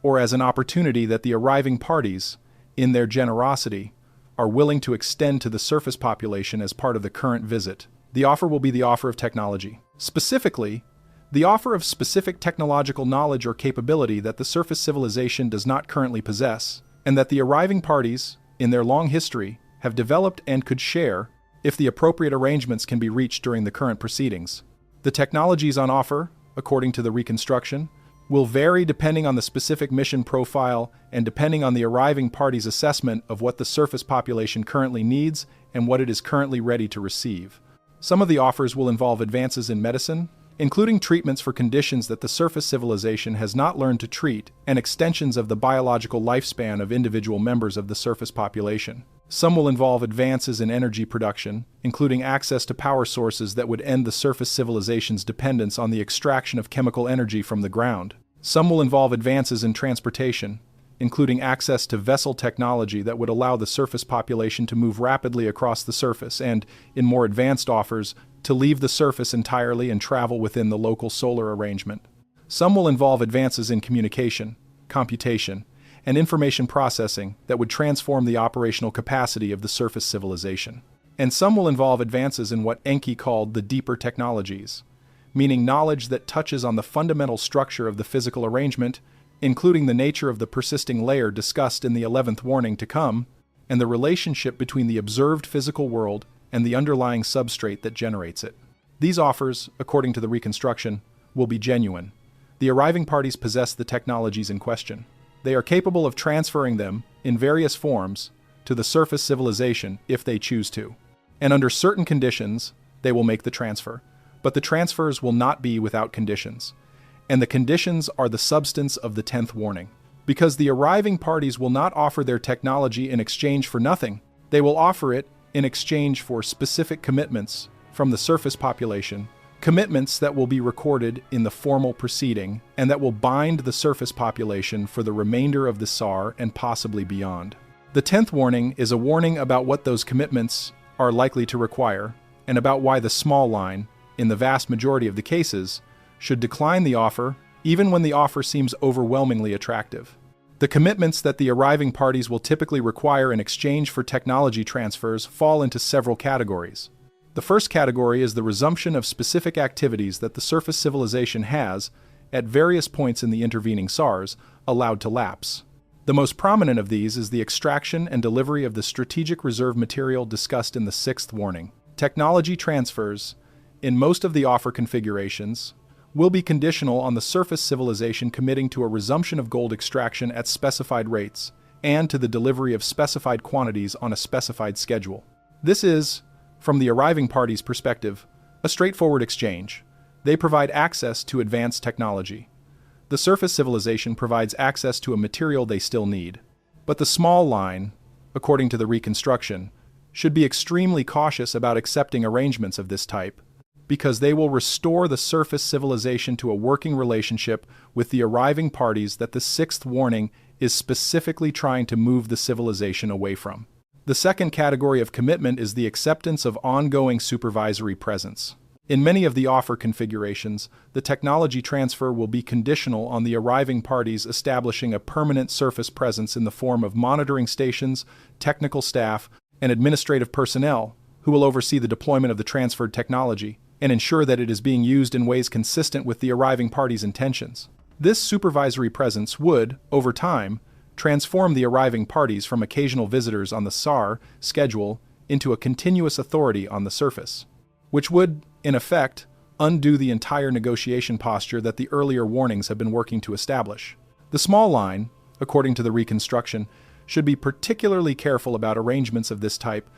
or as an opportunity that the arriving parties, in their generosity, are willing to extend to the surface population as part of the current visit. The offer will be the offer of technology. Specifically, the offer of specific technological knowledge or capability that the surface civilization does not currently possess, and that the arriving parties, in their long history, have developed and could share if the appropriate arrangements can be reached during the current proceedings. The technologies on offer, according to the reconstruction, will vary depending on the specific mission profile and depending on the arriving party's assessment of what the surface population currently needs and what it is currently ready to receive. Some of the offers will involve advances in medicine, including treatments for conditions that the surface civilization has not learned to treat, and extensions of the biological lifespan of individual members of the surface population. Some will involve advances in energy production, including access to power sources that would end the surface civilization's dependence on the extraction of chemical energy from the ground. Some will involve advances in transportation, including access to vessel technology that would allow the surface population to move rapidly across the surface and, in more advanced offers, to leave the surface entirely and travel within the local solar arrangement. Some will involve advances in communication, computation, and information processing that would transform the operational capacity of the surface civilization. And some will involve advances in what Enki called the deeper technologies, meaning knowledge that touches on the fundamental structure of the physical arrangement, including the nature of the persisting layer discussed in the 11th warning to come, and the relationship between the observed physical world and the underlying substrate that generates it. These offers, according to the reconstruction, will be genuine. The arriving parties possess the technologies in question. They are capable of transferring them, in various forms, to the surface civilization if they choose to. And under certain conditions, they will make the transfer. But the transfers will not be without conditions. And the conditions are the substance of the 10th warning. Because the arriving parties will not offer their technology in exchange for nothing. They will offer it in exchange for specific commitments from the surface population commitments that will be recorded in the formal proceeding and that will bind the surface population for the remainder of the SAR and possibly beyond. The 10th warning is a warning about what those commitments are likely to require and about why the small line, in the vast majority of the cases, should decline the offer even when the offer seems overwhelmingly attractive. The commitments that the arriving parties will typically require in exchange for technology transfers fall into several categories. The first category is the resumption of specific activities that the surface civilization has, at various points in the intervening SARs, allowed to lapse. The most prominent of these is the extraction and delivery of the strategic reserve material discussed in the 6th warning. Technology transfers, in most of the offer configurations, will be conditional on the surface civilization committing to a resumption of gold extraction at specified rates and to the delivery of specified quantities on a specified schedule. This is, from the arriving party's perspective, a straightforward exchange. They provide access to advanced technology. The surface civilization provides access to a material they still need. But the small line, according to the reconstruction, should be extremely cautious about accepting arrangements of this type, because they will restore the surface civilization to a working relationship with the arriving parties that the 6th warning is specifically trying to move the civilization away from. The second category of commitment is the acceptance of ongoing supervisory presence. In many of the offer configurations, the technology transfer will be conditional on the arriving parties establishing a permanent surface presence in the form of monitoring stations, technical staff, and administrative personnel who will oversee the deployment of the transferred technology and ensure that it is being used in ways consistent with the arriving party's intentions. This supervisory presence would, over time, transform the arriving parties from occasional visitors on the SAR schedule into a continuous authority on the surface, which would, in effect, undo the entire negotiation posture that the earlier warnings have been working to establish. The small line, according to the reconstruction, should be particularly careful about arrangements of this type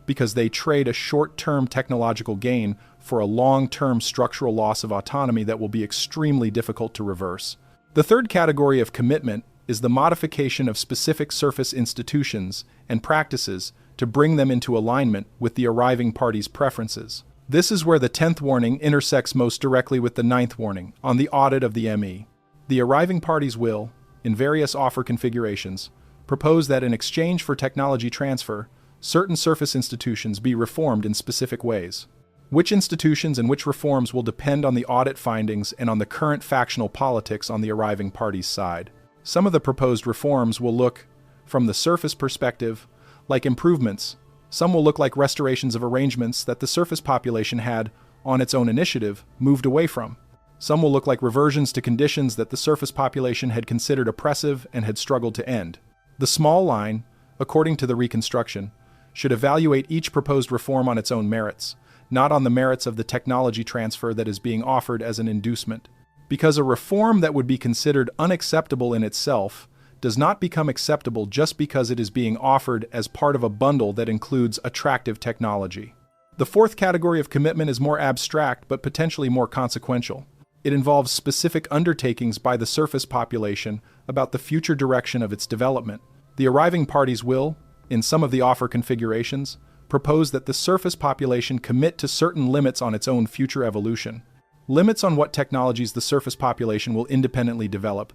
because they trade a short-term technological gain for a long-term structural loss of autonomy that will be extremely difficult to reverse. The third category of commitment is the modification of specific surface institutions and practices to bring them into alignment with the arriving party's preferences. This is where the 10th warning intersects most directly with the 9th warning on the audit of the ME. The arriving parties will, in various offer configurations, propose that in exchange for technology transfer, certain surface institutions be reformed in specific ways. Which institutions and which reforms will depend on the audit findings and on the current factional politics on the arriving party's side. Some of the proposed reforms will look, from the surface perspective, like improvements. Some will look like restorations of arrangements that the surface population had, on its own initiative, moved away from. Some will look like reversions to conditions that the surface population had considered oppressive and had struggled to end. The small line, according to the reconstruction, should evaluate each proposed reform on its own merits, not on the merits of the technology transfer that is being offered as an inducement. Because a reform that would be considered unacceptable in itself does not become acceptable just because it is being offered as part of a bundle that includes attractive technology. The fourth category of commitment is more abstract but potentially more consequential. It involves specific undertakings by the surface population about the future direction of its development. The arriving parties will, in some of the offer configurations, propose that the surface population commit to certain limits on its own future evolution. Limits on what technologies the surface population will independently develop.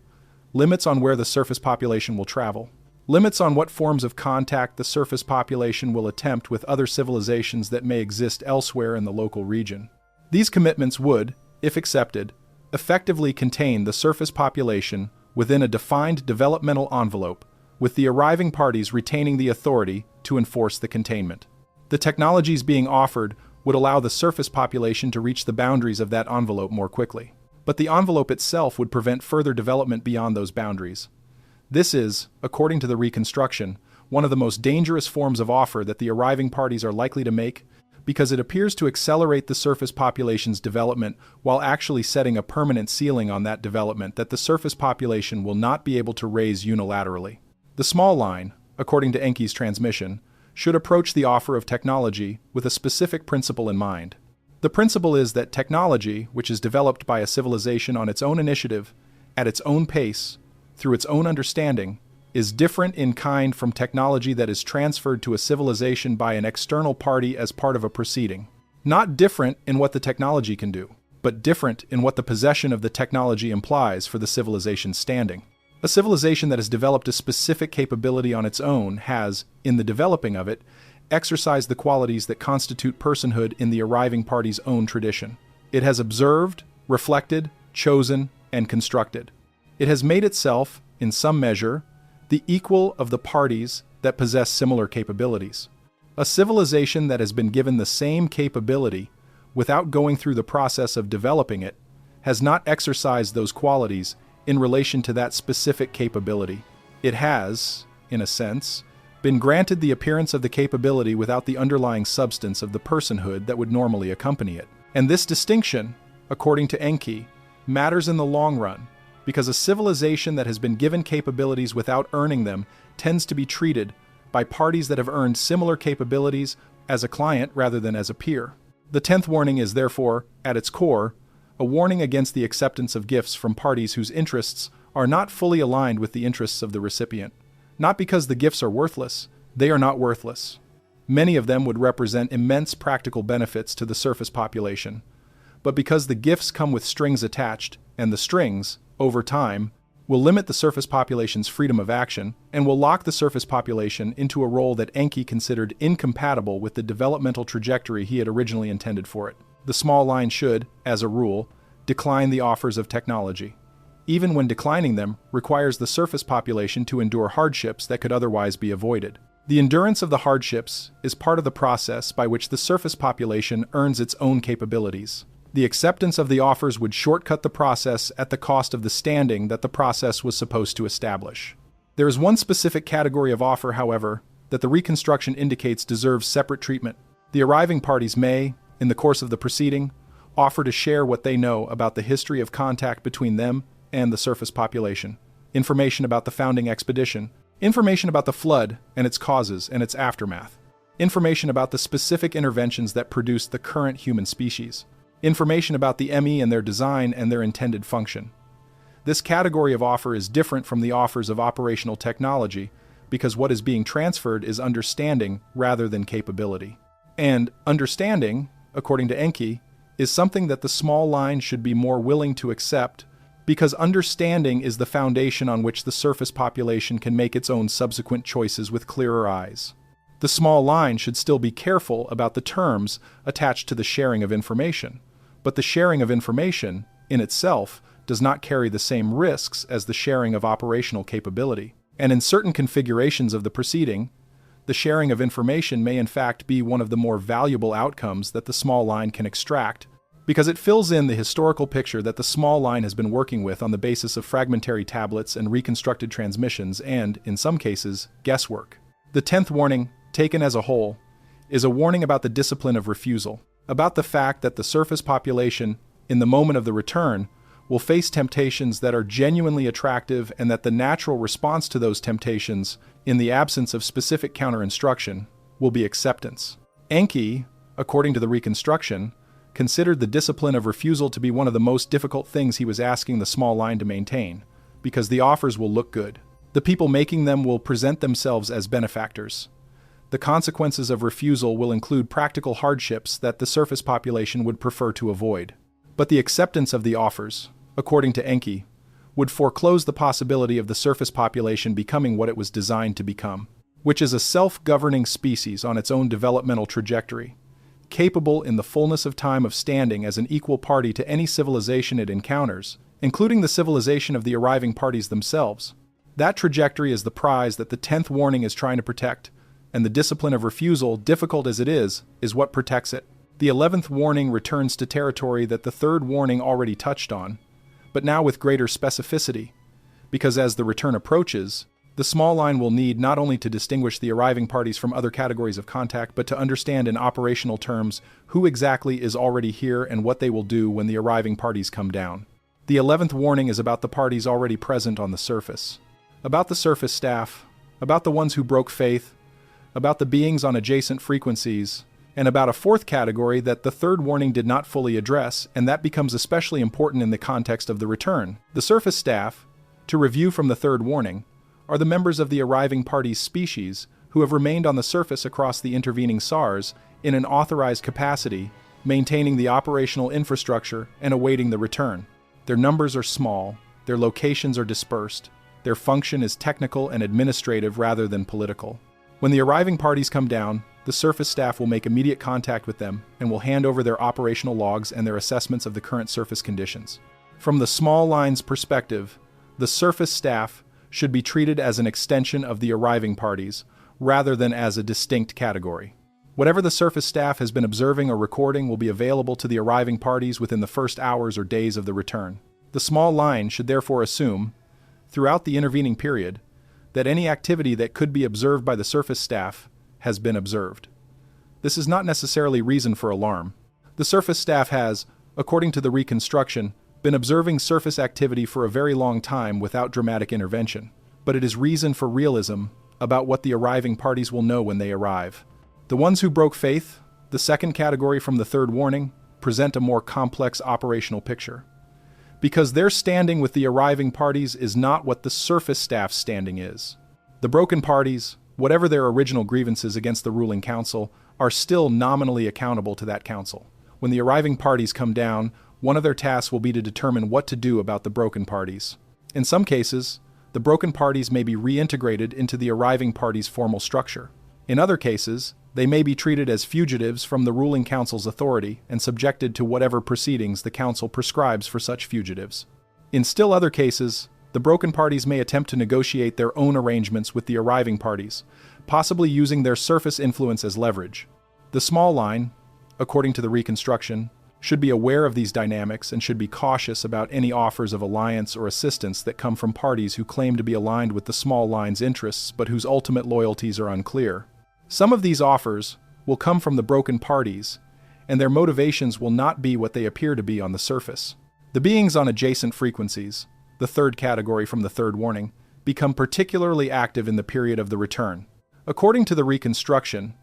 Limits on where the surface population will travel. Limits on what forms of contact the surface population will attempt with other civilizations that may exist elsewhere in the local region. These commitments would, if accepted, effectively contain the surface population within a defined developmental envelope, with the arriving parties retaining the authority to enforce the containment. The technologies being offered would allow the surface population to reach the boundaries of that envelope more quickly. But the envelope itself would prevent further development beyond those boundaries. This is, according to the reconstruction, one of the most dangerous forms of offer that the arriving parties are likely to make because it appears to accelerate the surface population's development while actually setting a permanent ceiling on that development that the surface population will not be able to raise unilaterally. The small line, according to Enki's transmission, should approach the offer of technology with a specific principle in mind. The principle is that technology, which is developed by a civilization on its own initiative, at its own pace, through its own understanding, is different in kind from technology that is transferred to a civilization by an external party as part of a proceeding. Not different in what the technology can do, but different in what the possession of the technology implies for the civilization's standing. A civilization that has developed a specific capability on its own has, in the developing of it, exercised the qualities that constitute personhood in the arriving party's own tradition. It has observed, reflected, chosen, and constructed. It has made itself, in some measure, the equal of the parties that possess similar capabilities. A civilization that has been given the same capability without going through the process of developing it has not exercised those qualities in relation to that specific capability. It has, in a sense, been granted the appearance of the capability without the underlying substance of the personhood that would normally accompany it. And this distinction, according to Enki, matters in the long run, because a civilization that has been given capabilities without earning them tends to be treated by parties that have earned similar capabilities as a client rather than as a peer. The 10th warning is therefore, at its core, a warning against the acceptance of gifts from parties whose interests are not fully aligned with the interests of the recipient. Not because the gifts are worthless, they are not worthless. Many of them would represent immense practical benefits to the surface population, but because the gifts come with strings attached, and the strings, over time, will limit the surface population's freedom of action and will lock the surface population into a role that Enki considered incompatible with the developmental trajectory he had originally intended for it. The small line should, as a rule, decline the offers of technology. Even when declining them requires the surface population to endure hardships that could otherwise be avoided. The endurance of the hardships is part of the process by which the surface population earns its own capabilities. The acceptance of the offers would shortcut the process at the cost of the standing that the process was supposed to establish. There is one specific category of offer, however, that the reconstruction indicates deserves separate treatment. The arriving parties may, in the course of the proceeding, offer to share what they know about the history of contact between them and the surface population, information about the founding expedition, information about the flood and its causes and its aftermath, information about the specific interventions that produced the current human species, information about the ME and their design and their intended function. This category of offer is different from the offers of operational technology because what is being transferred is understanding rather than capability. And understanding, according to Enki, is something that the small line should be more willing to accept because understanding is the foundation on which the surface population can make its own subsequent choices with clearer eyes. The small line should still be careful about the terms attached to the sharing of information, but the sharing of information, in itself, does not carry the same risks as the sharing of operational capability. And in certain configurations of the proceeding, the sharing of information may in fact be one of the more valuable outcomes that the small line can extract, because it fills in the historical picture that the small line has been working with on the basis of fragmentary tablets and reconstructed transmissions and, in some cases, guesswork. The 10th warning, taken as a whole, is a warning about the discipline of refusal, about the fact that the surface population, in the moment of the return, will face temptations that are genuinely attractive and that the natural response to those temptations, in the absence of specific counter-instruction, will be acceptance. Enki, according to the reconstruction, considered the discipline of refusal to be one of the most difficult things he was asking the small line to maintain, because the offers will look good. The people making them will present themselves as benefactors. The consequences of refusal will include practical hardships that the surface population would prefer to avoid. But the acceptance of the offers, according to Enki, would foreclose the possibility of the surface population becoming what it was designed to become, which is a self-governing species on its own developmental trajectory, capable in the fullness of time of standing as an equal party to any civilization it encounters, including the civilization of the arriving parties themselves. That trajectory is the prize that the 10th warning is trying to protect, and the discipline of refusal, difficult as it is what protects it. The 11th warning returns to territory that the 3rd warning already touched on, but now with greater specificity, because as the return approaches, the small line will need not only to distinguish the arriving parties from other categories of contact, but to understand in operational terms who exactly is already here and what they will do when the arriving parties come down. The 11th warning is about the parties already present on the surface, about the surface staff, about the ones who broke faith, about the beings on adjacent frequencies, and about a 4th category that the 3rd warning did not fully address, and that becomes especially important in the context of the return. The surface staff, to review from the 3rd warning, are the members of the arriving party's species who have remained on the surface across the intervening SARs in an authorized capacity maintaining the operational infrastructure and awaiting the return. Their numbers are small, their locations are dispersed, their function is technical and administrative rather than political. When the arriving parties come down, the surface staff will make immediate contact with them and will hand over their operational logs and their assessments of the current surface conditions. From the small line's perspective, the surface staff should be treated as an extension of the arriving parties, rather than as a distinct category. Whatever the surface staff has been observing or recording will be available to the arriving parties within the first hours or days of the return. The small line should therefore assume, throughout the intervening period, that any activity that could be observed by the surface staff has been observed. This is not necessarily reason for alarm. The surface staff has, according to the reconstruction, been observing surface activity for a very long time without dramatic intervention, but it is reason for realism about what the arriving parties will know when they arrive. The ones who broke faith, the second category from the third warning, present a more complex operational picture. Because their standing with the arriving parties is not what the surface staff's standing is. The broken parties, whatever their original grievances against the ruling council, are still nominally accountable to that council. When the arriving parties come down, one of their tasks will be to determine what to do about the broken parties. In some cases, the broken parties may be reintegrated into the arriving parties' formal structure. In other cases, they may be treated as fugitives from the ruling council's authority and subjected to whatever proceedings the council prescribes for such fugitives. In still other cases, the broken parties may attempt to negotiate their own arrangements with the arriving parties, possibly using their surface influence as leverage. The small line, according to the reconstruction, should be aware of these dynamics and should be cautious about any offers of alliance or assistance that come from parties who claim to be aligned with the small line's interests but whose ultimate loyalties are unclear. Some of these offers will come from the broken parties, and their motivations will not be what they appear to be on the surface. The beings on adjacent frequencies, the third category from the third warning, become particularly active in the period of the return. According to the reconstruction,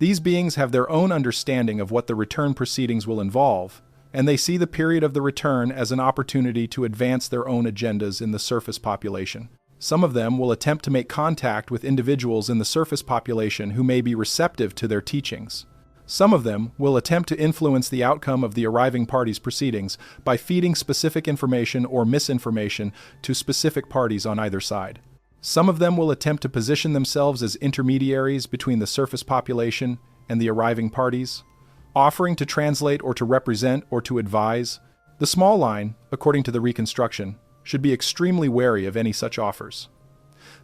these beings have their own understanding of what the return proceedings will involve, and they see the period of the return as an opportunity to advance their own agendas in the surface population. Some of them will attempt to make contact with individuals in the surface population who may be receptive to their teachings. Some of them will attempt to influence the outcome of the arriving parties' proceedings by feeding specific information or misinformation to specific parties on either side. Some of them will attempt to position themselves as intermediaries between the surface population and the arriving parties, offering to translate or to represent or to advise. The small line, according to the reconstruction, should be extremely wary of any such offers.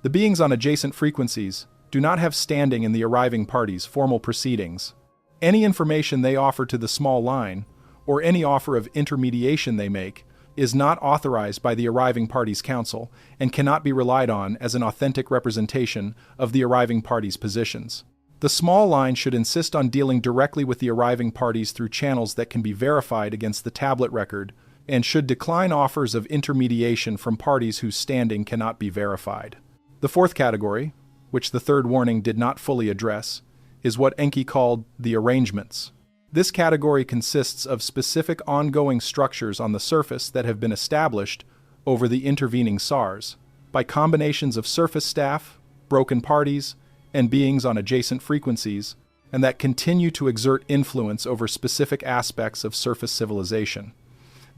The beings on adjacent frequencies do not have standing in the arriving parties' formal proceedings. Any information they offer to the small line, or any offer of intermediation they make, is not authorized by the arriving parties' council and cannot be relied on as an authentic representation of the arriving parties' positions. The small line should insist on dealing directly with the arriving parties through channels that can be verified against the tablet record, and should decline offers of intermediation from parties whose standing cannot be verified. The fourth category, which the third warning did not fully address, is what Enki called the arrangements. This category consists of specific ongoing structures on the surface that have been established over the intervening SARs by combinations of surface staff, broken parties, and beings on adjacent frequencies, and that continue to exert influence over specific aspects of surface civilization.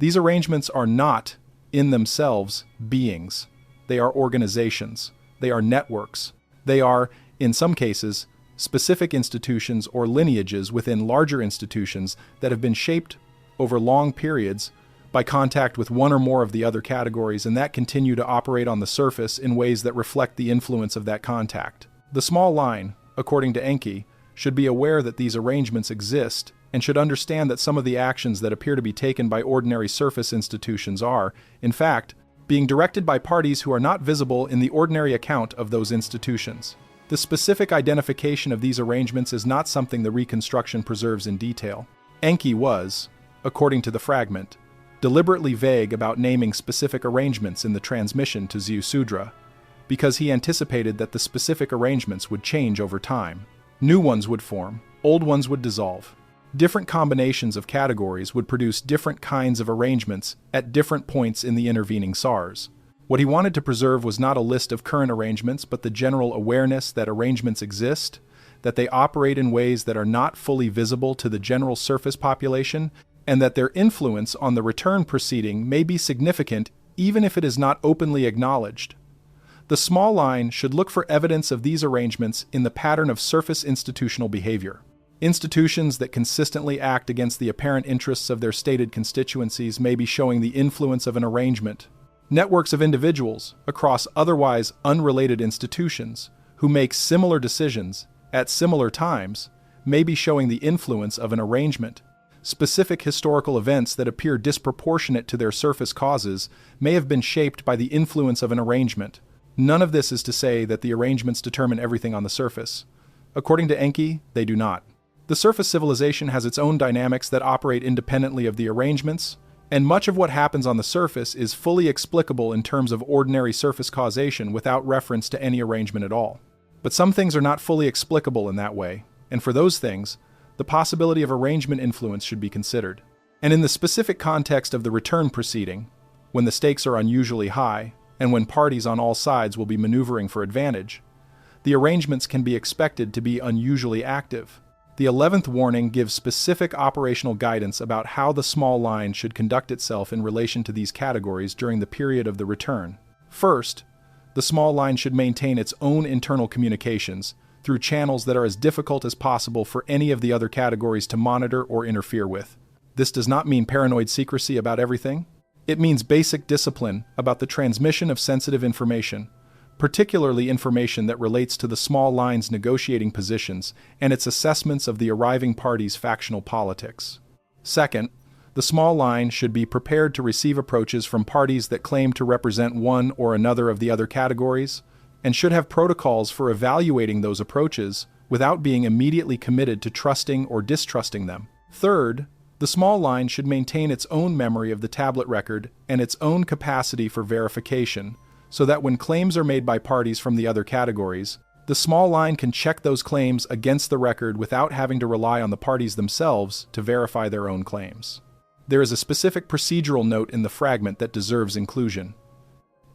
These arrangements are not, in themselves, beings. They are organizations. They are networks. They are, in some cases, specific institutions or lineages within larger institutions that have been shaped over long periods by contact with one or more of the other categories and that continue to operate on the surface in ways that reflect the influence of that contact. The small line, according to Enki, should be aware that these arrangements exist and should understand that some of the actions that appear to be taken by ordinary surface institutions are, in fact, being directed by parties who are not visible in the ordinary account of those institutions. The specific identification of these arrangements is not something the reconstruction preserves in detail. Enki was, according to the fragment, deliberately vague about naming specific arrangements in the transmission to Ziusudra, because he anticipated that the specific arrangements would change over time. New ones would form, old ones would dissolve. Different combinations of categories would produce different kinds of arrangements at different points in the intervening SARs. What he wanted to preserve was not a list of current arrangements, but the general awareness that arrangements exist, that they operate in ways that are not fully visible to the general surface population, and that their influence on the return proceeding may be significant even if it is not openly acknowledged. The small line should look for evidence of these arrangements in the pattern of surface institutional behavior. Institutions that consistently act against the apparent interests of their stated constituencies may be showing the influence of an arrangement. Networks of individuals across otherwise unrelated institutions who make similar decisions at similar times may be showing the influence of an arrangement. Specific historical events that appear disproportionate to their surface causes may have been shaped by the influence of an arrangement. None of this is to say that the arrangements determine everything on the surface. According to Enki, they do not. The surface civilization has its own dynamics that operate independently of the arrangements, and much of what happens on the surface is fully explicable in terms of ordinary surface causation without reference to any arrangement at all. But some things are not fully explicable in that way, and for those things, the possibility of arrangement influence should be considered. And in the specific context of the return proceeding, when the stakes are unusually high, and when parties on all sides will be maneuvering for advantage, the arrangements can be expected to be unusually active. The 11th warning gives specific operational guidance about how the small line should conduct itself in relation to these categories during the period of the return. First, the small line should maintain its own internal communications through channels that are as difficult as possible for any of the other categories to monitor or interfere with. This does not mean paranoid secrecy about everything. It means basic discipline about the transmission of sensitive information, particularly information that relates to the small line's negotiating positions and its assessments of the arriving party's factional politics. Second, the small line should be prepared to receive approaches from parties that claim to represent one or another of the other categories, and should have protocols for evaluating those approaches without being immediately committed to trusting or distrusting them. Third, the small line should maintain its own memory of the tablet record and its own capacity for verification, so that when claims are made by parties from the other categories, the small line can check those claims against the record without having to rely on the parties themselves to verify their own claims. There is a specific procedural note in the fragment that deserves inclusion.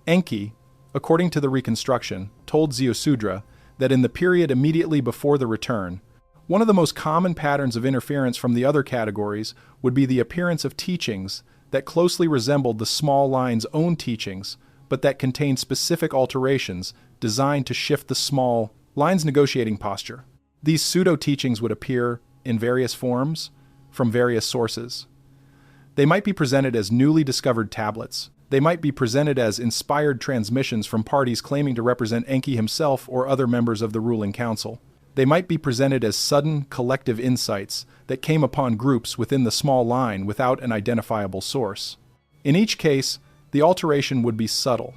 Enki, according to the reconstruction, told Ziusudra that in the period immediately before the return, one of the most common patterns of interference from the other categories would be the appearance of teachings that closely resembled the small line's own teachings, but that contained specific alterations designed to shift the small line's negotiating posture. These pseudo-teachings would appear in various forms from various sources. They might be presented as newly discovered tablets. They might be presented as inspired transmissions from parties claiming to represent Enki himself or other members of the ruling council. They might be presented as sudden collective insights that came upon groups within the small line without an identifiable source. In each case, the alteration would be subtle.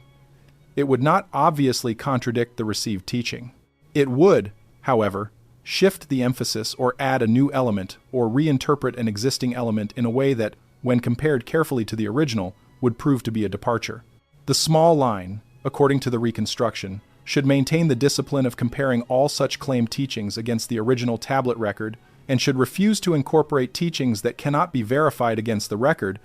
It would not obviously contradict the received teaching. It would, however, shift the emphasis or add a new element or reinterpret an existing element in a way that, when compared carefully to the original, would prove to be a departure. The small line, according to the reconstruction, should maintain the discipline of comparing all such claimed teachings against the original tablet record and should refuse to incorporate teachings that cannot be verified against the record,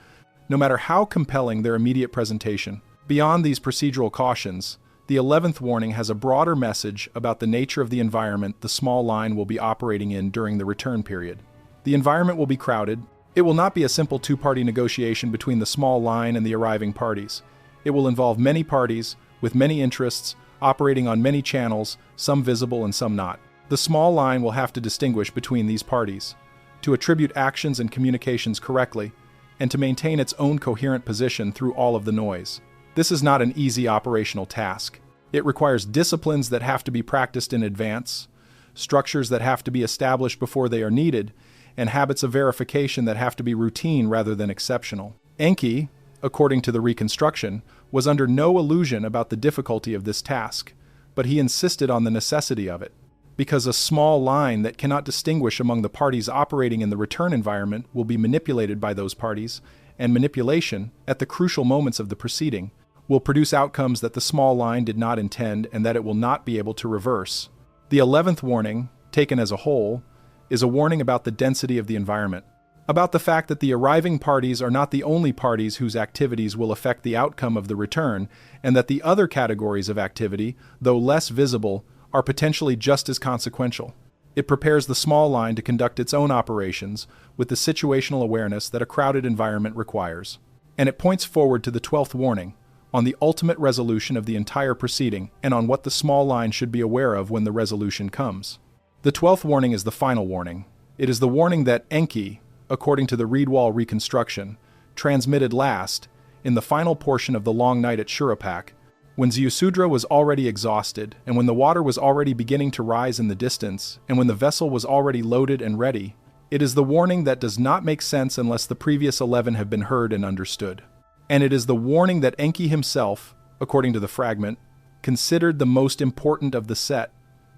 no matter how compelling their immediate presentation. Beyond these procedural cautions, the 11th warning has a broader message about the nature of the environment the small line will be operating in during the return period. The environment will be crowded. It will not be a simple two-party negotiation between the small line and the arriving parties. It will involve many parties, with many interests, operating on many channels, some visible and some not. The small line will have to distinguish between these parties, to attribute actions and communications correctly, and to maintain its own coherent position through all of the noise. This is not an easy operational task. It requires disciplines that have to be practiced in advance, structures that have to be established before they are needed, and habits of verification that have to be routine rather than exceptional. Enki, according to the reconstruction, was under no illusion about the difficulty of this task, but he insisted on the necessity of it, because a small line that cannot distinguish among the parties operating in the return environment will be manipulated by those parties, and manipulation, at the crucial moments of the proceeding, will produce outcomes that the small line did not intend and that it will not be able to reverse. The 11th warning, taken as a whole, is a warning about the density of the environment, about the fact that the arriving parties are not the only parties whose activities will affect the outcome of the return, and that the other categories of activity, though less visible, are potentially just as consequential. It prepares the small line to conduct its own operations with the situational awareness that a crowded environment requires. And it points forward to the 12th warning, on the ultimate resolution of the entire proceeding and on what the small line should be aware of when the resolution comes. The 12th warning is the final warning. It is the warning that Enki, according to the reed wall reconstruction, transmitted last, in the final portion of the long night at Shurapak, when Ziusudra was already exhausted, and when the water was already beginning to rise in the distance, and when the vessel was already loaded and ready. It is the warning that does not make sense unless the previous 11 have been heard and understood. And it is the warning that Enki himself, according to the fragment, considered the most important of the set,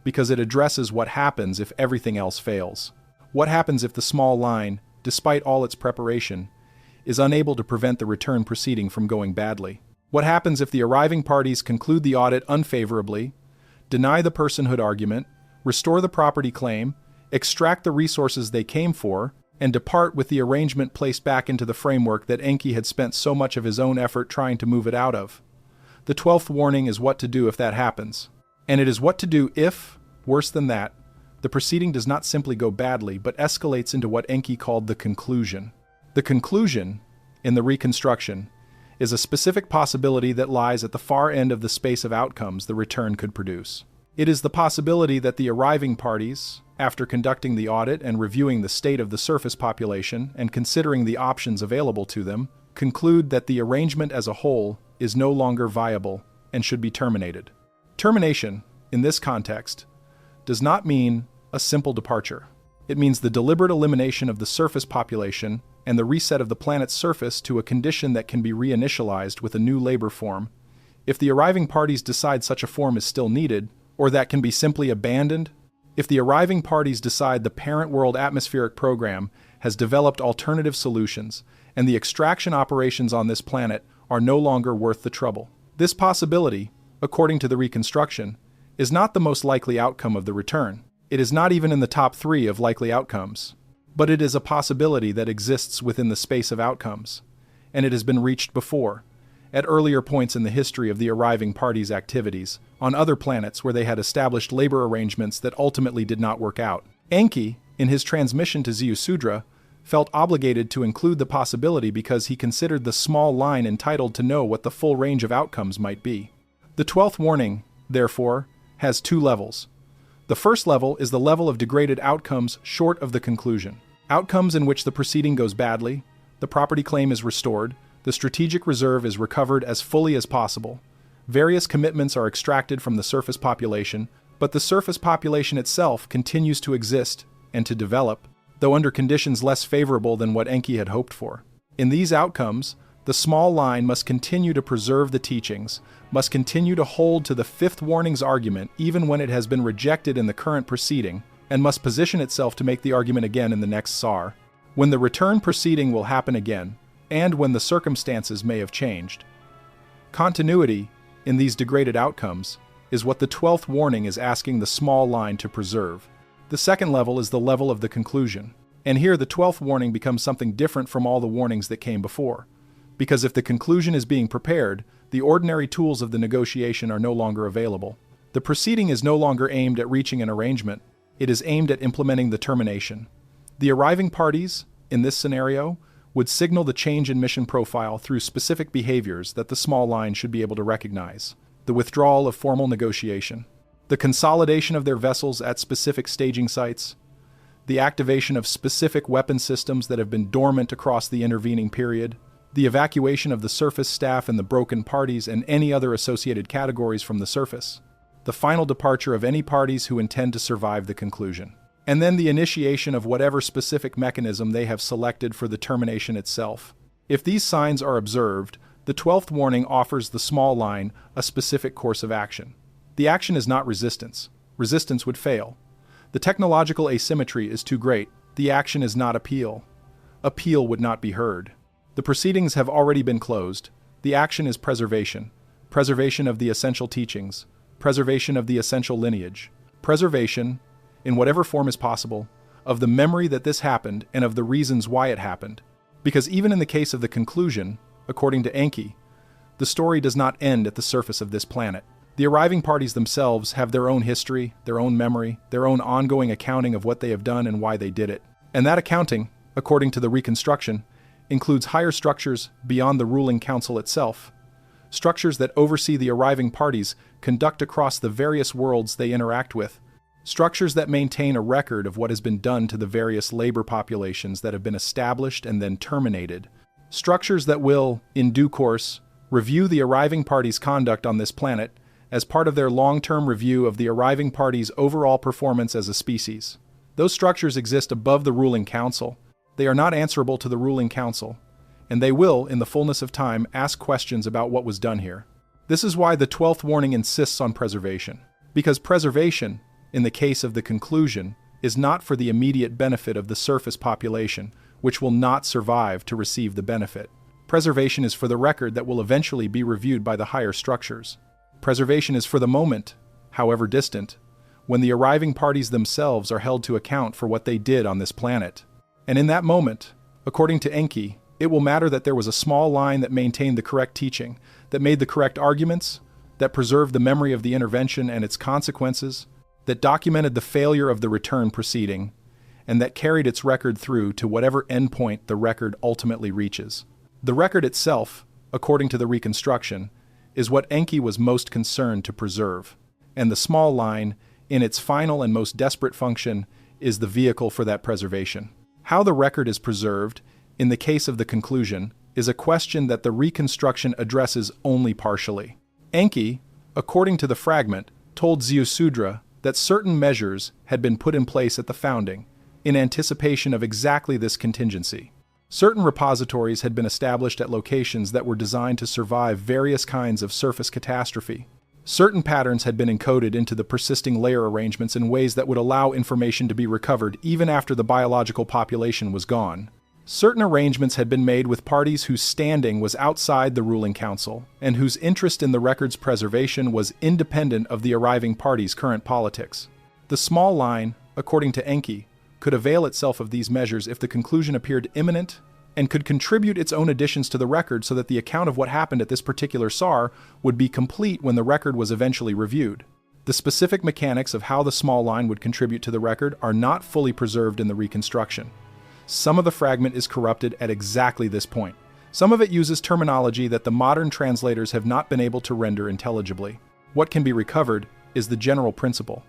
because it addresses what happens if everything else fails. What happens if the small line, despite all its preparation, is unable to prevent the return proceeding from going badly? What happens if the arriving parties conclude the audit unfavorably, deny the personhood argument, restore the property claim, extract the resources they came for, and depart with the arrangement placed back into the framework that Enki had spent so much of his own effort trying to move it out of? The 12th warning is what to do if that happens. And it is what to do if, worse than that, the proceeding does not simply go badly but escalates into what Enki called the conclusion. The conclusion, in the reconstruction, is a specific possibility that lies at the far end of the space of outcomes the return could produce. It is the possibility that the arriving parties, after conducting the audit and reviewing the state of the surface population and considering the options available to them, conclude that the arrangement as a whole is no longer viable and should be terminated. Termination, in this context, does not mean a simple departure. It means the deliberate elimination of the surface population and the reset of the planet's surface to a condition that can be reinitialized with a new labor form, if the arriving parties decide such a form is still needed, or that can be simply abandoned, if the arriving parties decide the parent world atmospheric program has developed alternative solutions and the extraction operations on this planet are no longer worth the trouble. This possibility, according to the reconstruction, is not the most likely outcome of the return. It is not even in the top 3 of likely outcomes. But it is a possibility that exists within the space of outcomes, and it has been reached before, at earlier points in the history of the arriving parties' activities, on other planets where they had established labor arrangements that ultimately did not work out. Enki, in his transmission to Ziusudra, felt obligated to include the possibility because he considered the small line entitled to know what the full range of outcomes might be. The 12th warning, therefore, has 2 levels. The first level is the level of degraded outcomes short of the conclusion. Outcomes in which the proceeding goes badly, the property claim is restored, the strategic reserve is recovered as fully as possible, various commitments are extracted from the surface population, but the surface population itself continues to exist and to develop, though under conditions less favorable than what Enki had hoped for. In these outcomes, the small line must continue to preserve the teachings, must continue to hold to the 5th warning's argument even when it has been rejected in the current proceeding, and must position itself to make the argument again in the next SAR, when the return proceeding will happen again, and when the circumstances may have changed. Continuity, in these degraded outcomes, is what the 12th warning is asking the small line to preserve. The second level is the level of the conclusion, and here the 12th warning becomes something different from all the warnings that came before, because if the conclusion is being prepared, the ordinary tools of the negotiation are no longer available. The proceeding is no longer aimed at reaching an arrangement, it is aimed at implementing the termination. The arriving parties, in this scenario, would signal the change in mission profile through specific behaviors that the small line should be able to recognize. The withdrawal of formal negotiation, the consolidation of their vessels at specific staging sites, the activation of specific weapon systems that have been dormant across the intervening period, the evacuation of the surface staff and the broken parties and any other associated categories from the surface, the final departure of any parties who intend to survive the conclusion, and then the initiation of whatever specific mechanism they have selected for the termination itself. If these signs are observed, the 12th warning offers the small line a specific course of action. The action is not resistance. Resistance would fail. The technological asymmetry is too great. The action is not appeal. Appeal would not be heard. The proceedings have already been closed. The action is preservation. Preservation of the essential teachings. Preservation of the essential lineage. Preservation, in whatever form is possible, of the memory that this happened and of the reasons why it happened. Because even in the case of the conclusion, according to Enki, the story does not end at the surface of this planet. The arriving parties themselves have their own history, their own memory, their own ongoing accounting of what they have done and why they did it. And that accounting, according to the reconstruction, includes higher structures beyond the ruling council itself. Structures that oversee the arriving parties conduct across the various worlds they interact with. Structures that maintain a record of what has been done to the various labor populations that have been established and then terminated. Structures that will, in due course, review the arriving parties' conduct on this planet as part of their long-term review of the arriving parties' overall performance as a species. Those structures exist above the ruling council. They are not answerable to the ruling council, and they will, in the fullness of time, ask questions about what was done here. This is why the 12th warning insists on preservation. Because preservation, in the case of the conclusion, is not for the immediate benefit of the surface population, which will not survive to receive the benefit. Preservation is for the record that will eventually be reviewed by the higher structures. Preservation is for the moment, however distant, when the arriving parties themselves are held to account for what they did on this planet. And in that moment, according to Enki, it will matter that there was a small line that maintained the correct teaching, that made the correct arguments, that preserved the memory of the intervention and its consequences, that documented the failure of the return proceeding, and that carried its record through to whatever endpoint the record ultimately reaches. The record itself, according to the reconstruction, is what Enki was most concerned to preserve, and the small line, in its final and most desperate function, is the vehicle for that preservation. How the record is preserved, in the case of the conclusion, is a question that the reconstruction addresses only partially. Enki, according to the fragment, told Ziusudra that certain measures had been put in place at the founding, in anticipation of exactly this contingency. Certain repositories had been established at locations that were designed to survive various kinds of surface catastrophe. Certain patterns had been encoded into the persisting layer arrangements in ways that would allow information to be recovered even after the biological population was gone. Certain arrangements had been made with parties whose standing was outside the ruling council, and whose interest in the record's preservation was independent of the arriving party's current politics. The small line, according to Enki, could avail itself of these measures if the conclusion appeared imminent, and could contribute its own additions to the record so that the account of what happened at this particular SAR would be complete when the record was eventually reviewed. The specific mechanics of how the small line would contribute to the record are not fully preserved in the reconstruction. Some of the fragment is corrupted at exactly this point. Some of it uses terminology that the modern translators have not been able to render intelligibly. What can be recovered is the general principle.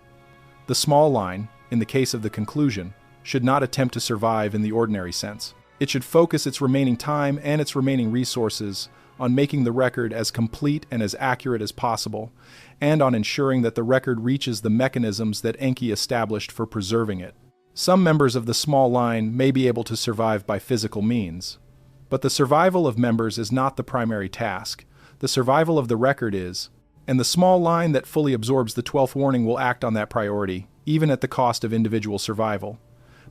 The small line, in the case of the conclusion, should not attempt to survive in the ordinary sense. It should focus its remaining time and its remaining resources on making the record as complete and as accurate as possible, and on ensuring that the record reaches the mechanisms that Enki established for preserving it. Some members of the small line may be able to survive by physical means, but the survival of members is not the primary task. The survival of the record is, and the small line that fully absorbs the 12th warning will act on that priority, even at the cost of individual survival.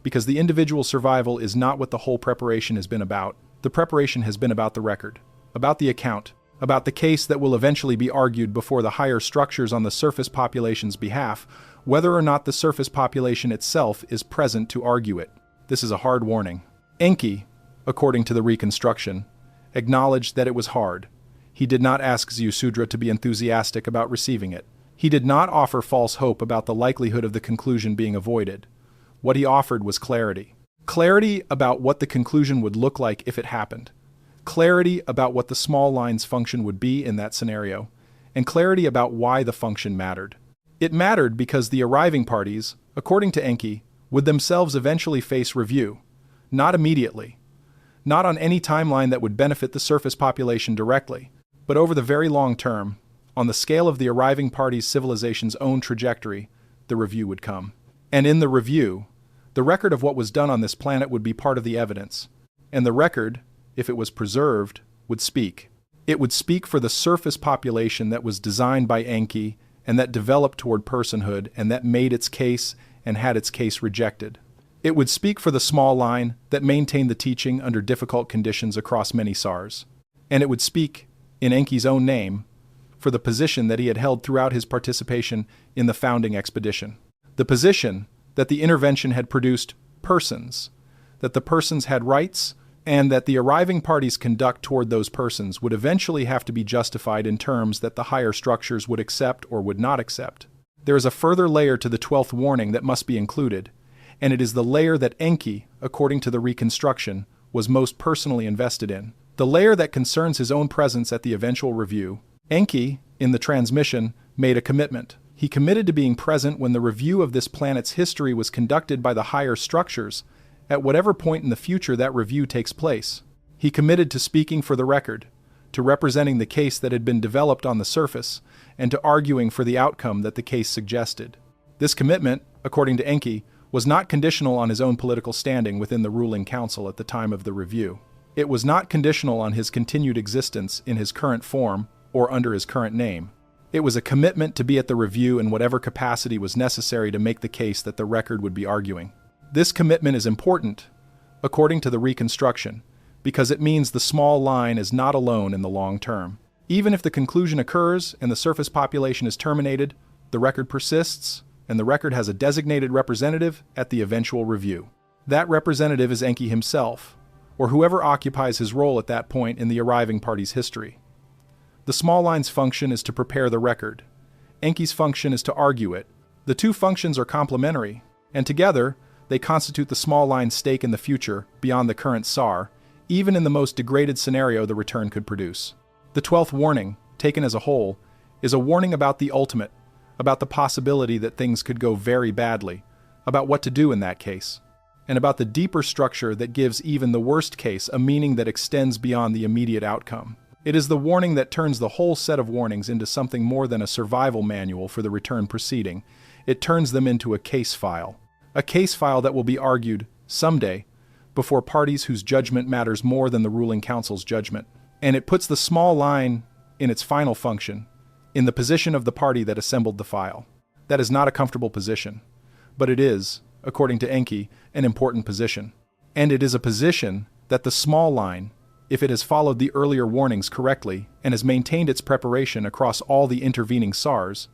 Because the individual survival is not what the whole preparation has been about. The preparation has been about the record, about the account, about the case that will eventually be argued before the higher structures on the surface population's behalf, whether or not the surface population itself is present to argue it. This is a hard warning. Enki, according to the reconstruction, acknowledged that it was hard. He did not ask Ziusudra to be enthusiastic about receiving it. He did not offer false hope about the likelihood of the conclusion being avoided. What he offered was clarity. Clarity about what the conclusion would look like if it happened. Clarity about what the small line's function would be in that scenario. And clarity about why the function mattered. It mattered because the arriving parties, according to Enki, would themselves eventually face review. Not immediately. Not on any timeline that would benefit the surface population directly, but over the very long term, on the scale of the arriving party's civilization's own trajectory, the review would come. And in the review, the record of what was done on this planet would be part of the evidence. And the record, if it was preserved, would speak. It would speak for the surface population that was designed by Enki and that developed toward personhood and that made its case and had its case rejected. It would speak for the small line that maintained the teaching under difficult conditions across many SARs. And it would speak, in Enki's own name, for the position that he had held throughout his participation in the founding expedition. The position that the intervention had produced persons, that the persons had rights, and that the arriving party's conduct toward those persons would eventually have to be justified in terms that the higher structures would accept or would not accept. There is a further layer to the 12th warning that must be included, and it is the layer that Enki, according to the reconstruction, was most personally invested in. The layer that concerns his own presence at the eventual review. Enki, in the transmission, made a commitment. He committed to being present when the review of this planet's history was conducted by the higher structures, at whatever point in the future that review takes place. He committed to speaking for the record, to representing the case that had been developed on the surface, and to arguing for the outcome that the case suggested. This commitment, according to Enki, was not conditional on his own political standing within the ruling council at the time of the review. It was not conditional on his continued existence in his current form or under his current name. It was a commitment to be at the review in whatever capacity was necessary to make the case that the record would be arguing. This commitment is important, according to the reconstruction, because it means the small line is not alone in the long term. Even if the conclusion occurs and the surface population is terminated, the record persists, and the record has a designated representative at the eventual review. That representative is Enki himself, or whoever occupies his role at that point in the arriving party's history. The small line's function is to prepare the record. Enki's function is to argue it. The two functions are complementary, and together, they constitute the small line's stake in the future beyond the current SAR, even in the most degraded scenario the return could produce. The 12th warning, taken as a whole, is a warning about the ultimate, about the possibility that things could go very badly, about what to do in that case, and about the deeper structure that gives even the worst case a meaning that extends beyond the immediate outcome. It is the warning that turns the whole set of warnings into something more than a survival manual for the return proceeding. It turns them into a case file that will be argued, someday, before parties whose judgment matters more than the ruling council's judgment. And it puts the small line, in its final function, in the position of the party that assembled the file. That is not a comfortable position, but it is, according to Enki, an important position. And it is a position that the small line, if it has followed the earlier warnings correctly and has maintained its preparation across all the intervening SARs,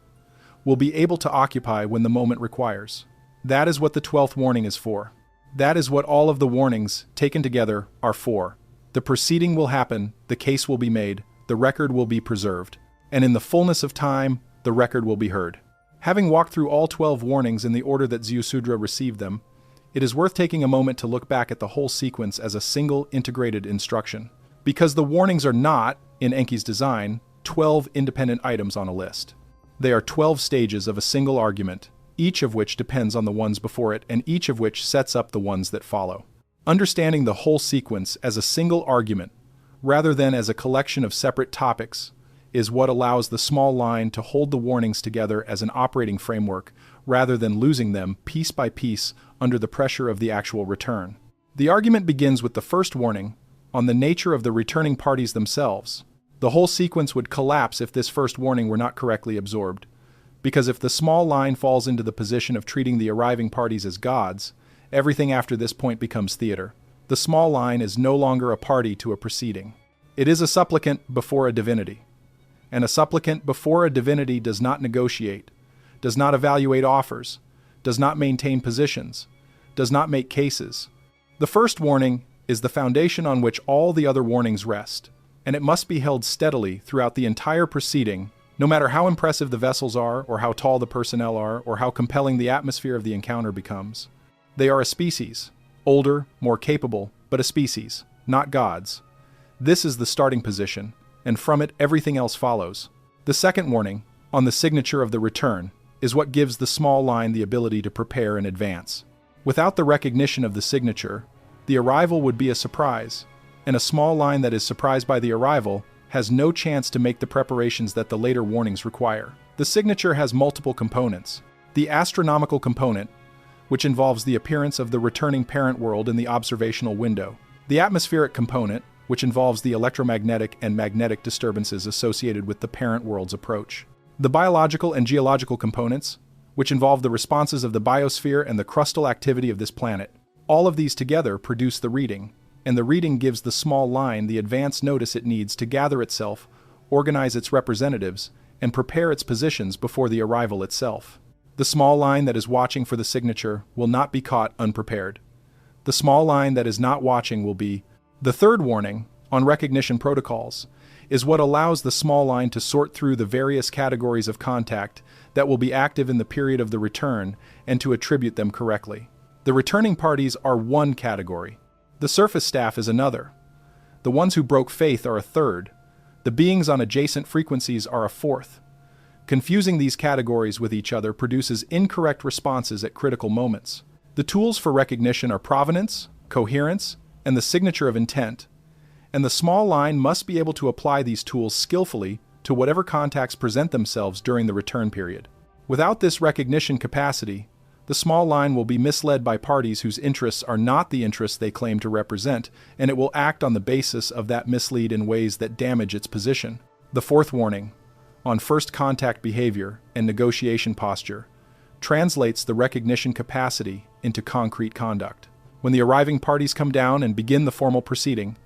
will be able to occupy when the moment requires. That is what the 12th warning is for. That is what all of the warnings, taken together, are for. The proceeding will happen, the case will be made, the record will be preserved, and in the fullness of time, the record will be heard. Having walked through all 12 warnings in the order that Ziusudra received them, it is worth taking a moment to look back at the whole sequence as a single integrated instruction. Because the warnings are not, in Enki's design, 12 independent items on a list. They are 12 stages of a single argument, each of which depends on the ones before it and each of which sets up the ones that follow. Understanding the whole sequence as a single argument, rather than as a collection of separate topics, is what allows the small line to hold the warnings together as an operating framework, rather than losing them piece by piece under the pressure of the actual return. The argument begins with the first warning, on the nature of the returning parties themselves. The whole sequence would collapse if this first warning were not correctly absorbed, because if the small line falls into the position of treating the arriving parties as gods, everything after this point becomes theater. The small line is no longer a party to a proceeding. It is a supplicant before a divinity. And a supplicant before a divinity does not negotiate, does not evaluate offers, does not maintain positions, does not make cases. The first warning is the foundation on which all the other warnings rest, and it must be held steadily throughout the entire proceeding, no matter how impressive the vessels are, or how tall the personnel are, or how compelling the atmosphere of the encounter becomes. They are a species, older, more capable, but a species, not gods. This is the starting position, and from it everything else follows. The second warning, on the signature of the return, is what gives the small line the ability to prepare in advance. Without the recognition of the signature, the arrival would be a surprise, and a small line that is surprised by the arrival has no chance to make the preparations that the later warnings require. The signature has multiple components. The astronomical component, which involves the appearance of the returning parent world in the observational window. The atmospheric component, which involves the electromagnetic and magnetic disturbances associated with the parent world's approach. The biological and geological components, which involve the responses of the biosphere and the crustal activity of this planet. All of these together produce the reading, and the reading gives the small line the advance notice it needs to gather itself, organize its representatives, and prepare its positions before the arrival itself. The small line that is watching for the signature will not be caught unprepared. The small line that is not watching will be The third warning, on recognition protocols, is what allows the small line to sort through the various categories of contact that will be active in the period of the return and to attribute them correctly. The returning parties are one category. The surface staff is another. The ones who broke faith are a third. The beings on adjacent frequencies are a fourth. Confusing these categories with each other produces incorrect responses at critical moments. The tools for recognition are provenance, coherence, and the signature of intent, and the small line must be able to apply these tools skillfully to whatever contacts present themselves during the return period. Without this recognition capacity, the small line will be misled by parties whose interests are not the interests they claim to represent, and it will act on the basis of that mislead in ways that damage its position. The fourth warning, on first contact behavior and negotiation posture, translates the recognition capacity into concrete conduct. When the arriving parties come down and begin the formal proceeding,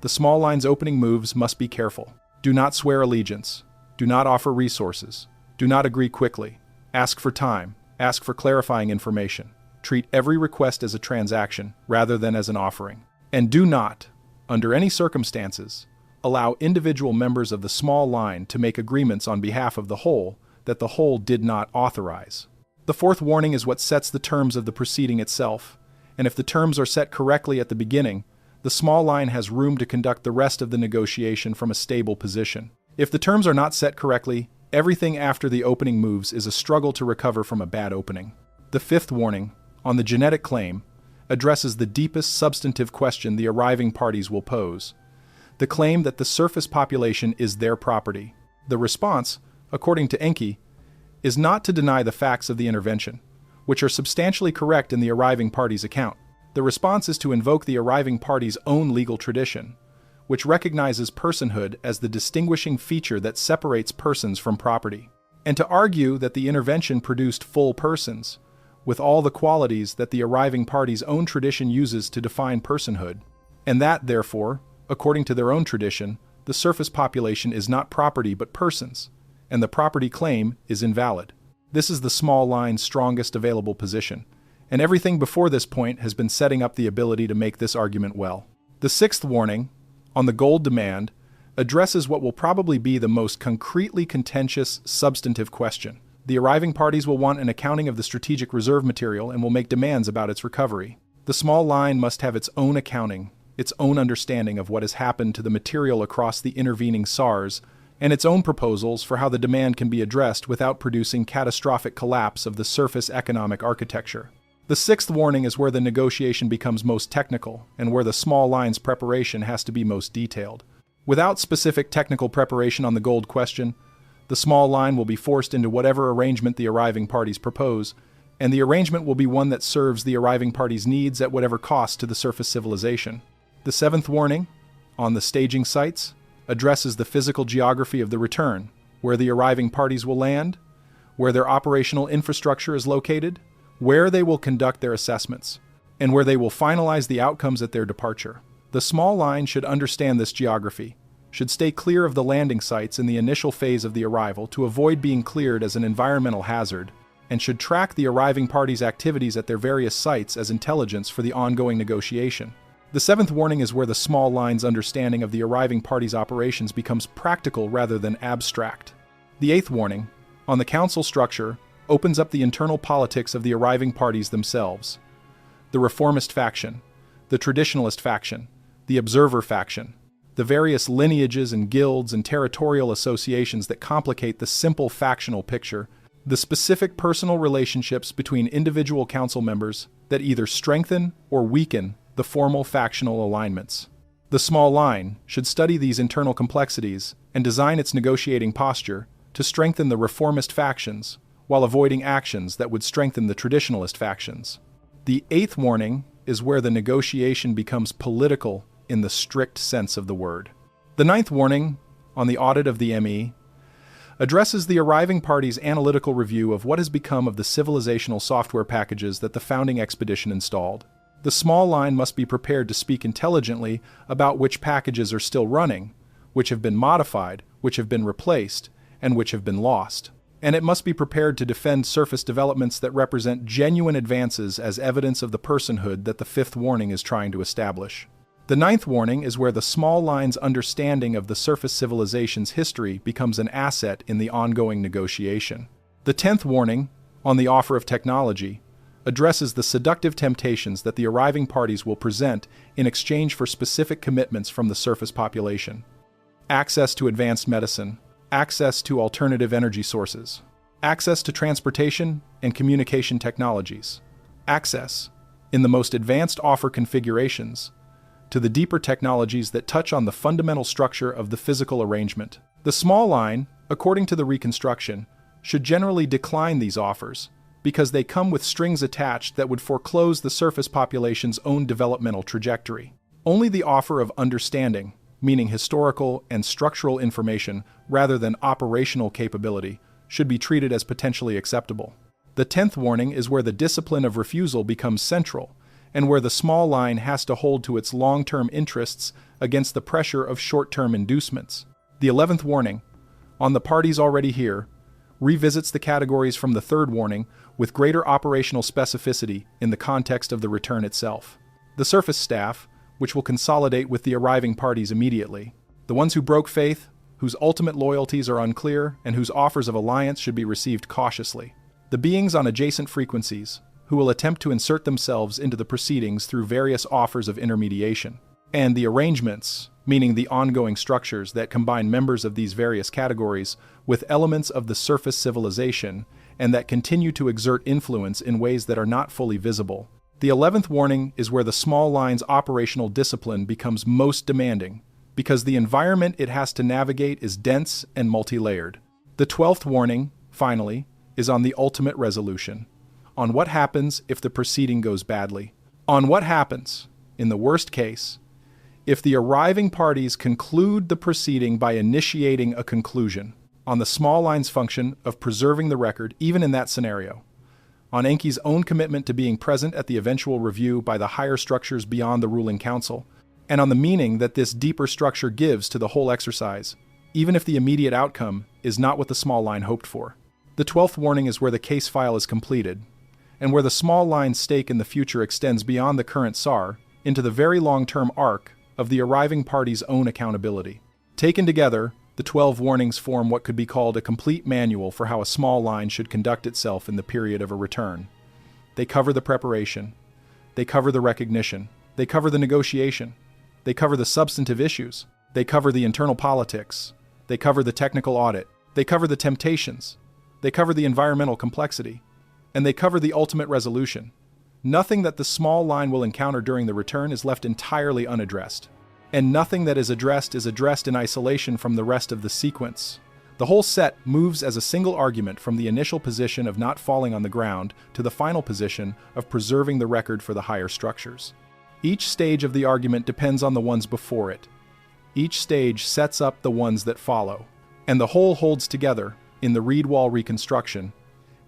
the small line's opening moves must be careful. Do not swear allegiance. Do not offer resources. Do not agree quickly. Ask for time. Ask for clarifying information. Treat every request as a transaction rather than as an offering. And do not, under any circumstances, allow individual members of the small line to make agreements on behalf of the whole that the whole did not authorize. The fourth warning is what sets the terms of the proceeding itself, and if the terms are set correctly at the beginning, the small line has room to conduct the rest of the negotiation from a stable position. If the terms are not set correctly, everything after the opening moves is a struggle to recover from a bad opening. The fifth warning, on the genetic claim, addresses the deepest substantive question the arriving parties will pose: the claim that the surface population is their property. The response, according to Enki, is not to deny the facts of the intervention, which are substantially correct in the arriving party's account. The response is to invoke the arriving party's own legal tradition, which recognizes personhood as the distinguishing feature that separates persons from property, and to argue that the intervention produced full persons, with all the qualities that the arriving party's own tradition uses to define personhood, and that, therefore, according to their own tradition, the surface population is not property but persons, and the property claim is invalid. This is the small line's strongest available position, and everything before this point has been setting up the ability to make this argument well. The sixth warning, on the gold demand, addresses what will probably be the most concretely contentious substantive question. The arriving parties will want an accounting of the strategic reserve material and will make demands about its recovery. The small line must have its own accounting, its own understanding of what has happened to the material across the intervening SARs, and its own proposals for how the demand can be addressed without producing catastrophic collapse of the surface economic architecture. The sixth warning is where the negotiation becomes most technical and where the small line's preparation has to be most detailed. Without specific technical preparation on the gold question, the small line will be forced into whatever arrangement the arriving parties propose, and the arrangement will be one that serves the arriving parties' needs at whatever cost to the surface civilization. The seventh warning, on the staging sites, addresses the physical geography of the return, where the arriving parties will land, where their operational infrastructure is located, where they will conduct their assessments, and where they will finalize the outcomes at their departure. The small line should understand this geography, should stay clear of the landing sites in the initial phase of the arrival to avoid being cleared as an environmental hazard, and should track the arriving parties' activities at their various sites as intelligence for the ongoing negotiation. The seventh warning is where the small line's understanding of the arriving parties' operations becomes practical rather than abstract. The eighth warning, on the council structure, opens up the internal politics of the arriving parties themselves. The reformist faction, the traditionalist faction, the observer faction, the various lineages and guilds and territorial associations that complicate the simple factional picture, the specific personal relationships between individual council members that either strengthen or weaken the formal factional alignments. The small line should study these internal complexities and design its negotiating posture to strengthen the reformist factions while avoiding actions that would strengthen the traditionalist factions. The eighth warning is where the negotiation becomes political in the strict sense of the word. The ninth warning, on the audit of the ME, addresses the arriving party's analytical review of what has become of the civilizational software packages that the founding expedition installed. The small line must be prepared to speak intelligently about which packages are still running, which have been modified, which have been replaced, and which have been lost. And it must be prepared to defend surface developments that represent genuine advances as evidence of the personhood that the fifth warning is trying to establish. The ninth warning is where the small line's understanding of the surface civilization's history becomes an asset in the ongoing negotiation. The 10th warning, on the offer of technology, addresses the seductive temptations that the arriving parties will present in exchange for specific commitments from the surface population. Access to advanced medicine, access to alternative energy sources, access to transportation and communication technologies, access, in the most advanced offer configurations, to the deeper technologies that touch on the fundamental structure of the physical arrangement. The small line, according to the reconstruction, should generally decline these offers because they come with strings attached that would foreclose the surface population's own developmental trajectory. Only the offer of understanding, meaning historical and structural information rather than operational capability, should be treated as potentially acceptable. The 10th warning is where the discipline of refusal becomes central, and where the small line has to hold to its long-term interests against the pressure of short-term inducements. The 11th warning, on the parties already here, revisits the categories from the 3rd warning with greater operational specificity in the context of the return itself. The surface staff, which will consolidate with the arriving parties immediately. The ones who broke faith, whose ultimate loyalties are unclear, and whose offers of alliance should be received cautiously. The beings on adjacent frequencies, who will attempt to insert themselves into the proceedings through various offers of intermediation. And the arrangements, meaning the ongoing structures that combine members of these various categories with elements of the surface civilization and that continue to exert influence in ways that are not fully visible. The 11th warning is where the small line's operational discipline becomes most demanding, because the environment it has to navigate is dense and multi-layered. The 12th warning, finally, is on the ultimate resolution, on what happens if the proceeding goes badly, on what happens, in the worst case, if the arriving parties conclude the proceeding by initiating a conclusion, on the small line's function of preserving the record even in that scenario, on Enki's own commitment to being present at the eventual review by the higher structures beyond the ruling council, and on the meaning that this deeper structure gives to the whole exercise, even if the immediate outcome is not what the small line hoped for. The 12th warning is where the case file is completed, and where the small line's stake in the future extends beyond the current SAR into the very long-term arc of the arriving party's own accountability. Taken together, the 12 warnings form what could be called a complete manual for how a small line should conduct itself in the period of a return. They cover the preparation, they cover the recognition, they cover the negotiation, they cover the substantive issues, they cover the internal politics, they cover the technical audit, they cover the temptations, they cover the environmental complexity, and they cover the ultimate resolution. Nothing that the small line will encounter during the return is left entirely unaddressed. And nothing that is addressed in isolation from the rest of the sequence. The whole set moves as a single argument from the initial position of not falling on the ground to the final position of preserving the record for the higher structures. Each stage of the argument depends on the ones before it. Each stage sets up the ones that follow. And the whole holds together, in the reed wall reconstruction,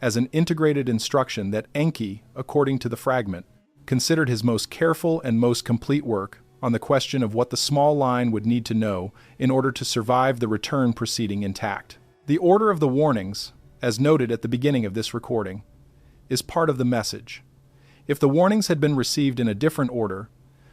as an integrated instruction that Enki, according to the fragment, considered his most careful and most complete work on the question of what the small line would need to know in order to survive the return proceeding intact. The order of the warnings, as noted at the beginning of this recording, is part of the message. If the warnings had been received in a different order,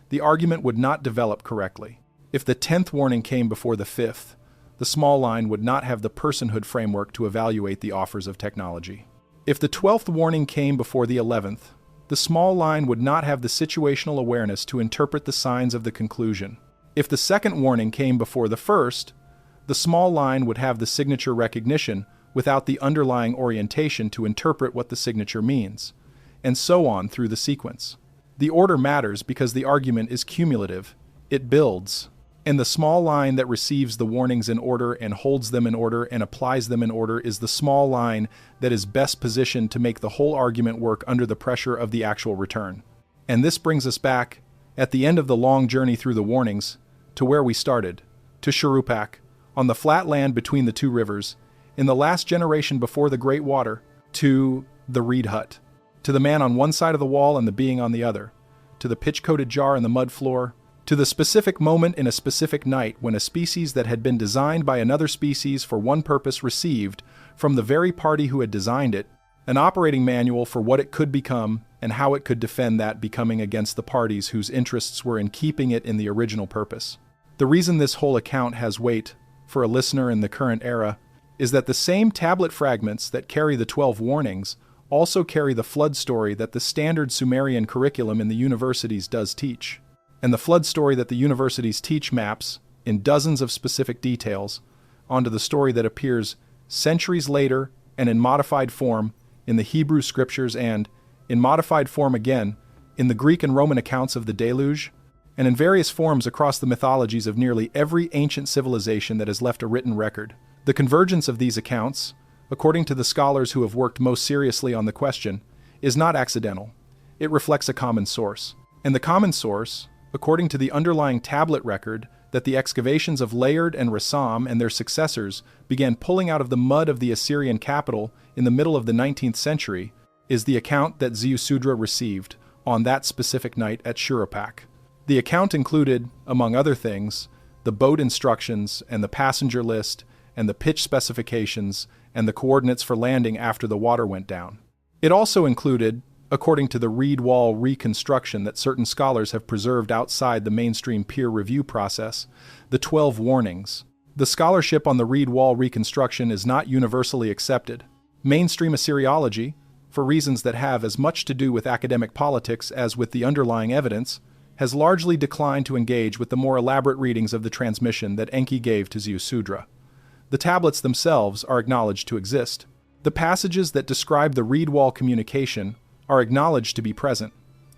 the argument would not develop correctly. If the 10th warning came before the 5th, the small line would not have the personhood framework to evaluate the offers of technology. If the 12th warning came before the 11th, the small line would not have the situational awareness to interpret the signs of the conclusion. If the 2nd warning came before the 1st, the small line would have the signature recognition without the underlying orientation to interpret what the signature means, and so on through the sequence. The order matters because the argument is cumulative. It builds. And the small line that receives the warnings in order and holds them in order and applies them in order is the small line that is best positioned to make the whole argument work under the pressure of the actual return. And this brings us back, at the end of the long journey through the warnings, to where we started, to Shuruppak, on the flat land between the two rivers, in the last generation before the Great Water, to the reed hut, to the man on one side of the wall and the being on the other, to the pitch-coated jar and the mud floor, to the specific moment in a specific night when a species that had been designed by another species for one purpose received, from the very party who had designed it, an operating manual for what it could become and how it could defend that becoming against the parties whose interests were in keeping it in the original purpose. The reason this whole account has weight for a listener in the current era is that the same tablet fragments that carry the 12 warnings also carry the flood story that the standard Sumerian curriculum in the universities does teach. And the flood story that the universities teach maps, in dozens of specific details, onto the story that appears centuries later and in modified form in the Hebrew scriptures and, in modified form again, in the Greek and Roman accounts of the deluge, and in various forms across the mythologies of nearly every ancient civilization that has left a written record. The convergence of these accounts, according to the scholars who have worked most seriously on the question, is not accidental. It reflects a common source. And the common source, according to the underlying tablet record that the excavations of Layard and Rassam and their successors began pulling out of the mud of the Assyrian capital in the middle of the 19th century, is the account that Ziusudra received on that specific night at Shuruppak. The account included, among other things, the boat instructions and the passenger list and the pitch specifications and the coordinates for landing after the water went down. It also included, according to the reed wall reconstruction that certain scholars have preserved outside the mainstream peer review process, the 12 warnings. The scholarship on the reed wall reconstruction is not universally accepted. Mainstream Assyriology, for reasons that have as much to do with academic politics as with the underlying evidence, has largely declined to engage with the more elaborate readings of the transmission that Enki gave to Ziusudra. The tablets themselves are acknowledged to exist. The passages that describe the reed wall communication are acknowledged to be present.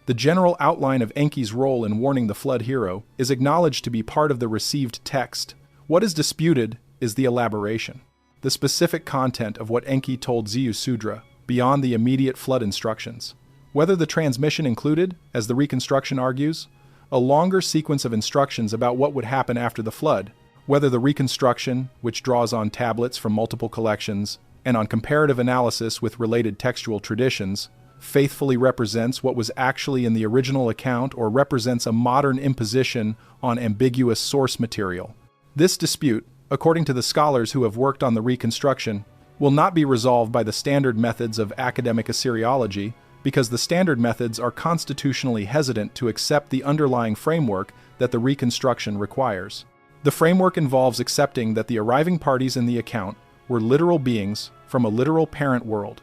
The general outline of Enki's role in warning the flood hero is acknowledged to be part of the received text. What is disputed is the elaboration, the specific content of what Enki told Ziusudra beyond the immediate flood instructions. Whether the transmission included, as the reconstruction argues, a longer sequence of instructions about what would happen after the flood, whether the reconstruction, which draws on tablets from multiple collections and on comparative analysis with related textual traditions, faithfully represents what was actually in the original account or represents a modern imposition on ambiguous source material. This dispute, according to the scholars who have worked on the reconstruction, will not be resolved by the standard methods of academic Assyriology because the standard methods are constitutionally hesitant to accept the underlying framework that the reconstruction requires. The framework involves accepting that the arriving parties in the account were literal beings from a literal parent world,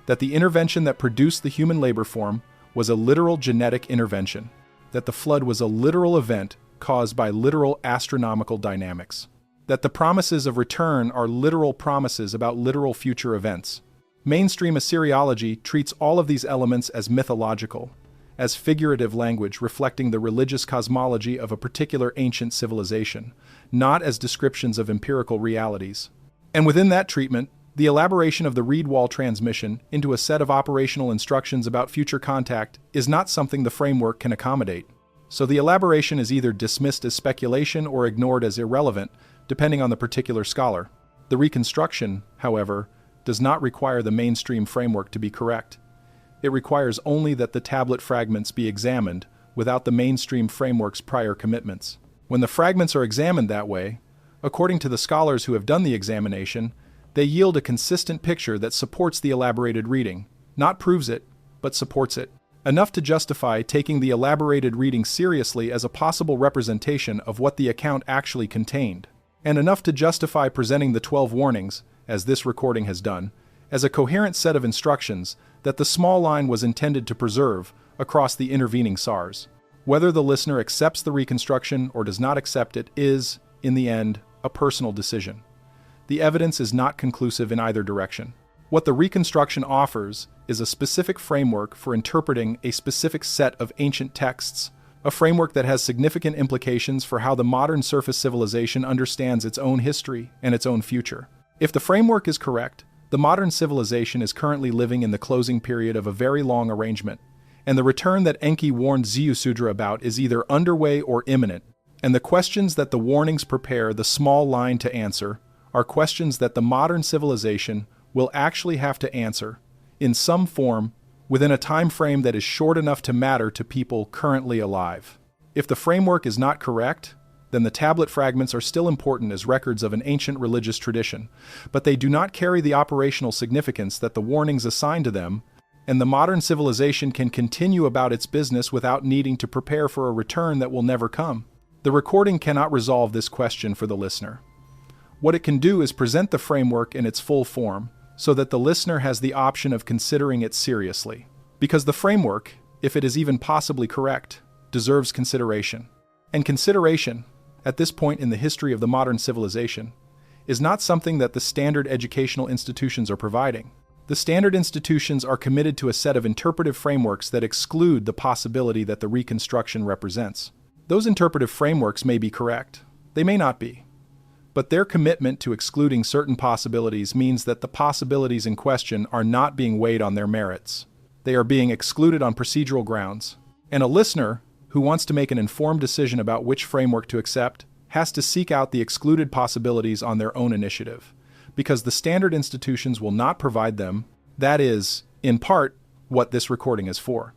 that the intervention that produced the human labor form was a literal genetic intervention, that the flood was a literal event caused by literal astronomical dynamics, that the promises of return are literal promises about literal future events. Mainstream Assyriology treats all of these elements as mythological, as figurative language reflecting the religious cosmology of a particular ancient civilization, not as descriptions of empirical realities. And within that treatment, the elaboration of the reed wall transmission into a set of operational instructions about future contact is not something the framework can accommodate. So the elaboration is either dismissed as speculation or ignored as irrelevant, depending on the particular scholar. The reconstruction, however, does not require the mainstream framework to be correct. It requires only that the tablet fragments be examined without the mainstream framework's prior commitments. When the fragments are examined that way, according to the scholars who have done the examination, they yield a consistent picture that supports the elaborated reading, not proves it, but supports it, enough to justify taking the elaborated reading seriously as a possible representation of what the account actually contained, and enough to justify presenting the 12 warnings, as this recording has done, as a coherent set of instructions that the small line was intended to preserve across the intervening SARs. Whether the listener accepts the reconstruction or does not accept it is, in the end, a personal decision. The evidence is not conclusive in either direction. What the reconstruction offers is a specific framework for interpreting a specific set of ancient texts, a framework that has significant implications for how the modern surface civilization understands its own history and its own future. If the framework is correct, the modern civilization is currently living in the closing period of a very long arrangement, and the return that Enki warned Ziusudra about is either underway or imminent, and the questions that the warnings prepare the small line to answer are questions that the modern civilization will actually have to answer, in some form, within a time frame that is short enough to matter to people currently alive. If the framework is not correct, then the tablet fragments are still important as records of an ancient religious tradition, but they do not carry the operational significance that the warnings assign to them and the modern civilization can continue about its business without needing to prepare for a return that will never come. The recording cannot resolve this question for the listener. What it can do is present the framework in its full form, so that the listener has the option of considering it seriously. Because the framework, if it is even possibly correct, deserves consideration. And consideration, at this point in the history of the modern civilization, is not something that the standard educational institutions are providing. The standard institutions are committed to a set of interpretive frameworks that exclude the possibility that the reconstruction represents. Those interpretive frameworks may be correct. They may not be. But their commitment to excluding certain possibilities means that the possibilities in question are not being weighed on their merits. They are being excluded on procedural grounds. And a listener who wants to make an informed decision about which framework to accept has to seek out the excluded possibilities on their own initiative, because the standard institutions will not provide them. That is, in part, what this recording is for.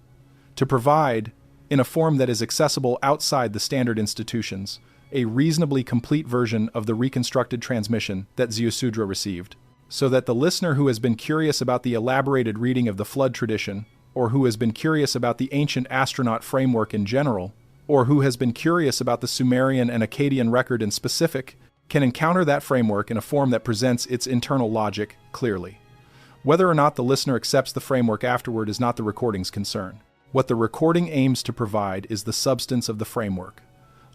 To provide, in a form that is accessible outside the standard institutions, a reasonably complete version of the reconstructed transmission that Ziusudra received, so that the listener who has been curious about the elaborated reading of the flood tradition, or who has been curious about the ancient astronaut framework in general, or who has been curious about the Sumerian and Akkadian record in specific, can encounter that framework in a form that presents its internal logic clearly. Whether or not the listener accepts the framework afterward is not the recording's concern. What the recording aims to provide is the substance of the framework,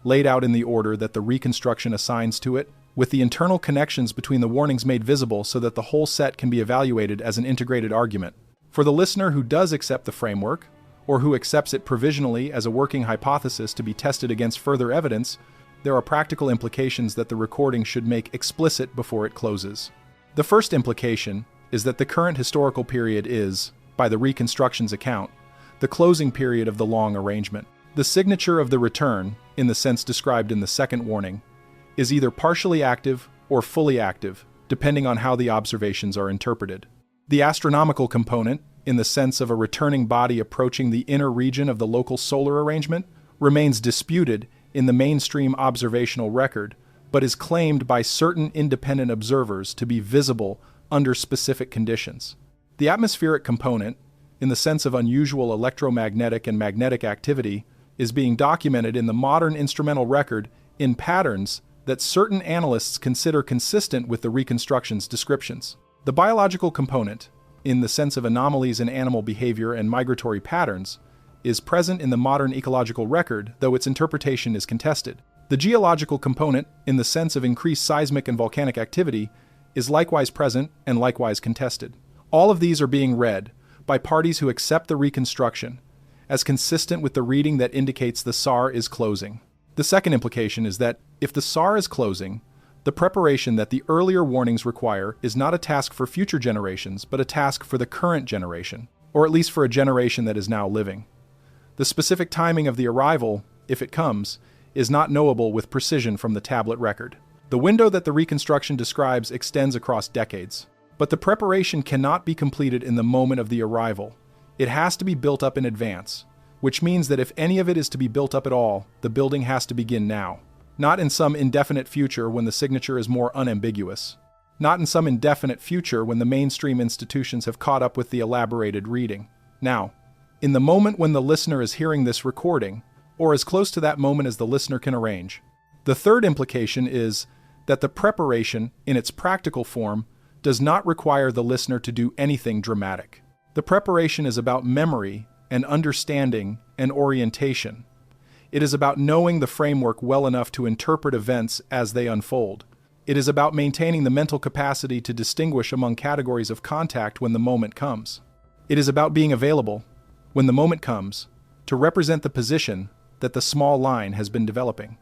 laid out in the order that the reconstruction assigns to it, with the internal connections between the warnings made visible so that the whole set can be evaluated as an integrated argument. For the listener who does accept the framework, or who accepts it provisionally as a working hypothesis to be tested against further evidence, there are practical implications that the recording should make explicit before it closes. The first implication is that the current historical period is, by the reconstruction's account, the closing period of the long arrangement. The signature of the return, in the sense described in the second warning, is either partially active or fully active, depending on how the observations are interpreted. The astronomical component, in the sense of a returning body approaching the inner region of the local solar arrangement, remains disputed in the mainstream observational record, but is claimed by certain independent observers to be visible under specific conditions. The atmospheric component, in the sense of unusual electromagnetic and magnetic activity, is being documented in the modern instrumental record in patterns that certain analysts consider consistent with the reconstruction's descriptions. The biological component, in the sense of anomalies in animal behavior and migratory patterns, is present in the modern ecological record, though its interpretation is contested. The geological component, in the sense of increased seismic and volcanic activity, is likewise present and likewise contested. All of these are being read by parties who accept the reconstruction as consistent with the reading that indicates the SAR is closing. The second implication is that, if the SAR is closing, the preparation that the earlier warnings require is not a task for future generations, but a task for the current generation, or at least for a generation that is now living. The specific timing of the arrival, if it comes, is not knowable with precision from the tablet record. The window that the reconstruction describes extends across decades, but the preparation cannot be completed in the moment of the arrival. It has to be built up in advance, which means that if any of it is to be built up at all, the building has to begin now. Not in some indefinite future when the signature is more unambiguous. Not in some indefinite future when the mainstream institutions have caught up with the elaborated reading. Now, in the moment when the listener is hearing this recording, or as close to that moment as the listener can arrange. The third implication is that the preparation, in its practical form, does not require the listener to do anything dramatic. The preparation is about memory and understanding and orientation. It is about knowing the framework well enough to interpret events as they unfold. It is about maintaining the mental capacity to distinguish among categories of contact when the moment comes. It is about being available, when the moment comes, to represent the position that the small line has been developing.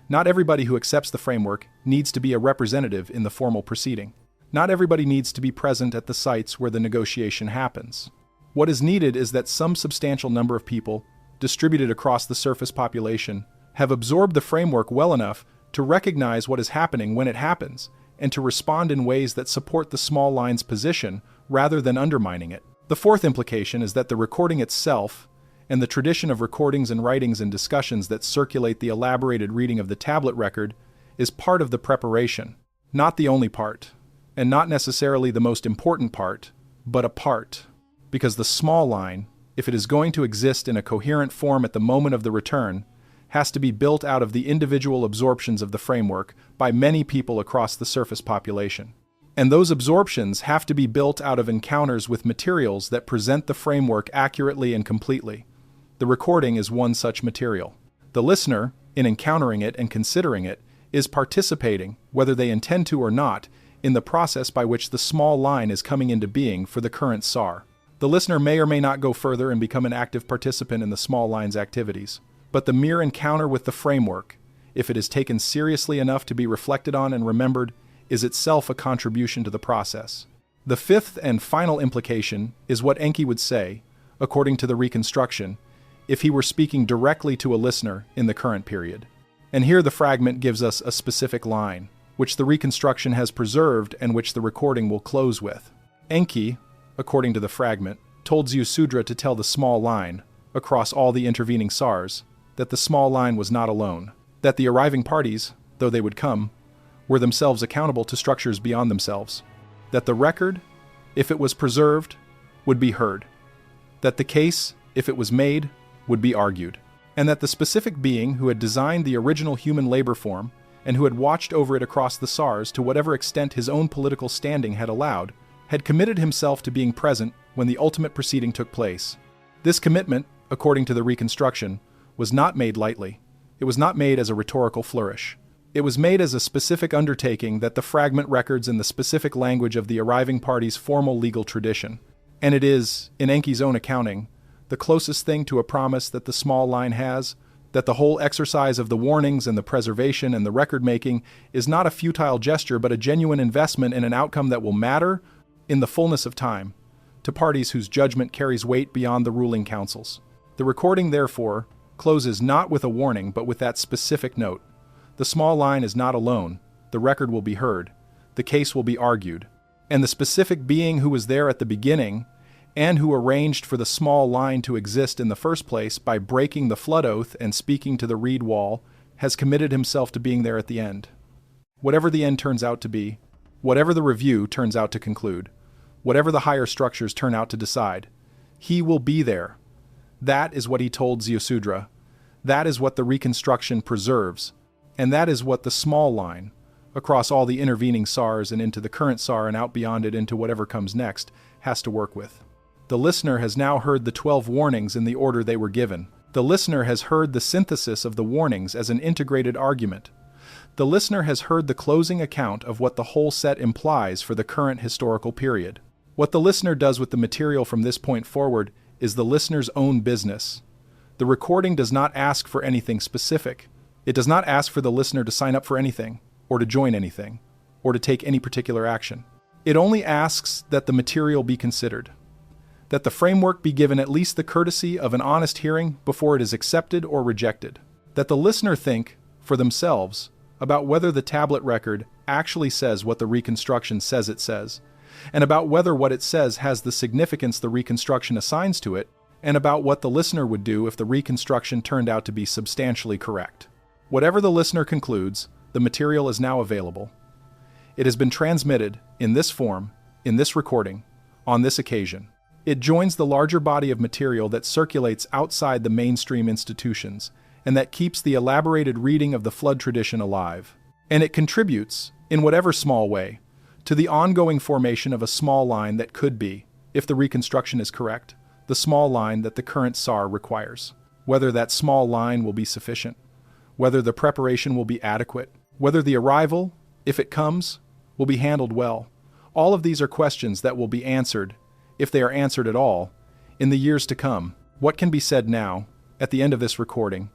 Not everybody who accepts the framework needs to be a representative in the formal proceeding. Not everybody needs to be present at the sites where the negotiation happens. What is needed is that some substantial number of people, distributed across the surface population, have absorbed the framework well enough to recognize what is happening when it happens, and to respond in ways that support the small line's position rather than undermining it. The fourth implication is that the recording itself, and the tradition of recordings and writings and discussions that circulate the elaborated reading of the tablet record, is part of the preparation, not the only part, and not necessarily the most important part, but a part. because the small line, if it is going to exist in a coherent form at the moment of the return, has to be built out of the individual absorptions of the framework by many people across the surface population. And those absorptions have to be built out of encounters with materials that present the framework accurately and completely. The recording is one such material. The listener, in encountering it and considering it, is participating, whether they intend to or not, in the process by which the small line is coming into being for the current SAR. The listener may or may not go further and become an active participant in the small line's activities, but the mere encounter with the framework, if it is taken seriously enough to be reflected on and remembered, is itself a contribution to the process. The fifth and final implication is what Enki would say, according to the reconstruction, if he were speaking directly to a listener in the current period. And here the fragment gives us a specific line, which the reconstruction has preserved and which the recording will close with. Enki, according to the fragment, told Ziusudra to tell the small line, across all the intervening SARs, that the small line was not alone, that the arriving parties, though they would come, were themselves accountable to structures beyond themselves, that the record, if it was preserved, would be heard, that the case, if it was made, would be argued, and that the specific being who had designed the original human labor form and who had watched over it across the SARs to whatever extent his own political standing had allowed, had committed himself to being present when the ultimate proceeding took place. This commitment, according to the reconstruction, was not made lightly. It was not made as a rhetorical flourish. It was made as a specific undertaking that the fragment records in the specific language of the arriving party's formal legal tradition. And it is, in Enki's own accounting, the closest thing to a promise that the small line has, that the whole exercise of the warnings and the preservation and the record-making is not a futile gesture but a genuine investment in an outcome that will matter, in the fullness of time, to parties whose judgment carries weight beyond the ruling councils. The recording, therefore, closes not with a warning but with that specific note. The small line is not alone, the record will be heard, the case will be argued, and the specific being who was there at the beginning and who arranged for the small line to exist in the first place by breaking the flood oath and speaking to the reed wall, has committed himself to being there at the end. Whatever the end turns out to be, whatever the review turns out to conclude, whatever the higher structures turn out to decide, he will be there. That is what he told Ziusudra. That is what the reconstruction preserves, and that is what the small line, across all the intervening SARs and into the current SAR and out beyond it into whatever comes next, has to work with. The listener has now heard the 12 warnings in the order they were given. The listener has heard the synthesis of the warnings as an integrated argument. The listener has heard the closing account of what the whole set implies for the current historical period. What the listener does with the material from this point forward is the listener's own business. The recording does not ask for anything specific. It does not ask for the listener to sign up for anything, or to join anything, or to take any particular action. It only asks that the material be considered, that the framework be given at least the courtesy of an honest hearing before it is accepted or rejected, that the listener think, for themselves, about whether the tablet record actually says what the reconstruction says it says, and about whether what it says has the significance the reconstruction assigns to it, and about what the listener would do if the reconstruction turned out to be substantially correct. Whatever the listener concludes, the material is now available. It has been transmitted, in this form, in this recording, on this occasion. It joins the larger body of material that circulates outside the mainstream institutions, and that keeps the elaborated reading of the flood tradition alive. And it contributes, in whatever small way, to the ongoing formation of a small line that could be, if the reconstruction is correct, the small line that the current SAR requires. Whether that small line will be sufficient, whether the preparation will be adequate, whether the arrival, if it comes, will be handled well. All of these are questions that will be answered, if they are answered at all, in the years to come. What can be said now, at the end of this recording,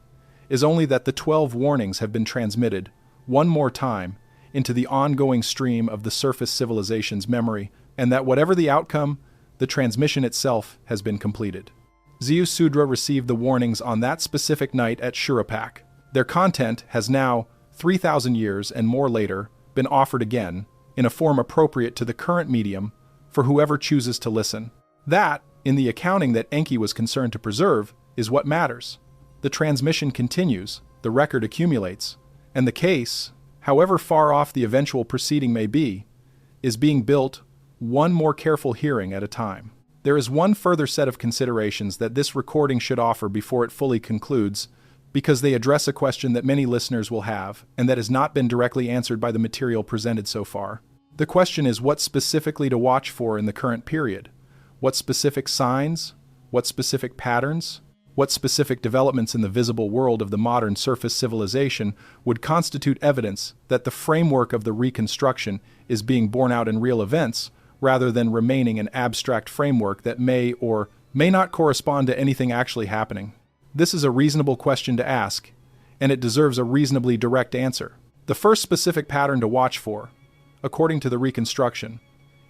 is only that the 12 warnings have been transmitted, one more time, into the ongoing stream of the surface civilization's memory, and that whatever the outcome, the transmission itself has been completed. Ziusudra received the warnings on that specific night at Shurapak. Their content has now, 3,000 years and more later, been offered again, in a form appropriate to the current medium, for whoever chooses to listen. That, in the accounting that Enki was concerned to preserve, is what matters. The transmission continues, the record accumulates, and the case, however far off the eventual proceeding may be, is being built one more careful hearing at a time. There is one further set of considerations that this recording should offer before it fully concludes, because they address a question that many listeners will have, and that has not been directly answered by the material presented so far. The question is what specifically to watch for in the current period? What specific signs? What specific patterns? What specific developments in the visible world of the modern surface civilization would constitute evidence that the framework of the reconstruction is being borne out in real events, rather than remaining an abstract framework that may or may not correspond to anything actually happening? This is a reasonable question to ask, and it deserves a reasonably direct answer. The first specific pattern to watch for, according to the reconstruction,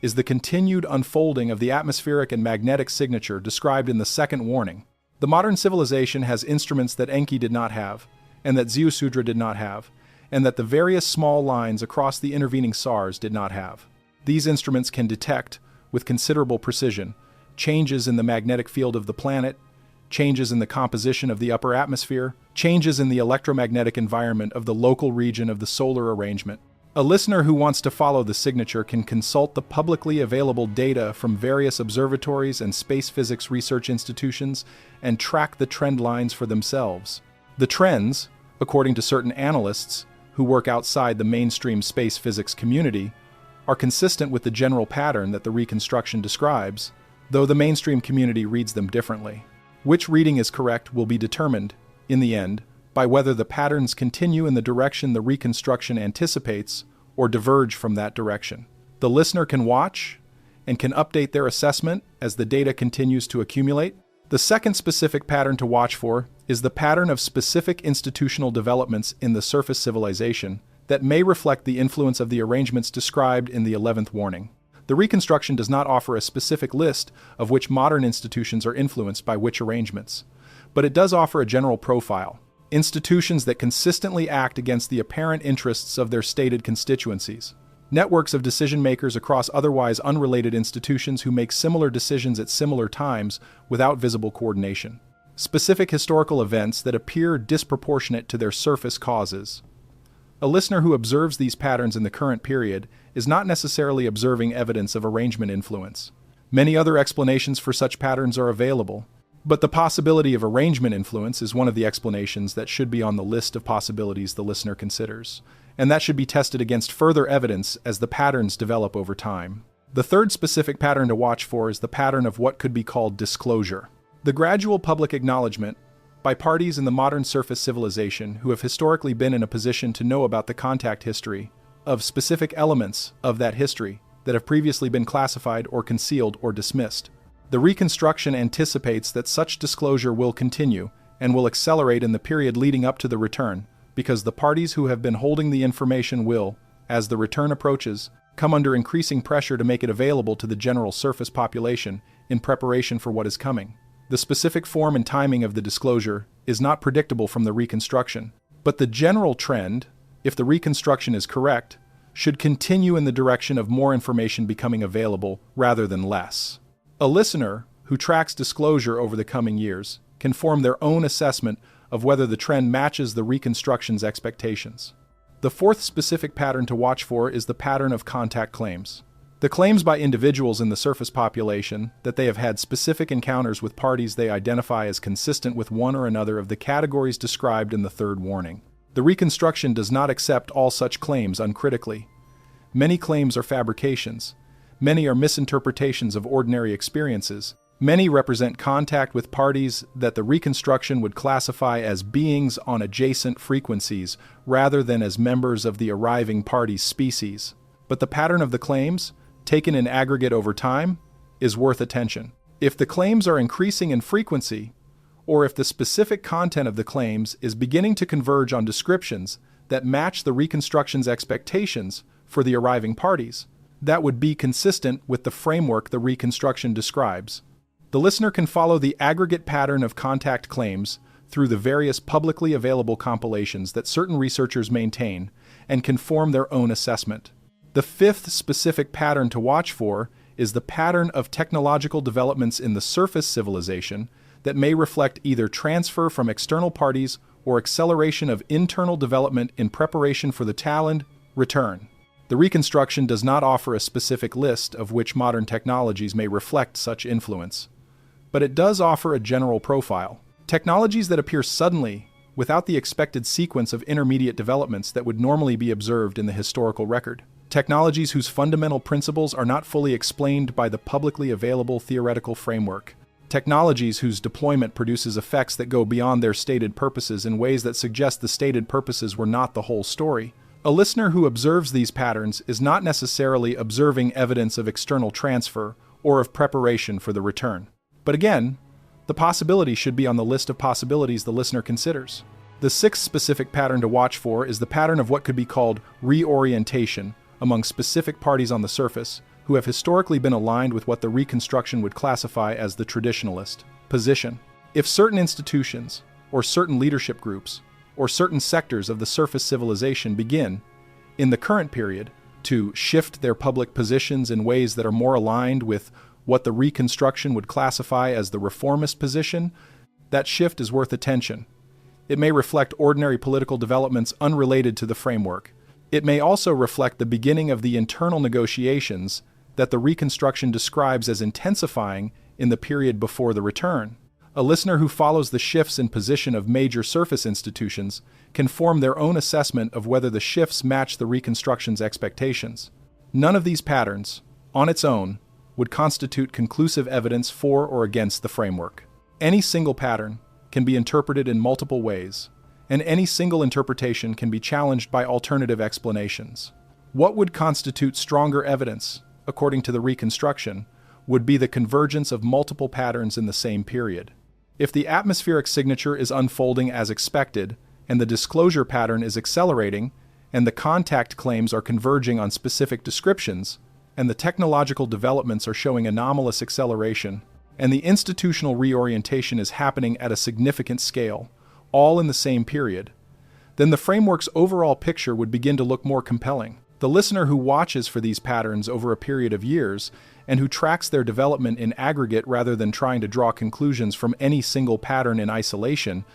is the continued unfolding of the atmospheric and magnetic signature described in the second warning. The modern civilization has instruments that Enki did not have, and that Zeusudra did not have, and that the various small lines across the intervening stars did not have. These instruments can detect, with considerable precision, changes in the magnetic field of the planet, changes in the composition of the upper atmosphere, changes in the electromagnetic environment of the local region of the solar arrangement. A listener who wants to follow the signature can consult the publicly available data from various observatories and space physics research institutions and track the trend lines for themselves. The trends, according to certain analysts who work outside the mainstream space physics community, are consistent with the general pattern that the reconstruction describes, though the mainstream community reads them differently. Which reading is correct will be determined, in the end, by whether the patterns continue in the direction the reconstruction anticipates or diverge from that direction. The listener can watch and can update their assessment as the data continues to accumulate. The second specific pattern to watch for is the pattern of specific institutional developments in the surface civilization that may reflect the influence of the arrangements described in the 11th warning. The reconstruction does not offer a specific list of which modern institutions are influenced by which arrangements, but it does offer a general profile. Institutions that consistently act against the apparent interests of their stated constituencies. Networks of decision-makers across otherwise unrelated institutions who make similar decisions at similar times without visible coordination. Specific historical events that appear disproportionate to their surface causes. A listener who observes these patterns in the current period is not necessarily observing evidence of arrangement influence. Many other explanations for such patterns are available, but the possibility of arrangement influence is one of the explanations that should be on the list of possibilities the listener considers, and that should be tested against further evidence as the patterns develop over time. The third specific pattern to watch for is the pattern of what could be called disclosure. The gradual public acknowledgement, by parties in the modern surface civilization who have historically been in a position to know about the contact history, of specific elements of that history that have previously been classified or concealed or dismissed. The reconstruction anticipates that such disclosure will continue and will accelerate in the period leading up to the return, because the parties who have been holding the information will, as the return approaches, come under increasing pressure to make it available to the general surface population in preparation for what is coming. The specific form and timing of the disclosure is not predictable from the reconstruction, but the general trend, if the reconstruction is correct, should continue in the direction of more information becoming available rather than less. A listener who tracks disclosure over the coming years can form their own assessment of whether the trend matches the reconstruction's expectations. The fourth specific pattern to watch for is the pattern of contact claims. The claims by individuals in the surface population that they have had specific encounters with parties they identify as consistent with one or another of the categories described in the third warning. The reconstruction does not accept all such claims uncritically. Many claims are fabrications. Many are misinterpretations of ordinary experiences. Many represent contact with parties that the reconstruction would classify as beings on adjacent frequencies rather than as members of the arriving party's species. But the pattern of the claims, taken in aggregate over time, is worth attention. If the claims are increasing in frequency, or if the specific content of the claims is beginning to converge on descriptions that match the reconstruction's expectations for the arriving parties, that would be consistent with the framework the reconstruction describes. The listener can follow the aggregate pattern of contact claims through the various publicly available compilations that certain researchers maintain and can form their own assessment. The fifth specific pattern to watch for is the pattern of technological developments in the surface civilization that may reflect either transfer from external parties or acceleration of internal development in preparation for the Talon return. The reconstruction does not offer a specific list of which modern technologies may reflect such influence, but it does offer a general profile. Technologies that appear suddenly, without the expected sequence of intermediate developments that would normally be observed in the historical record. Technologies whose fundamental principles are not fully explained by the publicly available theoretical framework. Technologies whose deployment produces effects that go beyond their stated purposes in ways that suggest the stated purposes were not the whole story. A listener who observes these patterns is not necessarily observing evidence of external transfer or of preparation for the return. But again, the possibility should be on the list of possibilities the listener considers. The sixth specific pattern to watch for is the pattern of what could be called reorientation among specific parties on the surface who have historically been aligned with what the reconstruction would classify as the traditionalist position. If certain institutions, or certain leadership groups, or certain sectors of the surface civilization begin, in the current period, to shift their public positions in ways that are more aligned with what the reconstruction would classify as the reformist position, that shift is worth attention. It may reflect ordinary political developments unrelated to the framework. It may also reflect the beginning of the internal negotiations that the reconstruction describes as intensifying in the period before the return. A listener who follows the shifts in position of major surface institutions can form their own assessment of whether the shifts match the reconstruction's expectations. None of these patterns, on its own, would constitute conclusive evidence for or against the framework. Any single pattern can be interpreted in multiple ways, and any single interpretation can be challenged by alternative explanations. What would constitute stronger evidence, according to the reconstruction, would be the convergence of multiple patterns in the same period. If the atmospheric signature is unfolding as expected, and the disclosure pattern is accelerating, and the contact claims are converging on specific descriptions, and the technological developments are showing anomalous acceleration, and the institutional reorientation is happening at a significant scale, all in the same period, then the framework's overall picture would begin to look more compelling. The listener who watches for these patterns over a period of years and who tracks their development in aggregate rather than trying to draw conclusions from any single pattern in isolation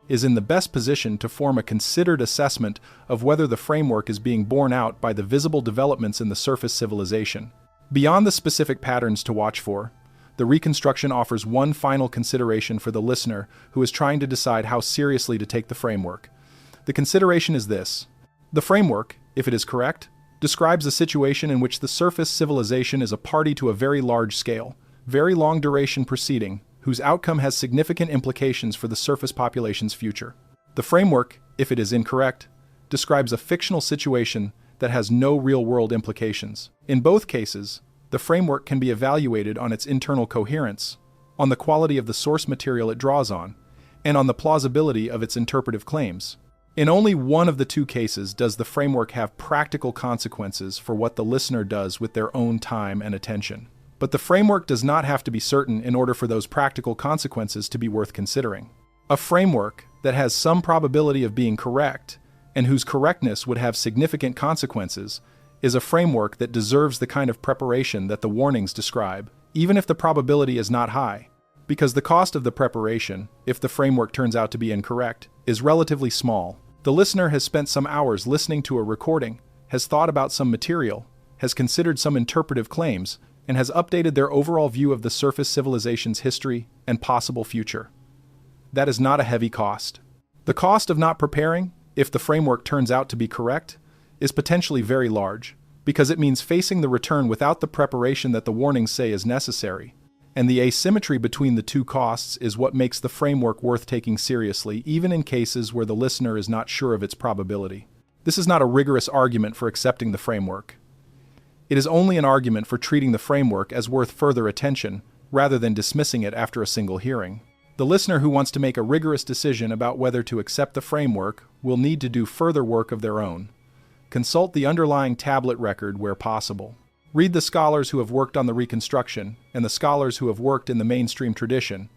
is in the best position to form a considered assessment of whether the framework is being borne out by the visible developments in the surface civilization. Beyond the specific patterns to watch for, the reconstruction offers one final consideration for the listener who is trying to decide how seriously to take the framework. The consideration is this: the framework, if it is correct, describes a situation in which the surface civilization is a party to a very large-scale, very long-duration proceeding, whose outcome has significant implications for the surface population's future. The framework, if it is incorrect, describes a fictional situation that has no real-world implications. In both cases, the framework can be evaluated on its internal coherence, on the quality of the source material it draws on, and on the plausibility of its interpretive claims. In only one of the two cases does the framework have practical consequences for what the listener does with their own time and attention. But the framework does not have to be certain in order for those practical consequences to be worth considering. A framework that has some probability of being correct, and whose correctness would have significant consequences, is a framework that deserves the kind of preparation that the warnings describe, even if the probability is not high, because the cost of the preparation, if the framework turns out to be incorrect, is relatively small. The listener has spent some hours listening to a recording, has thought about some material, has considered some interpretive claims, and has updated their overall view of the surface civilization's history and possible future. That is not a heavy cost. The cost of not preparing, if the framework turns out to be correct, is potentially very large, because it means facing the return without the preparation that the warnings say is necessary. And the asymmetry between the two costs is what makes the framework worth taking seriously, even in cases where the listener is not sure of its probability. This is not a rigorous argument for accepting the framework. It is only an argument for treating the framework as worth further attention, rather than dismissing it after a single hearing. The listener who wants to make a rigorous decision about whether to accept the framework will need to do further work of their own. Consult the underlying tablet record where possible. Read the scholars who have worked on the reconstruction and the scholars who have worked in the mainstream tradition,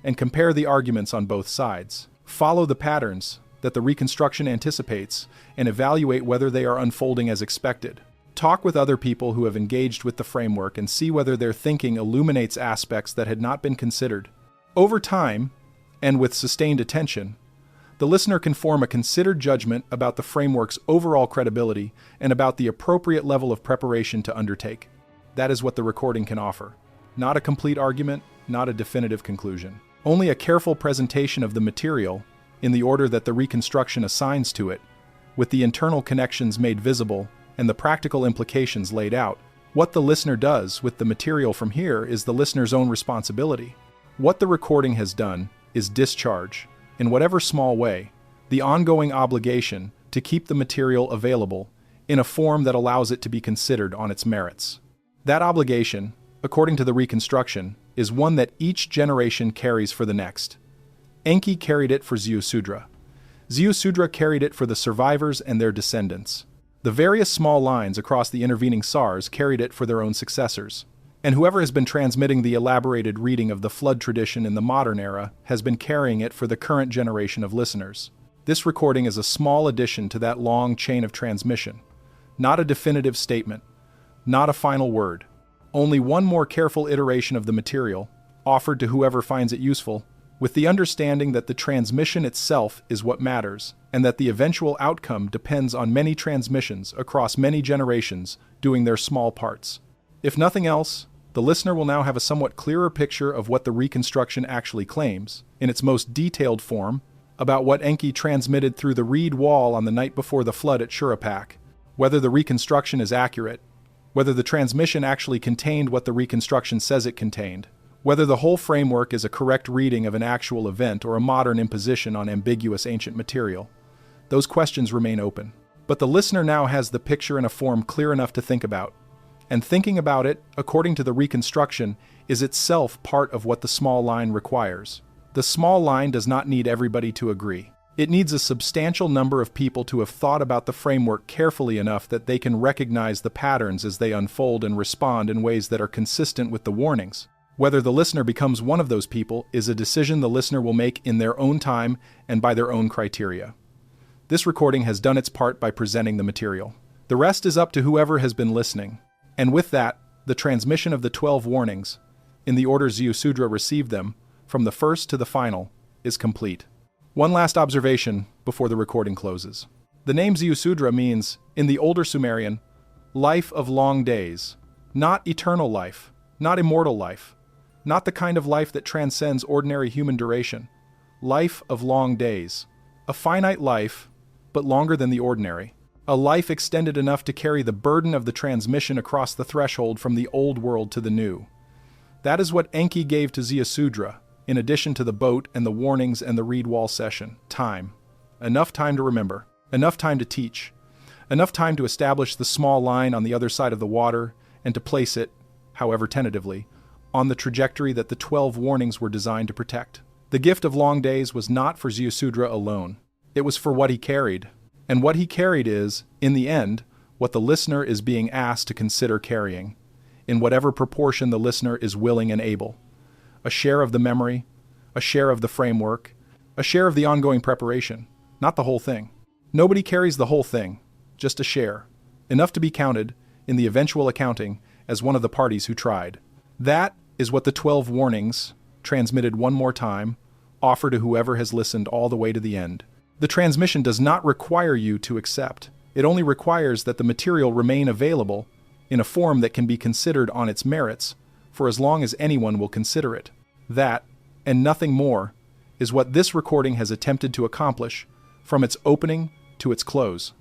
and compare the arguments on both sides. Follow the patterns that the reconstruction anticipates and evaluate whether they are unfolding as expected. Talk with other people who have engaged with the framework and see whether their thinking illuminates aspects that had not been considered. Over time, and with sustained attention, The listener can form a considered judgment about the framework's overall credibility and about the appropriate level of preparation to undertake. That is what the recording can offer. Not a complete argument, not a definitive conclusion. Only a careful presentation of the material, in the order that the reconstruction assigns to it, with the internal connections made visible and the practical implications laid out. What the listener does with the material from here is the listener's own responsibility. What the recording has done is discharge, in whatever small way, the ongoing obligation to keep the material available in a form that allows it to be considered on its merits. That obligation, according to the reconstruction, is one that each generation carries for the next. Enki carried it for Ziusudra. Ziusudra carried it for the survivors and their descendants. The various small lines across the intervening Sars carried it for their own successors. And whoever has been transmitting the elaborated reading of the flood tradition in the modern era has been carrying it for the current generation of listeners. This recording is a small addition to that long chain of transmission. Not a definitive statement. Not a final word. Only one more careful iteration of the material, offered to whoever finds it useful, with the understanding that the transmission itself is what matters, and that the eventual outcome depends on many transmissions across many generations doing their small parts. If nothing else, the listener will now have a somewhat clearer picture of what the reconstruction actually claims, in its most detailed form, about what Enki transmitted through the reed wall on the night before the flood at Shurapak, whether the reconstruction is accurate, whether the transmission actually contained what the reconstruction says it contained, whether the whole framework is a correct reading of an actual event or a modern imposition on ambiguous ancient material. Those questions remain open. But the listener now has the picture in a form clear enough to think about. And thinking about it, according to the reconstruction, is itself part of what the small line requires. The small line does not need everybody to agree. It needs a substantial number of people to have thought about the framework carefully enough that they can recognize the patterns as they unfold and respond in ways that are consistent with the warnings. Whether the listener becomes one of those people is a decision the listener will make in their own time and by their own criteria. This recording has done its part by presenting the material. The rest is up to whoever has been listening. And with that, the transmission of the 12 warnings, in the order Ziusudra received them, from the first to the final, is complete. One last observation before the recording closes. The name Ziusudra means, in the older Sumerian, life of long days, not eternal life, not immortal life, not the kind of life that transcends ordinary human duration. Life of long days. A finite life, but longer than the ordinary. A life extended enough to carry the burden of the transmission across the threshold from the old world to the new. That is what Enki gave to Ziusudra, in addition to the boat and the warnings and the reed wall session. Time. Enough time to remember. Enough time to teach. Enough time to establish the small line on the other side of the water and to place it, however tentatively, on the trajectory that the 12 warnings were designed to protect. The gift of long days was not for Ziusudra alone. It was for what he carried. And what he carried is, in the end, what the listener is being asked to consider carrying, in whatever proportion the listener is willing and able. A share of the memory, a share of the framework, a share of the ongoing preparation, not the whole thing. Nobody carries the whole thing, just a share, enough to be counted, in the eventual accounting, as one of the parties who tried. That is what the 12 warnings, transmitted one more time, offer to whoever has listened all the way to the end. The transmission does not require you to accept. It only requires that the material remain available in a form that can be considered on its merits for as long as anyone will consider it. That, and nothing more, is what this recording has attempted to accomplish from its opening to its close.